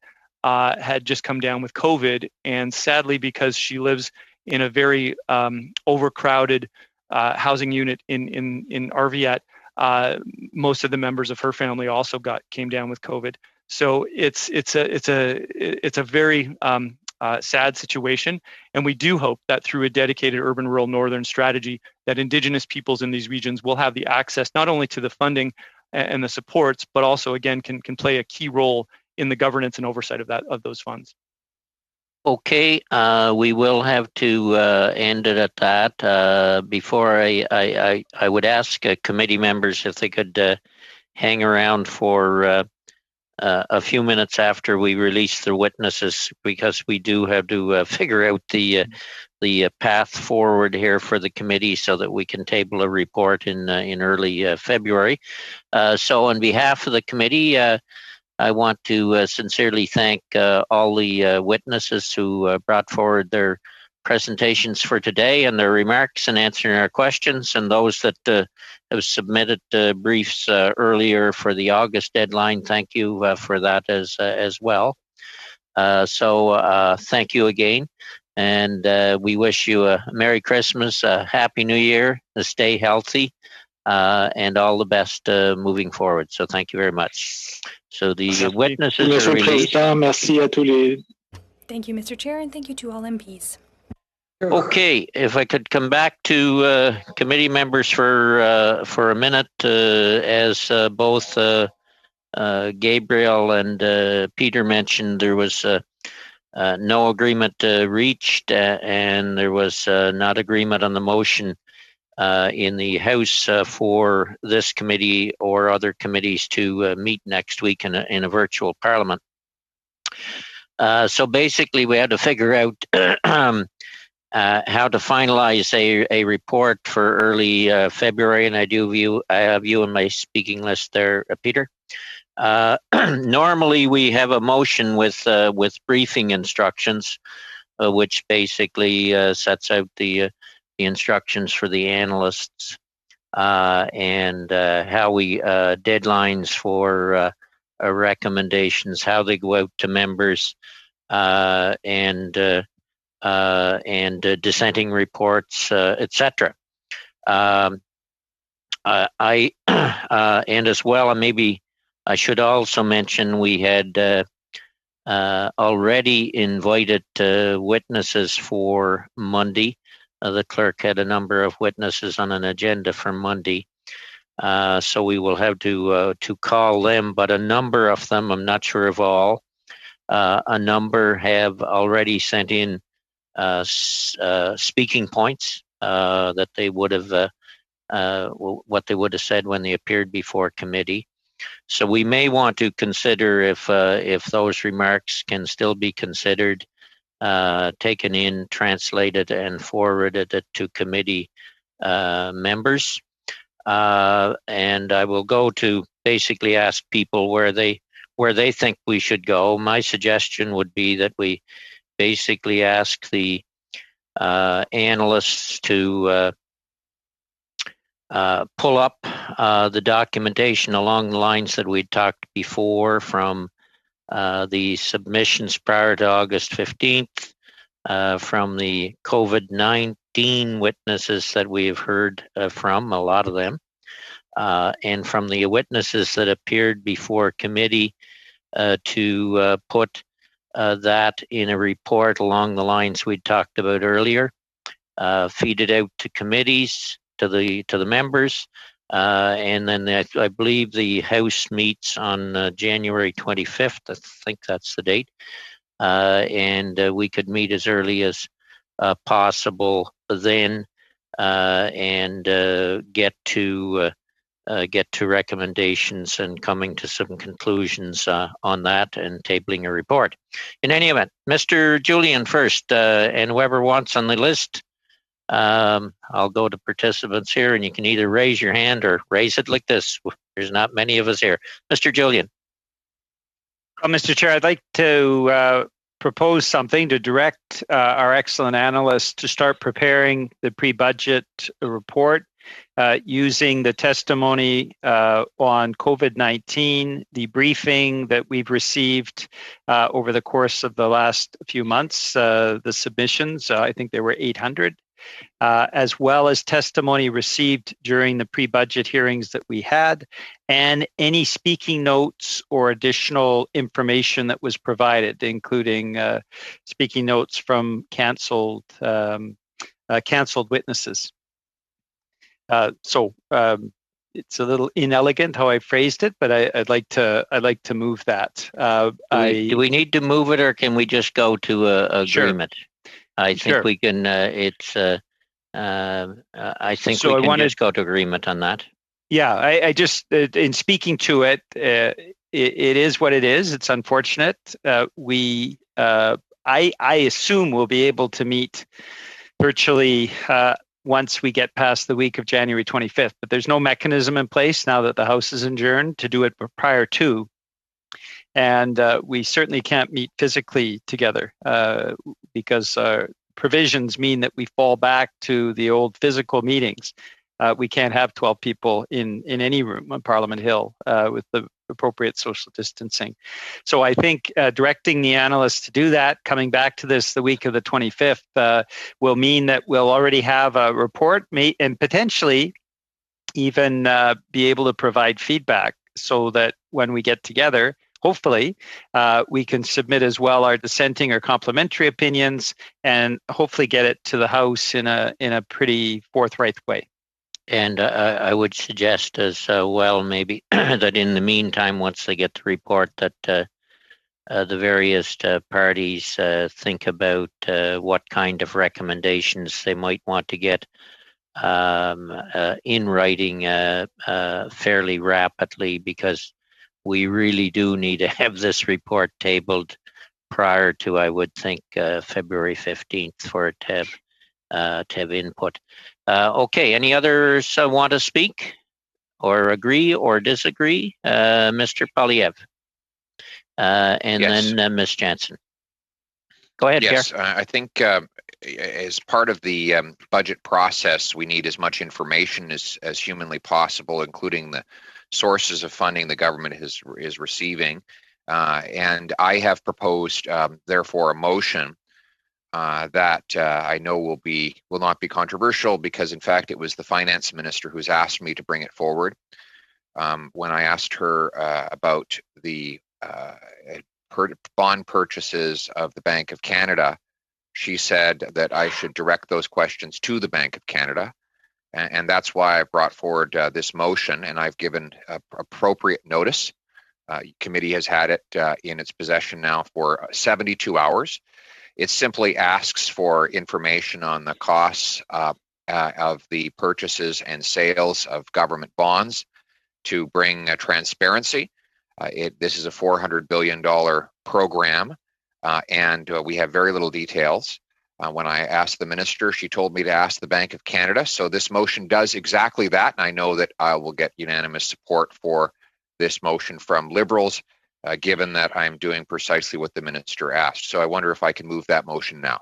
had just come down with COVID. And sadly, because she lives in a very overcrowded housing unit in Arviat, most of the members of her family also came down with COVID. So it's a very sad situation, and we do hope that through a dedicated urban rural northern strategy, that Indigenous peoples in these regions will have the access not only to the funding and the supports, but also again can play a key role in the governance and oversight of those funds. Okay, we will have to end it at that. Before I would ask committee members if they could hang around for a few minutes after we release the witnesses, because we do have to figure out the path forward here for the committee so that we can table a report in early February. So on behalf of the committee, I want to sincerely thank all the witnesses who brought forward their presentations for today and their remarks and answering our questions, and those that have submitted briefs earlier for the August deadline. Thank you for that as well. So thank you again, and we wish you a Merry Christmas, a Happy New Year, stay healthy, and all the best moving forward. So thank you very much. So the witnesses are released. Merci à tous les... Thank you, Mr. Chair, and thank you to all MPs. Okay, if I could come back to committee members for a minute, as both Gabriel and Peter mentioned, there was no agreement reached, and there was not agreement on the motion in the House for this committee or other committees to meet next week in a virtual parliament. So basically, we had to figure out how to finalize a report for early February, and I have you on my speaking list there, Peter. Normally, we have a motion with briefing instructions, which basically sets out the instructions for the analysts and how we deadlines for recommendations, how they go out to members, and dissenting reports, etc. And as well, and maybe I should also mention, we had already invited witnesses for Monday. The clerk had a number of witnesses on an agenda for Monday. So we will have to call them, but a number of them, I'm not sure of all, a number have already sent in speaking points that they would have, what they would have said when they appeared before committee. So we may want to consider if those remarks can still be considered, taken in, translated, and forwarded to committee members. And I will go to basically ask people where they think we should go. My suggestion would be that we basically ask the analysts to pull up the documentation along the lines that we talked before from the submissions prior to August 15th from the COVID-19 witnesses that we have heard from, a lot of them, and from the witnesses that appeared before committee to put that in a report along the lines we talked about earlier, feed it out to committees, to the members, and then I believe the House meets on January 25th. I think that's the date, and we could meet as early as possible then, and get to recommendations and coming to some conclusions on that and tabling a report. In any event, Mr. Julian first, and whoever wants on the list, I'll go to participants here, and you can either raise your hand or raise it like this. There's not many of us here. Mr. Julian. Well, Mr. Chair, I'd like to propose something to direct our excellent analysts to start preparing the pre-budget report using the testimony on COVID-19, the briefing that we've received over the course of the last few months, the submissions, I think there were 800, as well as testimony received during the pre-budget hearings that we had, and any speaking notes or additional information that was provided, including speaking notes from canceled witnesses. So it's a little inelegant how I phrased it, but I'd like to move that. Do we need to move it, or can we just go to agreement? Sure. I think we can. I think we can just go to agreement on that. Yeah, I just in speaking to it, it is what it is. It's unfortunate. I assume we'll be able to meet virtually once we get past the week of January 25th, but there's no mechanism in place now that the House is adjourned to do it prior to. And we certainly can't meet physically together because provisions mean that we fall back to the old physical meetings. We can't have 12 people in any room on Parliament Hill with the appropriate social distancing. So I think directing the analysts to do that, coming back to this the week of the 25th, will mean that we'll already have a report and potentially even be able to provide feedback so that when we get together, hopefully, we can submit as well our dissenting or complementary opinions and hopefully get it to the House in a pretty forthright way. And I would suggest as well, maybe that in the meantime, once they get the report, that the various parties think about what kind of recommendations they might want to get in writing fairly rapidly, because we really do need to have this report tabled prior to, I would think, February 15th for it to have input. Okay, any others want to speak or agree or disagree? Mr. Polyev, and yes. Then Ms. Jansen. Go ahead, Yes, Chair. I think as part of the budget process, we need as much information as humanly possible, including the sources of funding the government is receiving. And I have proposed, therefore, a motion that I know will not be controversial, because in fact it was the finance minister who's asked me to bring it forward. When I asked her about the bond purchases of the Bank of Canada, she said that I should direct those questions to the Bank of Canada, and that's why I brought forward this motion, and I've given appropriate notice. Committee has had it in its possession now for 72 hours. It simply asks for information on the costs of the purchases and sales of government bonds to bring transparency. This is a $400 billion program, and we have very little details. When I asked the minister, she told me to ask the Bank of Canada. So this motion does exactly that, and I know that I will get unanimous support for this motion from Liberals, given that I'm doing precisely what the minister asked. So I wonder if I can move that motion now.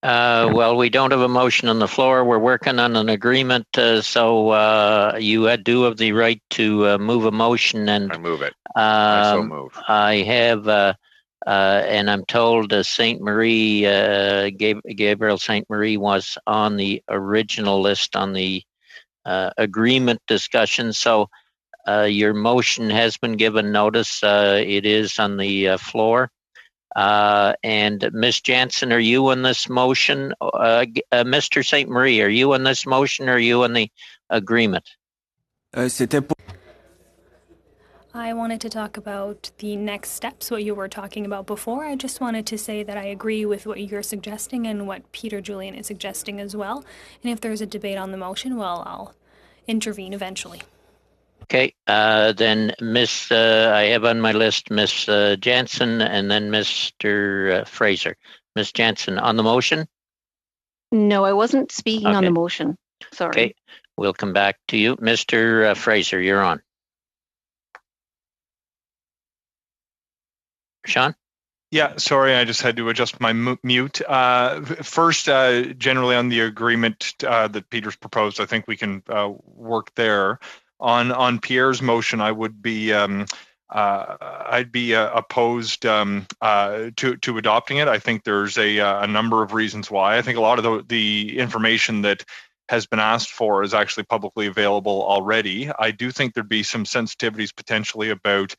Well, we don't have a motion on the floor. We're working on an agreement, so you do have the right to move a motion, and I move it. I so move. I have, and I'm told Saint Marie, Gabriel Saint Marie was on the original list on the agreement discussion. So your motion has been given notice. It is on the floor. And Ms. Jansen, are you on this motion? Mr. St. Marie, are you on this motion or are you on the agreement? I wanted to talk about the next steps, what you were talking about before. I just wanted to say that I agree with what you're suggesting and what Peter Julian is suggesting as well. And if there's a debate on the motion, well, I'll intervene eventually. Okay, then I have on my list Miss Jansen and then Mr. Fraser. Miss Jansen, on the motion? No, I wasn't speaking on the motion. Sorry. Okay, we'll come back to you. Mr. Fraser, you're on. Sean? Yeah, sorry, I just had to adjust my mute. First, generally on the agreement that Peter's proposed, I think we can work there. On Pierre's motion, I would be I'd be opposed to adopting it. I think there's a number of reasons why. I think a lot of the information that has been asked for is actually publicly available already. I do think there'd be some sensitivities potentially about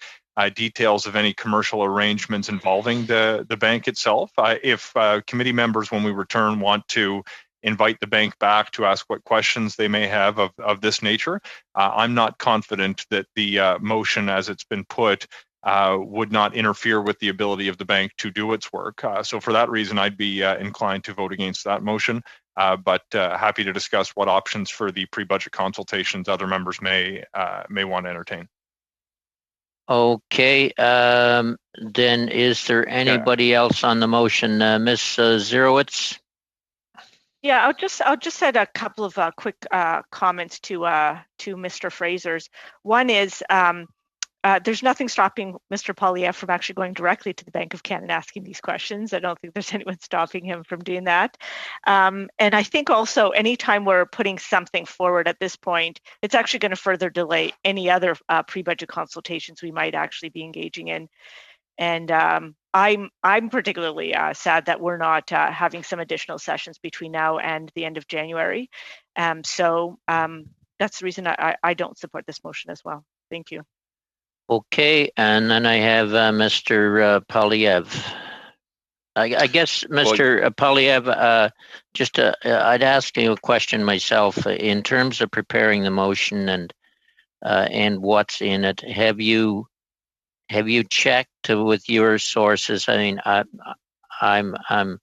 details of any commercial arrangements involving the bank itself. If committee members, when we return, want to invite the bank back to ask what questions they may have of this nature, I'm not confident that the motion as it's been put would not interfere with the ability of the bank to do its work. So for that reason, I'd be inclined to vote against that motion, but happy to discuss what options for the pre-budget consultations other members may want to entertain. Okay, then is there anybody else on the motion? Ms. Zerowitz? Yeah, I'll just add a couple of quick comments to Mr. Fraser's. One is there's nothing stopping Mr. Poilievre from actually going directly to the Bank of Canada asking these questions. I don't think there's anyone stopping him from doing that. And I think also anytime we're putting something forward at this point, it's actually going to further delay any other pre-budget consultations we might actually be engaging in. And I'm particularly sad that we're not having some additional sessions between now and the end of January. So that's the reason I don't support this motion as well. Thank you. Okay, and then I have Mr. Poilievre. I guess, Mr. Poilievre, I'd ask you a question myself in terms of preparing the motion and what's in it. Have you checked with your sources? I mean, I'm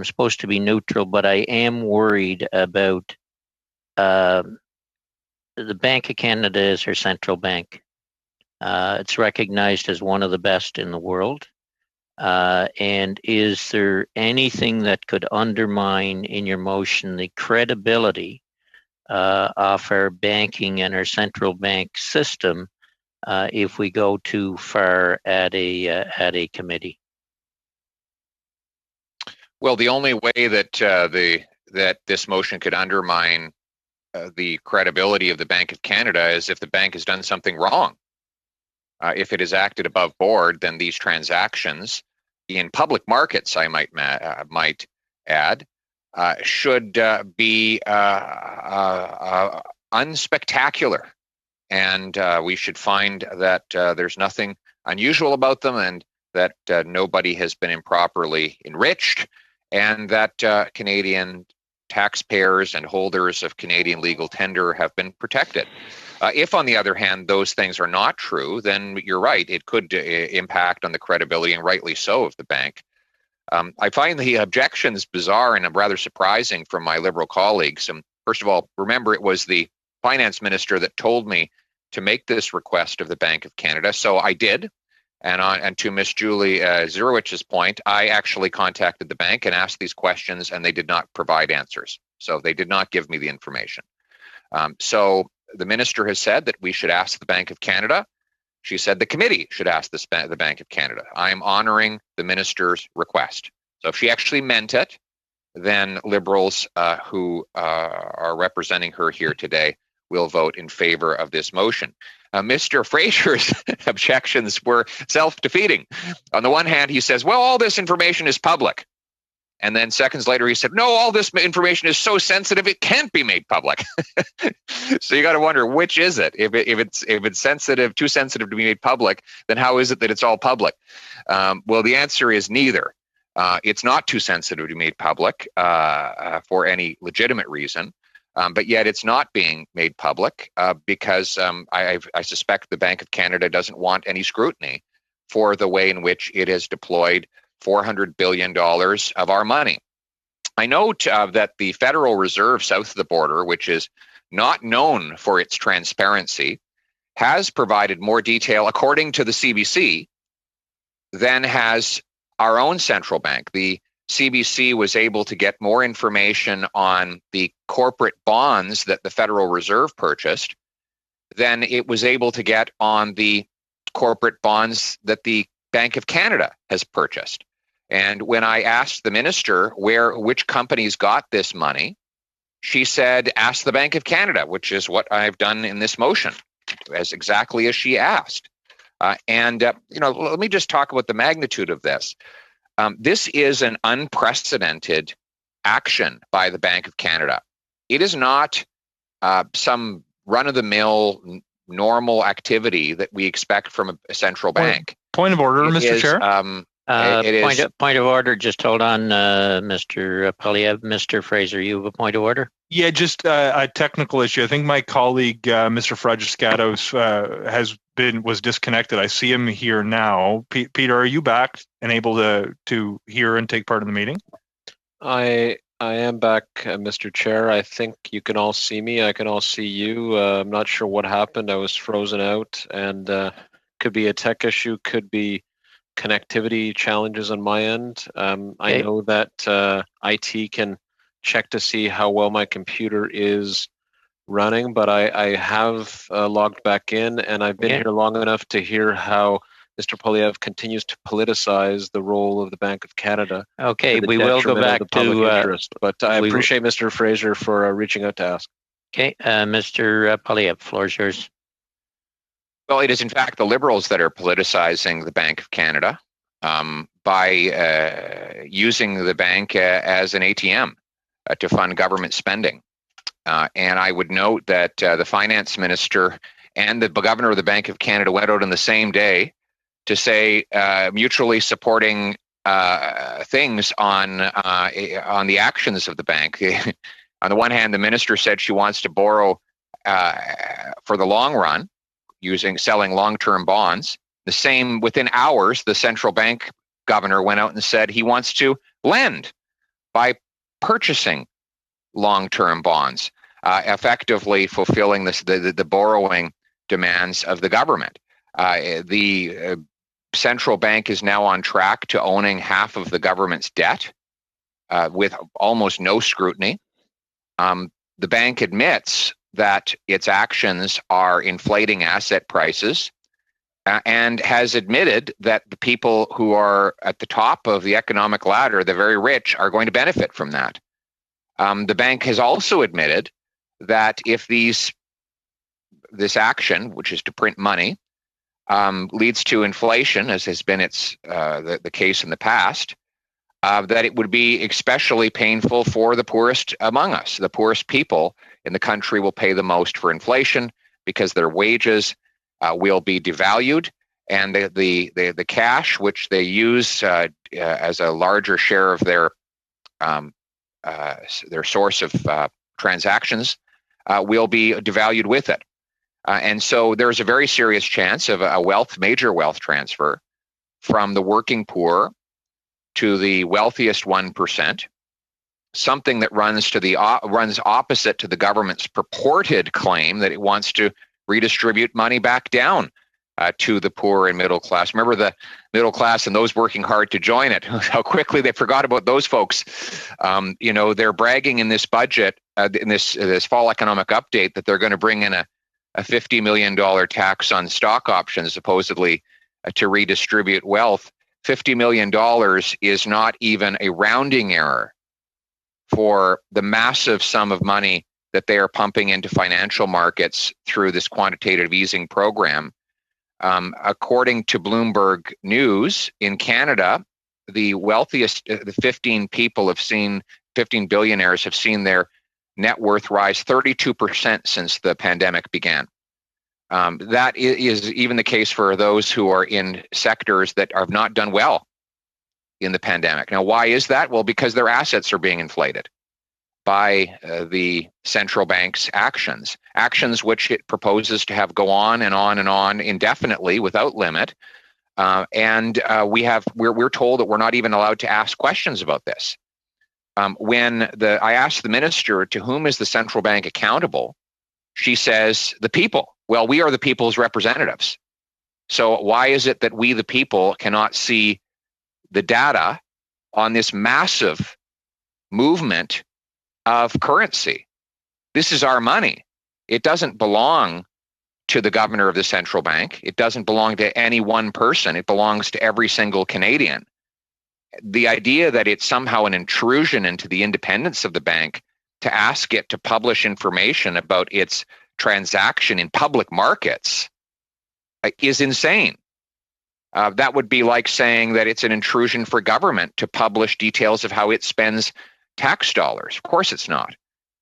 supposed to be neutral, but I am worried about the Bank of Canada is our central bank. It's recognized as one of the best in the world. And is there anything that could undermine in your motion the credibility of our banking and our central bank system if we go too far at a committee? Well, the only way that that this motion could undermine the credibility of the Bank of Canada is if the bank has done something wrong. If it has acted above board, then these transactions in public markets, I might add, should be unspectacular. And we should find that there's nothing unusual about them and that nobody has been improperly enriched and that Canadian taxpayers and holders of Canadian legal tender have been protected. If, on the other hand, those things are not true, then you're right, it could impact on the credibility, and rightly so, of the bank. I find the objections bizarre and rather surprising from my Liberal colleagues. First of all, remember, it was the finance minister that told me to make this request of the Bank of Canada, so I did. And to Ms. Julie Zerowicz's point, I actually contacted the bank and asked these questions, and they did not provide answers. So they did not give me the information. So the minister has said that we should ask the Bank of Canada. She said the committee should ask the Bank of Canada. I'm honoring the minister's request. So if she actually meant it, then Liberals who are representing her here today will vote in favor of this motion. Mr. Fraser's objections were self-defeating. On the one hand, he says, well, all this information is public. And then seconds later, he said, no, all this information is so sensitive, it can't be made public. So you got to wonder, which is it? If it's sensitive, too sensitive to be made public, then how is it that it's all public? Well, the answer is neither. It's not too sensitive to be made public for any legitimate reason. But yet it's not being made public because I suspect the Bank of Canada doesn't want any scrutiny for the way in which it has deployed $400 billion of our money. I note that the Federal Reserve south of the border, which is not known for its transparency, has provided more detail, according to the CBC, than has our own central bank. The CBC was able to get more information on the corporate bonds that the Federal Reserve purchased than it was able to get on the corporate bonds that the Bank of Canada has purchased. And when I asked the minister which companies got this money, she said, ask the Bank of Canada, which is what I've done in this motion, as exactly as she asked. Let me just talk about the magnitude of this. This is an unprecedented action by the Bank of Canada. It is not some run-of-the-mill normal activity that we expect from a central bank. Point of order, Mr. Chair. Point of order. Just hold on, Mr. Polyev. Mr. Fraser, you have a point of order? Yeah, just a technical issue. I think my colleague, Mr. Fragiskatos, was disconnected. I see him here now. Peter, are you back and able to hear and take part in the meeting? I am back, Mr. Chair. I think you can all see me. I can all see you. I'm not sure what happened. I was frozen out, and could be a tech issue, could be connectivity challenges on my end. I know that IT can check to see how well my computer is running, but I have logged back in, and I've been here long enough to hear how Mr. Polyev continues to politicize the role of the Bank of Canada. Okay, we will go back to interest, but I appreciate Mr. Fraser for reaching out to ask. Okay, Mr. Polyev, floor is yours. Well, it is in fact the Liberals that are politicizing the Bank of Canada by using the bank as an ATM to fund government spending. And I would note that the finance minister and the governor of the Bank of Canada went out on the same day to say mutually supporting things on the actions of the bank. On the one hand, the minister said she wants to borrow for the long run, selling long-term bonds. The same, within hours, the central bank governor went out and said he wants to lend by purchasing long-term bonds, effectively fulfilling the borrowing demands of the government. The central bank is now on track to owning half of the government's debt with almost no scrutiny. The bank admits that its actions are inflating asset prices and has admitted that the people who are at the top of the economic ladder, the very rich, are going to benefit from that. The bank has also admitted that if this action, which is to print money, leads to inflation, as has been the case in the past, that it would be especially painful for the poorest among us. The poorest people in the country will pay the most for inflation because their wages will be devalued, and the cash which they use as a larger share of their source of transactions will be devalued with it. And so there's a very serious chance of a major wealth transfer from the working poor to the wealthiest 1%, something that runs opposite to the government's purported claim that it wants to redistribute money back down to the poor and middle class. Remember the middle class and those working hard to join it, how quickly they forgot about those folks. They're bragging in this budget, in this fall economic update, that they're going to bring in a $50 million tax on stock options, supposedly to redistribute wealth. $50 million is not even a rounding error for the massive sum of money that they are pumping into financial markets through this quantitative easing program. According to Bloomberg News, in Canada, the wealthiest, the 15 billionaires have seen their net worth rise 32% since the pandemic began. That is even the case for those who are in sectors that have not done well in the pandemic. Now, why is that? Well, because their assets are being inflated by the central bank's actions which it proposes to have go on and on and on indefinitely without limit. We're told that we're not even allowed to ask questions about this. When I asked the minister, to whom is the central bank accountable? She says, the people. Well, we are the people's representatives. So why is it that we, the people, cannot see the data on this massive movement of currency? This is our money. It doesn't belong to the governor of the central bank. It doesn't belong to any one person. It belongs to every single Canadian. The idea that it's somehow an intrusion into the independence of the bank to ask it to publish information about its transaction in public markets is insane. That would be like saying that it's an intrusion for government to publish details of how it spends tax dollars. Of course it's not.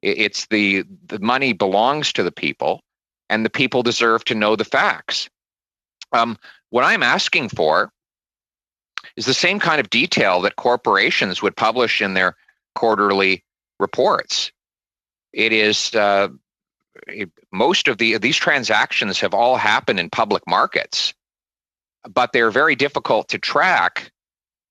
It's the money belongs to the people, and the people deserve to know the facts. What I'm asking for is the same kind of detail that corporations would publish in their quarterly reports. It is most of these transactions have all happened in public markets, but they're very difficult to track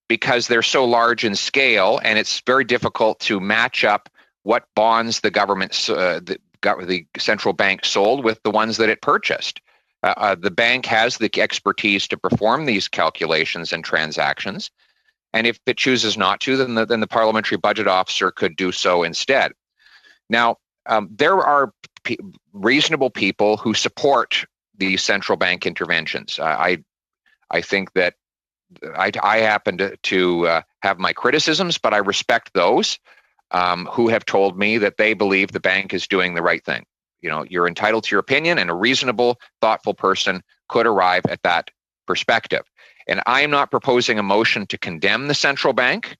because they're so large in scale, and it's very difficult to match up what bonds the government, the central bank sold with the ones that it purchased. The bank has the expertise to perform these calculations and transactions, and if it chooses not to, then the parliamentary budget officer could do so instead. Now, there are reasonable people who support the central bank interventions. I think that I happen to have my criticisms, but I respect those who have told me that they believe the bank is doing the right thing. You know, you're entitled to your opinion, and a reasonable, thoughtful person could arrive at that perspective. And I am not proposing a motion to condemn the central bank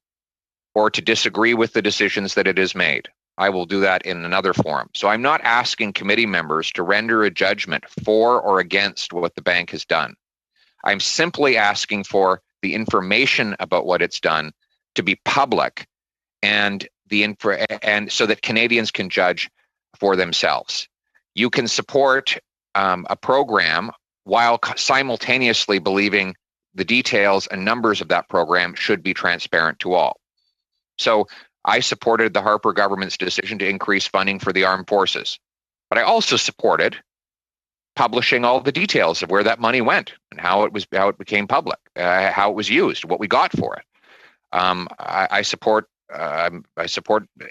or to disagree with the decisions that it has made. I will do that in another forum. So I'm not asking committee members to render a judgment for or against what the bank has done. I'm simply asking for the information about what it's done to be public, and so that Canadians can judge for themselves. You can support a program while simultaneously believing the details and numbers of that program should be transparent to all. So I supported the Harper government's decision to increase funding for the armed forces, but I also supported publishing all the details of where that money went and how it became public, how it was used, what we got for it. I support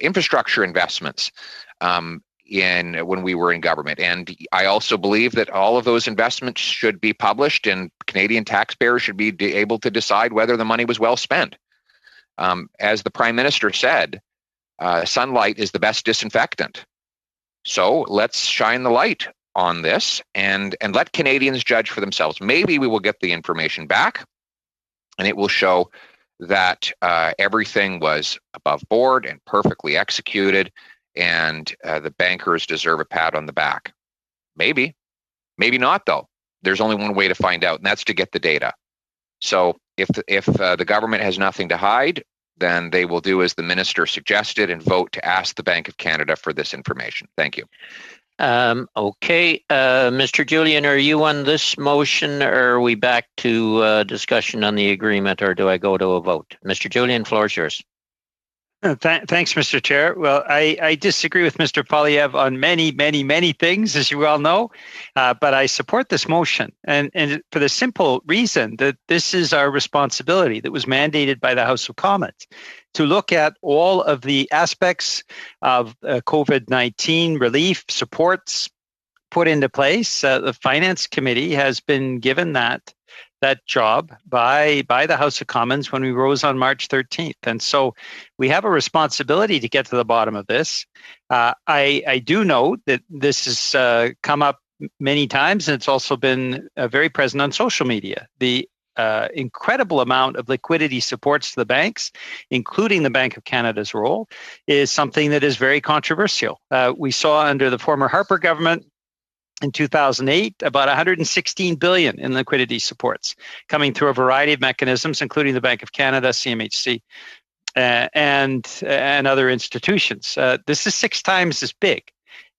infrastructure investments when we were in government, and I also believe that all of those investments should be published, and Canadian taxpayers should be able to decide whether the money was well spent. As the Prime Minister said, sunlight is the best disinfectant. So let's shine the light on this and let Canadians judge for themselves. Maybe we will get the information back, and it will show that everything was above board and perfectly executed, and the bankers deserve a pat on the back. Maybe not, though. There's only one way to find out, and that's to get the data. So if the government has nothing to hide, then they will do as the minister suggested and vote to ask the Bank of Canada for this information. Thank you. Okay, Mr. Julian, are you on this motion, or are we back to discussion on the agreement, or do I go to a vote? Mr. Julian, floor is yours. Thanks, Mr. Chair. Well, I disagree with Mr. Poilievre on many things, as you all know, but I support this motion, and for the simple reason that this is our responsibility that was mandated by the House of Commons to look at all of the aspects of COVID-19 relief supports put into place. The Finance Committee has been given that that job by the House of Commons when we rose on March 13th. And so we have a responsibility to get to the bottom of this. I do note that this has come up many times, and it's also been very present on social media. The incredible amount of liquidity supports to the banks, including the Bank of Canada's role, is something that is very controversial. We saw under the former Harper government in 2008, about 116 billion in liquidity supports coming through a variety of mechanisms, including the Bank of Canada, CMHC, and other institutions. This is 6 times as big.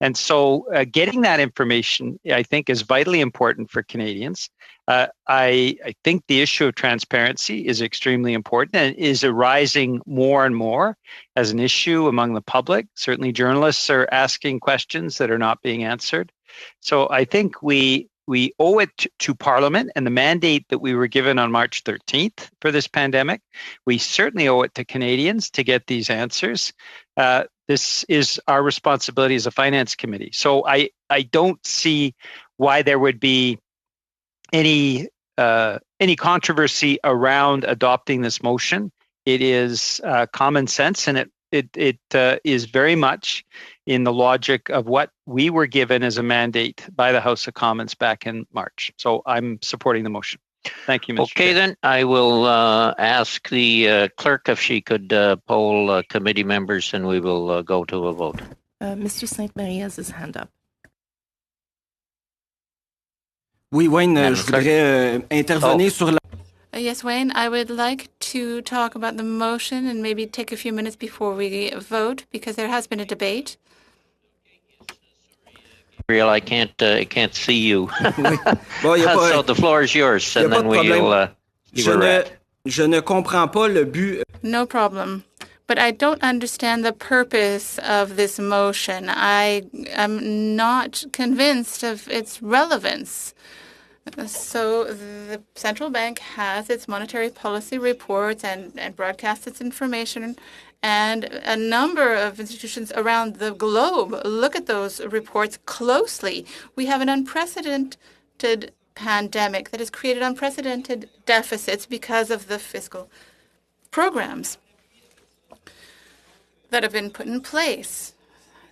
And so getting that information, I think, is vitally important for Canadians. I think the issue of transparency is extremely important and is arising more and more as an issue among the public. Certainly journalists are asking questions that are not being answered. So I think we owe it to Parliament and the mandate that we were given on March 13th for this pandemic. We certainly owe it to Canadians to get these answers. This is our responsibility as a finance committee. So I don't see why there would be any controversy around adopting this motion. It is common sense, and it is very much in the logic of what we were given as a mandate by the House of Commons back in March. So I'm supporting the motion. Thank you, Mr. Okay, Chair. then I will ask the clerk if she could poll committee members, and we will go to a vote. Mr. Sainte-Marie has his hand up. Oui, Wayne, je voudrais intervenir sur la... Yes, Wayne, I would like to talk about the motion and maybe take a few minutes before we vote, because there has been a debate. Gabriel, I can't see you. Bon, So the floor is yours, and then we'll see where we're at. Je ne comprends pas le but. No problem. But I don't understand the purpose of this motion. I am not convinced of its relevance. So the central bank has its monetary policy reports and broadcasts its information, and a number of institutions around the globe look at those reports closely. We have an unprecedented pandemic that has created unprecedented deficits because of the fiscal programs that have been put in place.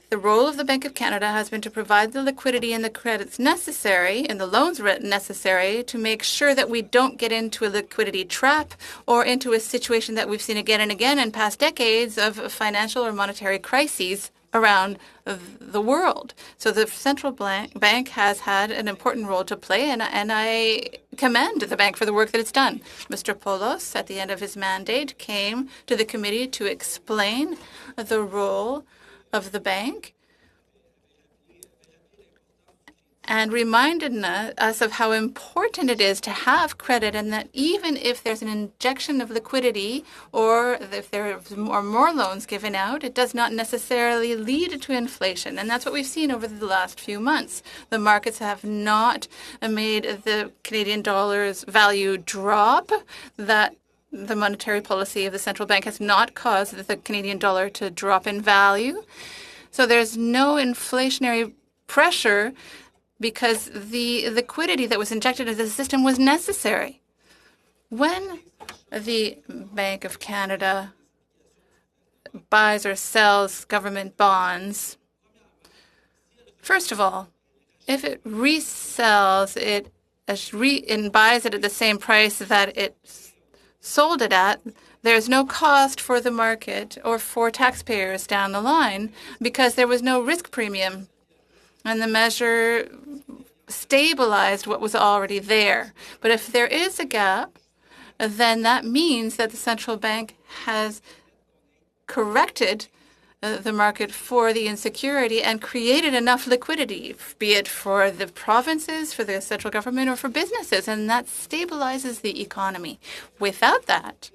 The role of the Bank of Canada has been to provide the liquidity and the credits necessary and the loans necessary to make sure that we don't get into a liquidity trap or into a situation that we've seen again and again in past decades of financial or monetary crises around the world. So the central bank has had an important role to play, and I commend the bank for the work that it's done. Mr. Poulos, at the end of his mandate, came to the committee to explain the role of the bank and reminded us of how important it is to have credit, and that even if there's an injection of liquidity or if there are more loans given out, it does not necessarily lead to inflation. And that's what we've seen over the last few months. The markets have not made the Canadian dollar's value drop. That the monetary policy of the central bank has not caused the Canadian dollar to drop in value. So there's no inflationary pressure because the liquidity that was injected into the system was necessary. When the Bank of Canada buys or sells government bonds, first of all, if it resells it and buys it at the same price that it sold it at, there's no cost for the market or for taxpayers down the line because there was no risk premium. And the measure stabilized what was already there. But if there is a gap, then that means that the central bank has corrected the market for the insecurity and created enough liquidity, be it for the provinces, for the central government, or for businesses, and that stabilizes the economy. Without that,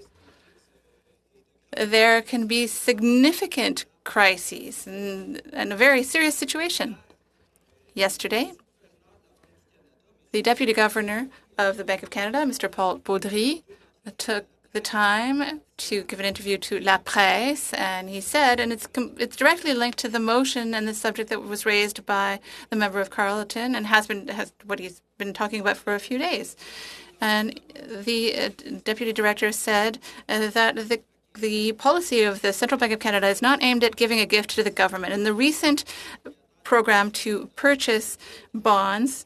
there can be significant crises and a very serious situation. Yesterday, the Deputy Governor of the Bank of Canada, Mr. Paul Baudry, took the time to give an interview to La Presse, and he said, and it's directly linked to the motion and the subject that was raised by the member of Carleton and has what he's been talking about for a few days. And the deputy director said that the policy of the Central Bank of Canada is not aimed at giving a gift to the government. And the recent program to purchase bonds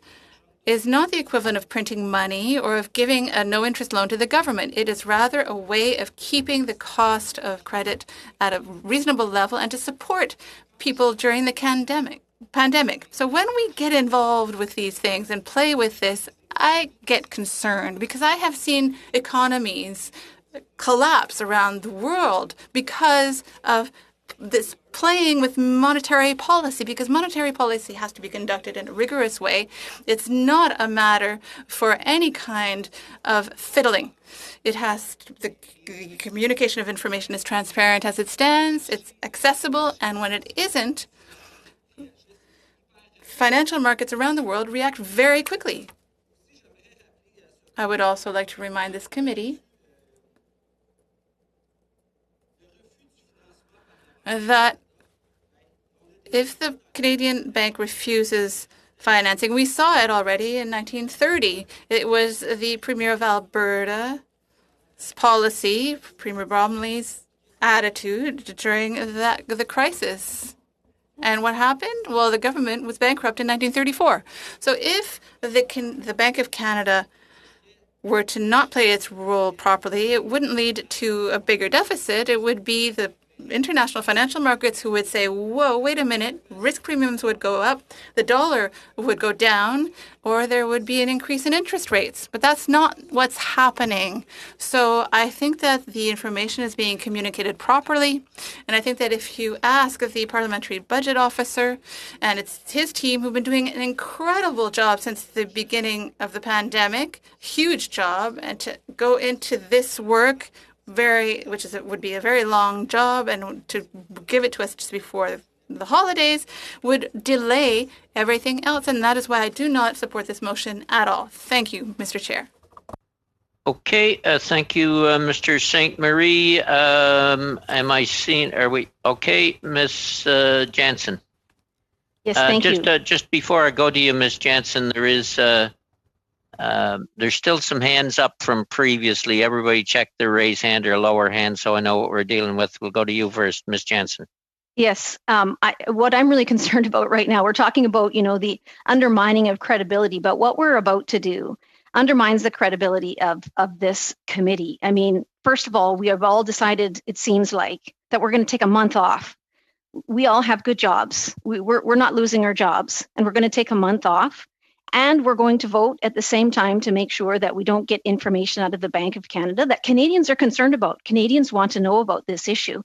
is not the equivalent of printing money or of giving a no-interest loan to the government. It is rather a way of keeping the cost of credit at a reasonable level and to support people during the pandemic. So when we get involved with these things and play with this, I get concerned because I have seen economies collapse around the world because of this playing with monetary policy, because monetary policy has to be conducted in a rigorous way. It's not a matter for any kind of fiddling. It has the communication of information is transparent as it stands, it's accessible, and when it isn't, financial markets around the world react very quickly. I would also like to remind this committee that if the Canadian bank refuses financing, we saw it already in 1930. It was the Premier of Alberta's policy, Premier Bromley's attitude during the crisis. And what happened? Well, the government was bankrupt in 1934. So if the Bank of Canada were to not play its role properly, it wouldn't lead to a bigger deficit. It would be the international financial markets who would say, whoa, wait a minute, risk premiums would go up, the dollar would go down, or there would be an increase in interest rates. But that's not what's happening. So I think that the information is being communicated properly. And I think that if you ask the parliamentary budget officer, and it's his team who've been doing an incredible job since the beginning of the huge job, and to go into this work would be a very long job, and to give it to us just before the holidays would delay everything else. And that is why I do not support this motion at all. Thank you, Mr. Chair. Okay, thank you, Mr. St. Marie. Are we okay, Ms. Jansen? Yes, thank you. Just before I go to you, Ms. Jansen, there's still some hands up from previously. Everybody check their raise hand or lower hand so I know what we're dealing with. We'll go to you first, Ms. Jansen. Yes, what I'm really concerned about right now, we're talking about, the undermining of credibility, but what we're about to do undermines the credibility of this committee. I mean, first of all, we have all decided, it seems like, that we're going to take a month off. We all have good jobs. We're not losing our jobs, and we're going to take a month off. And we're going to vote at the same time to make sure that we don't get information out of the Bank of Canada that Canadians are concerned about. Canadians want to know about this issue.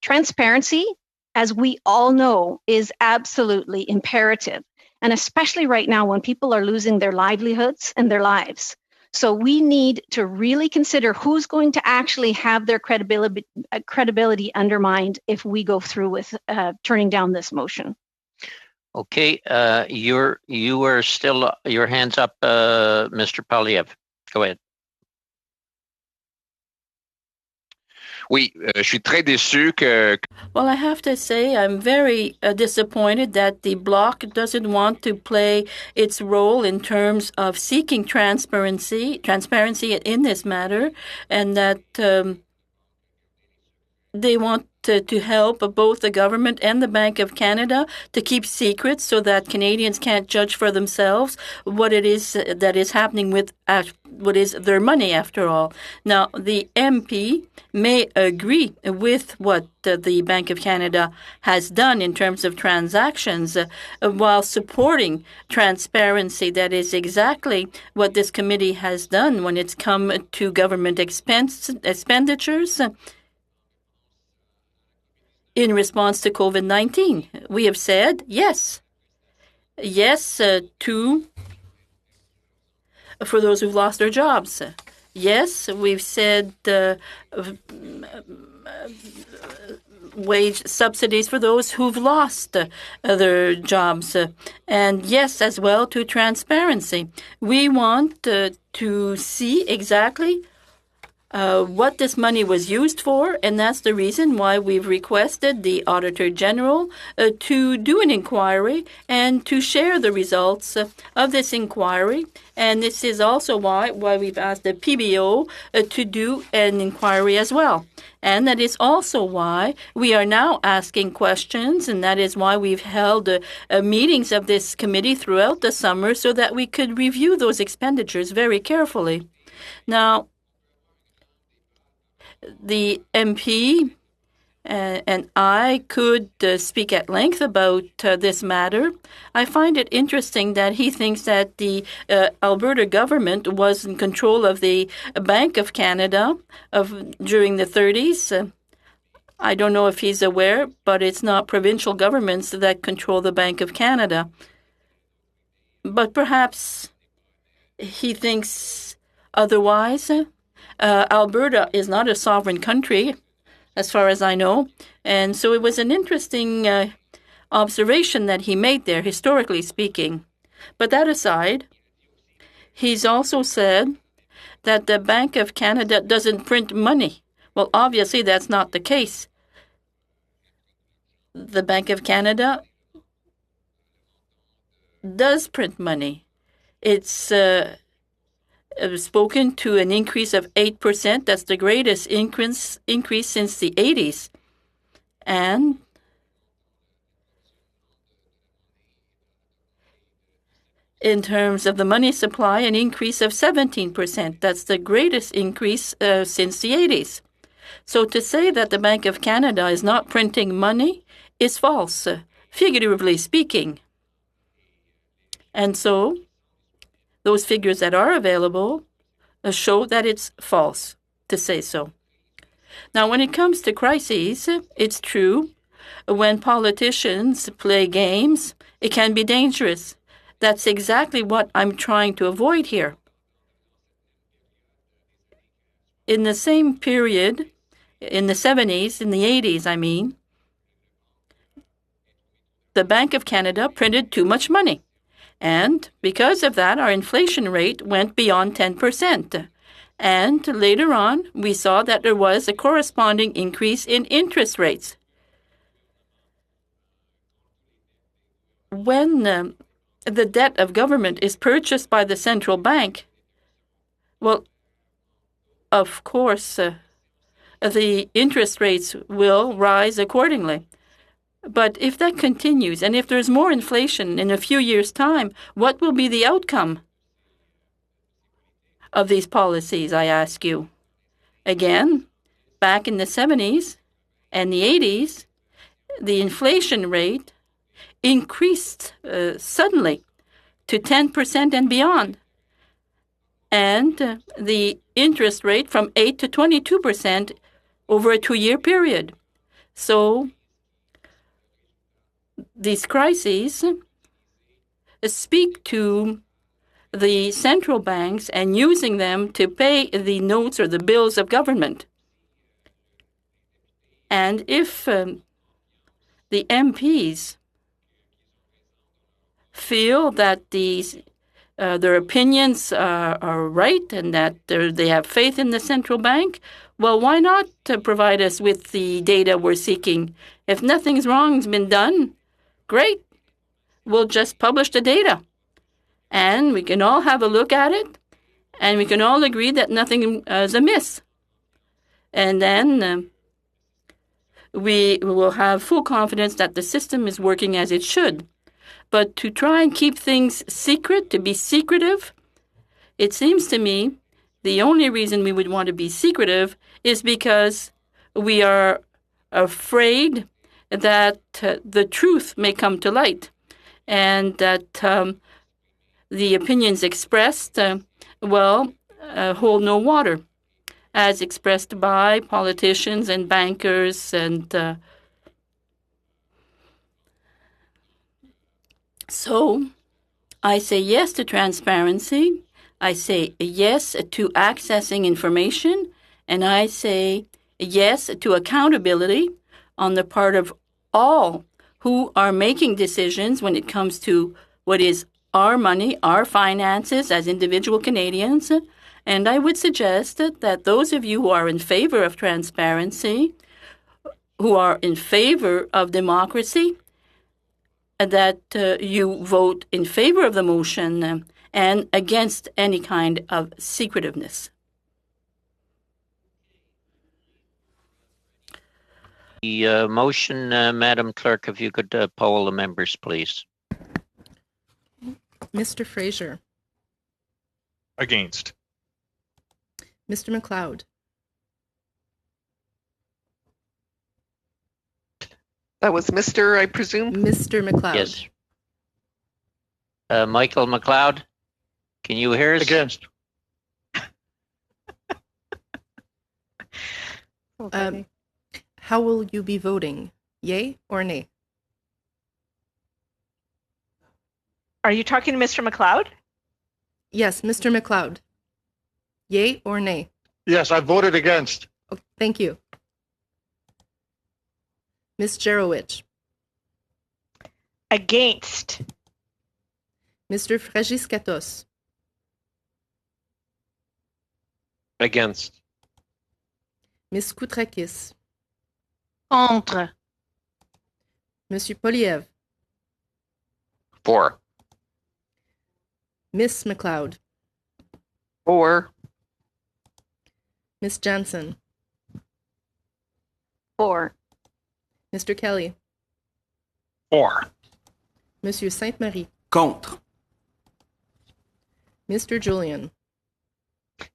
Transparency, as we all know, is absolutely imperative. And especially right now when people are losing their livelihoods and their lives. So we need to really consider who's going to actually have their credibility undermined if we go through with turning down this motion. Okay, you are still your hands up, Mr. Polyev. Go ahead. Oui, je suis très déçu que. Well, I have to say I'm very disappointed that the Bloc doesn't want to play its role in terms of seeking transparency in this matter, and that they want to help both the government and the Bank of Canada to keep secrets so that Canadians can't judge for themselves what it is that is happening with what is their money after all. Now, the MP may agree with what the Bank of Canada has done in terms of transactions while supporting transparency. That is exactly what this committee has done when it's come to government expenditures. In response to COVID-19, we have said yes for those who've lost their jobs. Yes, we've said wage subsidies for those who've lost their jobs. And yes, as well, to transparency. We want to see exactly what this money was used for, and that's the reason why we've requested the Auditor General to do an inquiry and to share the results of this inquiry. And this is also why we've asked the PBO to do an inquiry as well. And that is also why we are now asking questions, and that is why we've held meetings of this committee throughout the summer so that we could review those expenditures very carefully. Now, the MP and I could speak at length about this matter. I find it interesting that he thinks that the Alberta government was in control of the Bank of Canada during the 30s. I don't know if he's aware, but it's not provincial governments that control the Bank of Canada. But perhaps he thinks otherwise. Alberta is not a sovereign country, as far as I know. And so it was an interesting observation that he made there, historically speaking. But that aside, he's also said that the Bank of Canada doesn't print money. Well, obviously, that's not the case. The Bank of Canada does print money. It's spoken to an increase of 8%. That's the greatest increase since the 80s. And in terms of the money supply, an increase of 17%. That's the greatest increase since the 80s. So to say that the Bank of Canada is not printing money is false, figuratively speaking. And so those figures that are available show that it's false to say so. Now, when it comes to crises, it's true. When politicians play games, it can be dangerous. That's exactly what I'm trying to avoid here. In the same period, in the 70s, in the 80s, I mean, the Bank of Canada printed too much money. And because of that, our inflation rate went beyond 10%. And later on, we saw that there was a corresponding increase in interest rates. When the debt of government is purchased by the central bank, well, of course, the interest rates will rise accordingly. But if that continues, and if there's more inflation in a few years' time, what will be the outcome of these policies, I ask you? Again, back in the 70s and the 80s, the inflation rate increased suddenly to 10% and beyond, and the interest rate from 8 to 22% over a 2-year period. So these crises speak to the central banks and using them to pay the notes or the bills of government. And if the MPs feel that their opinions are right and that they have faith in the central bank, well, why not provide us with the data we're seeking? If nothing's wrong's been done, great. We'll just publish the data. And we can all have a look at it, and we can all agree that nothing is amiss. And then we will have full confidence that the system is working as it should. But to try and keep things secret, to be secretive, it seems to me the only reason we would want to be secretive is because we are afraid that the truth may come to light and that the opinions expressed, hold no water, as expressed by politicians and bankers. And so I say yes to transparency. I say yes to accessing information. And I say yes to accountability on the part of all who are making decisions when it comes to what is our money, our finances as individual Canadians, And I would suggest that those of you who are in favor of transparency, who are in favor of democracy, that you vote in favor of the motion and against any kind of secretiveness. The motion, Madam Clerk, if you could poll the members, please. Mr. Fraser. Against. Mr. McLeod. That was Mr., I presume? Mr. McLeod. Yes. Michael McLeod, can you hear us? Against. How will you be voting? Yay or nay? Are you talking to Mr. McLeod? Yes, Mr. McLeod. Yay or nay? Yes, I voted against. Okay, thank you. Ms. Jerowich. Against. Mr. Fragiskatos. Against. Ms. Koutrakis. Contre. Monsieur Poliev. For. Miss McLeod. For. Miss Jansen. For. Mr. Kelly. For. Monsieur Sainte-Marie. Contre. Mr. Julian.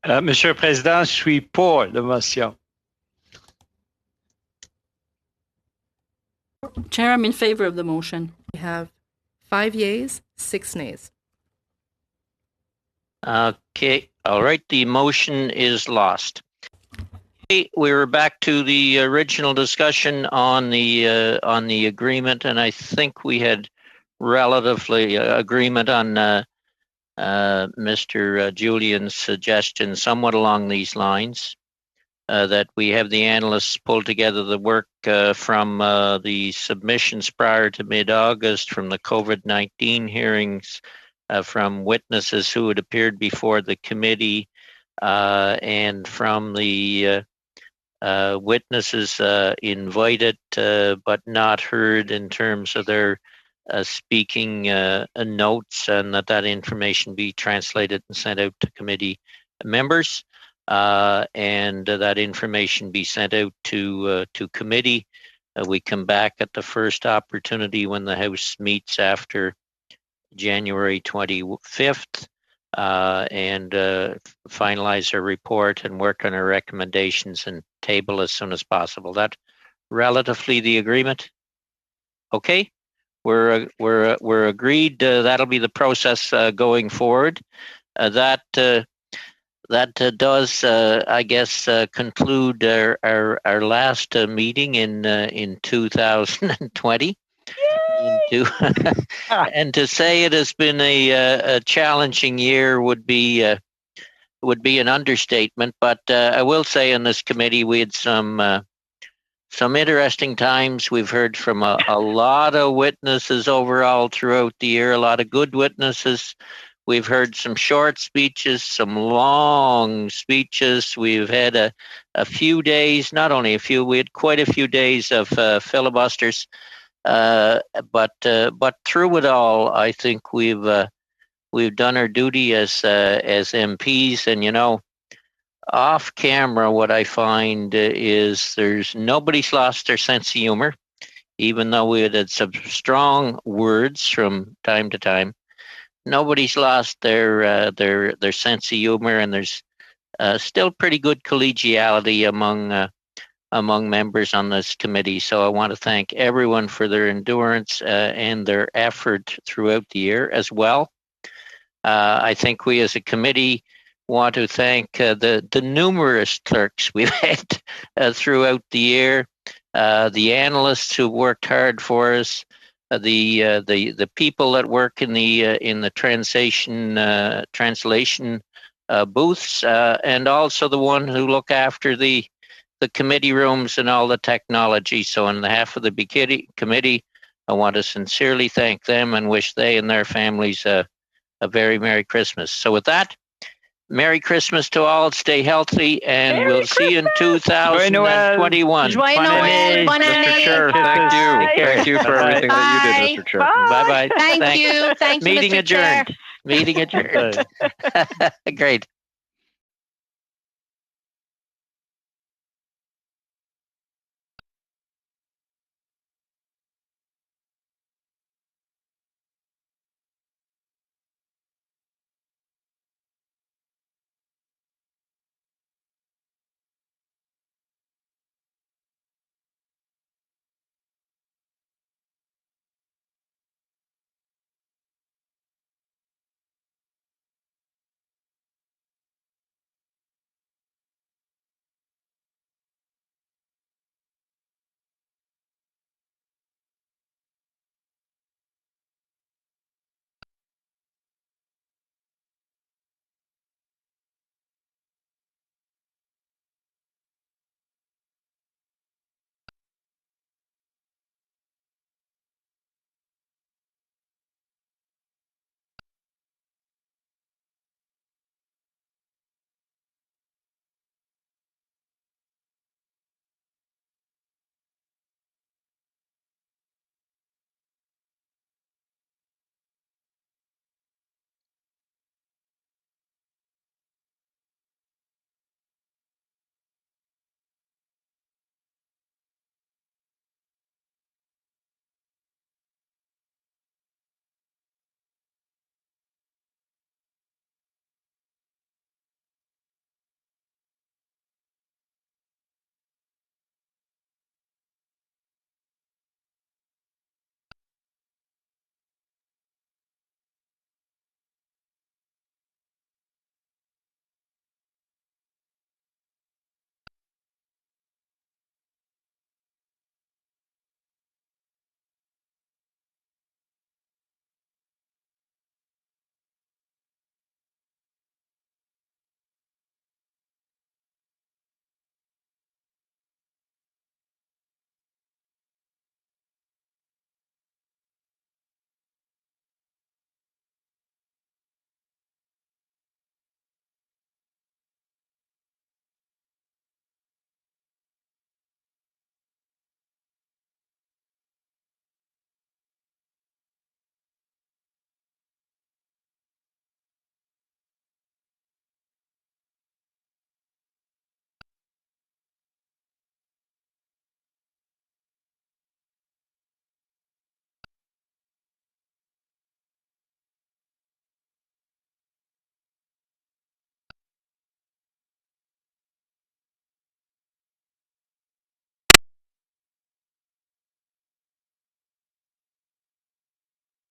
Monsieur le Président, je suis pour la motion. Chair, I'm in favor of the motion. We have 5 yeas, 6 nays. Okay, all right, the motion is lost. Okay, we're back to the original discussion on the agreement, and I think we had relatively agreement on Mr. Julian's suggestion somewhat along these lines, that we have the analysts pull together the work from the submissions prior to mid-August, from the COVID-19 hearings, from witnesses who had appeared before the committee, and from the witnesses invited but not heard in terms of their speaking notes, and that information be translated and sent out to committee members, and that information be sent out to committee. We come back at the first opportunity when the House meets after January 25th, and finalize our report and work on our recommendations and table as soon as possible. That relatively the agreement. Okay, we're agreed. That'll be the process going forward. That does, I guess, conclude our last meeting in 2020. And to say it has been a challenging year would be an understatement. But I will say in this committee we had some interesting times. We've heard from a lot of witnesses overall throughout the year, a lot of good witnesses. We've heard some short speeches, some long speeches. We've had a few days, not only a few, we had quite a few days of filibusters. But through it all, I think we've done our duty as MPs. And you know, off camera, what I find is nobody's lost their sense of humor, even though we had some strong words from time to time. Nobody's lost their sense of humor, and there's still pretty good collegiality among members on this committee. So I want to thank everyone for their endurance and their effort throughout the year as well. I think we as a committee want to thank the numerous clerks we've had throughout the year, the analysts who worked hard for us, the people that work in the translation booths, and also the one who look after the committee rooms and all the technology. So on behalf of the committee, I want to sincerely thank them and wish they and their families a very Merry Christmas. So with that, Merry Christmas to all. Stay healthy, and Merry we'll see you in Christmas. 2021. Joyeux Noël. Bonne Mr. année. Chair, thank you. Thank you for everything that you did, Mr. Chair. Bye bye. Thank you. Thank you, Meeting Mr. adjourned. Chair. Meeting adjourned. Great.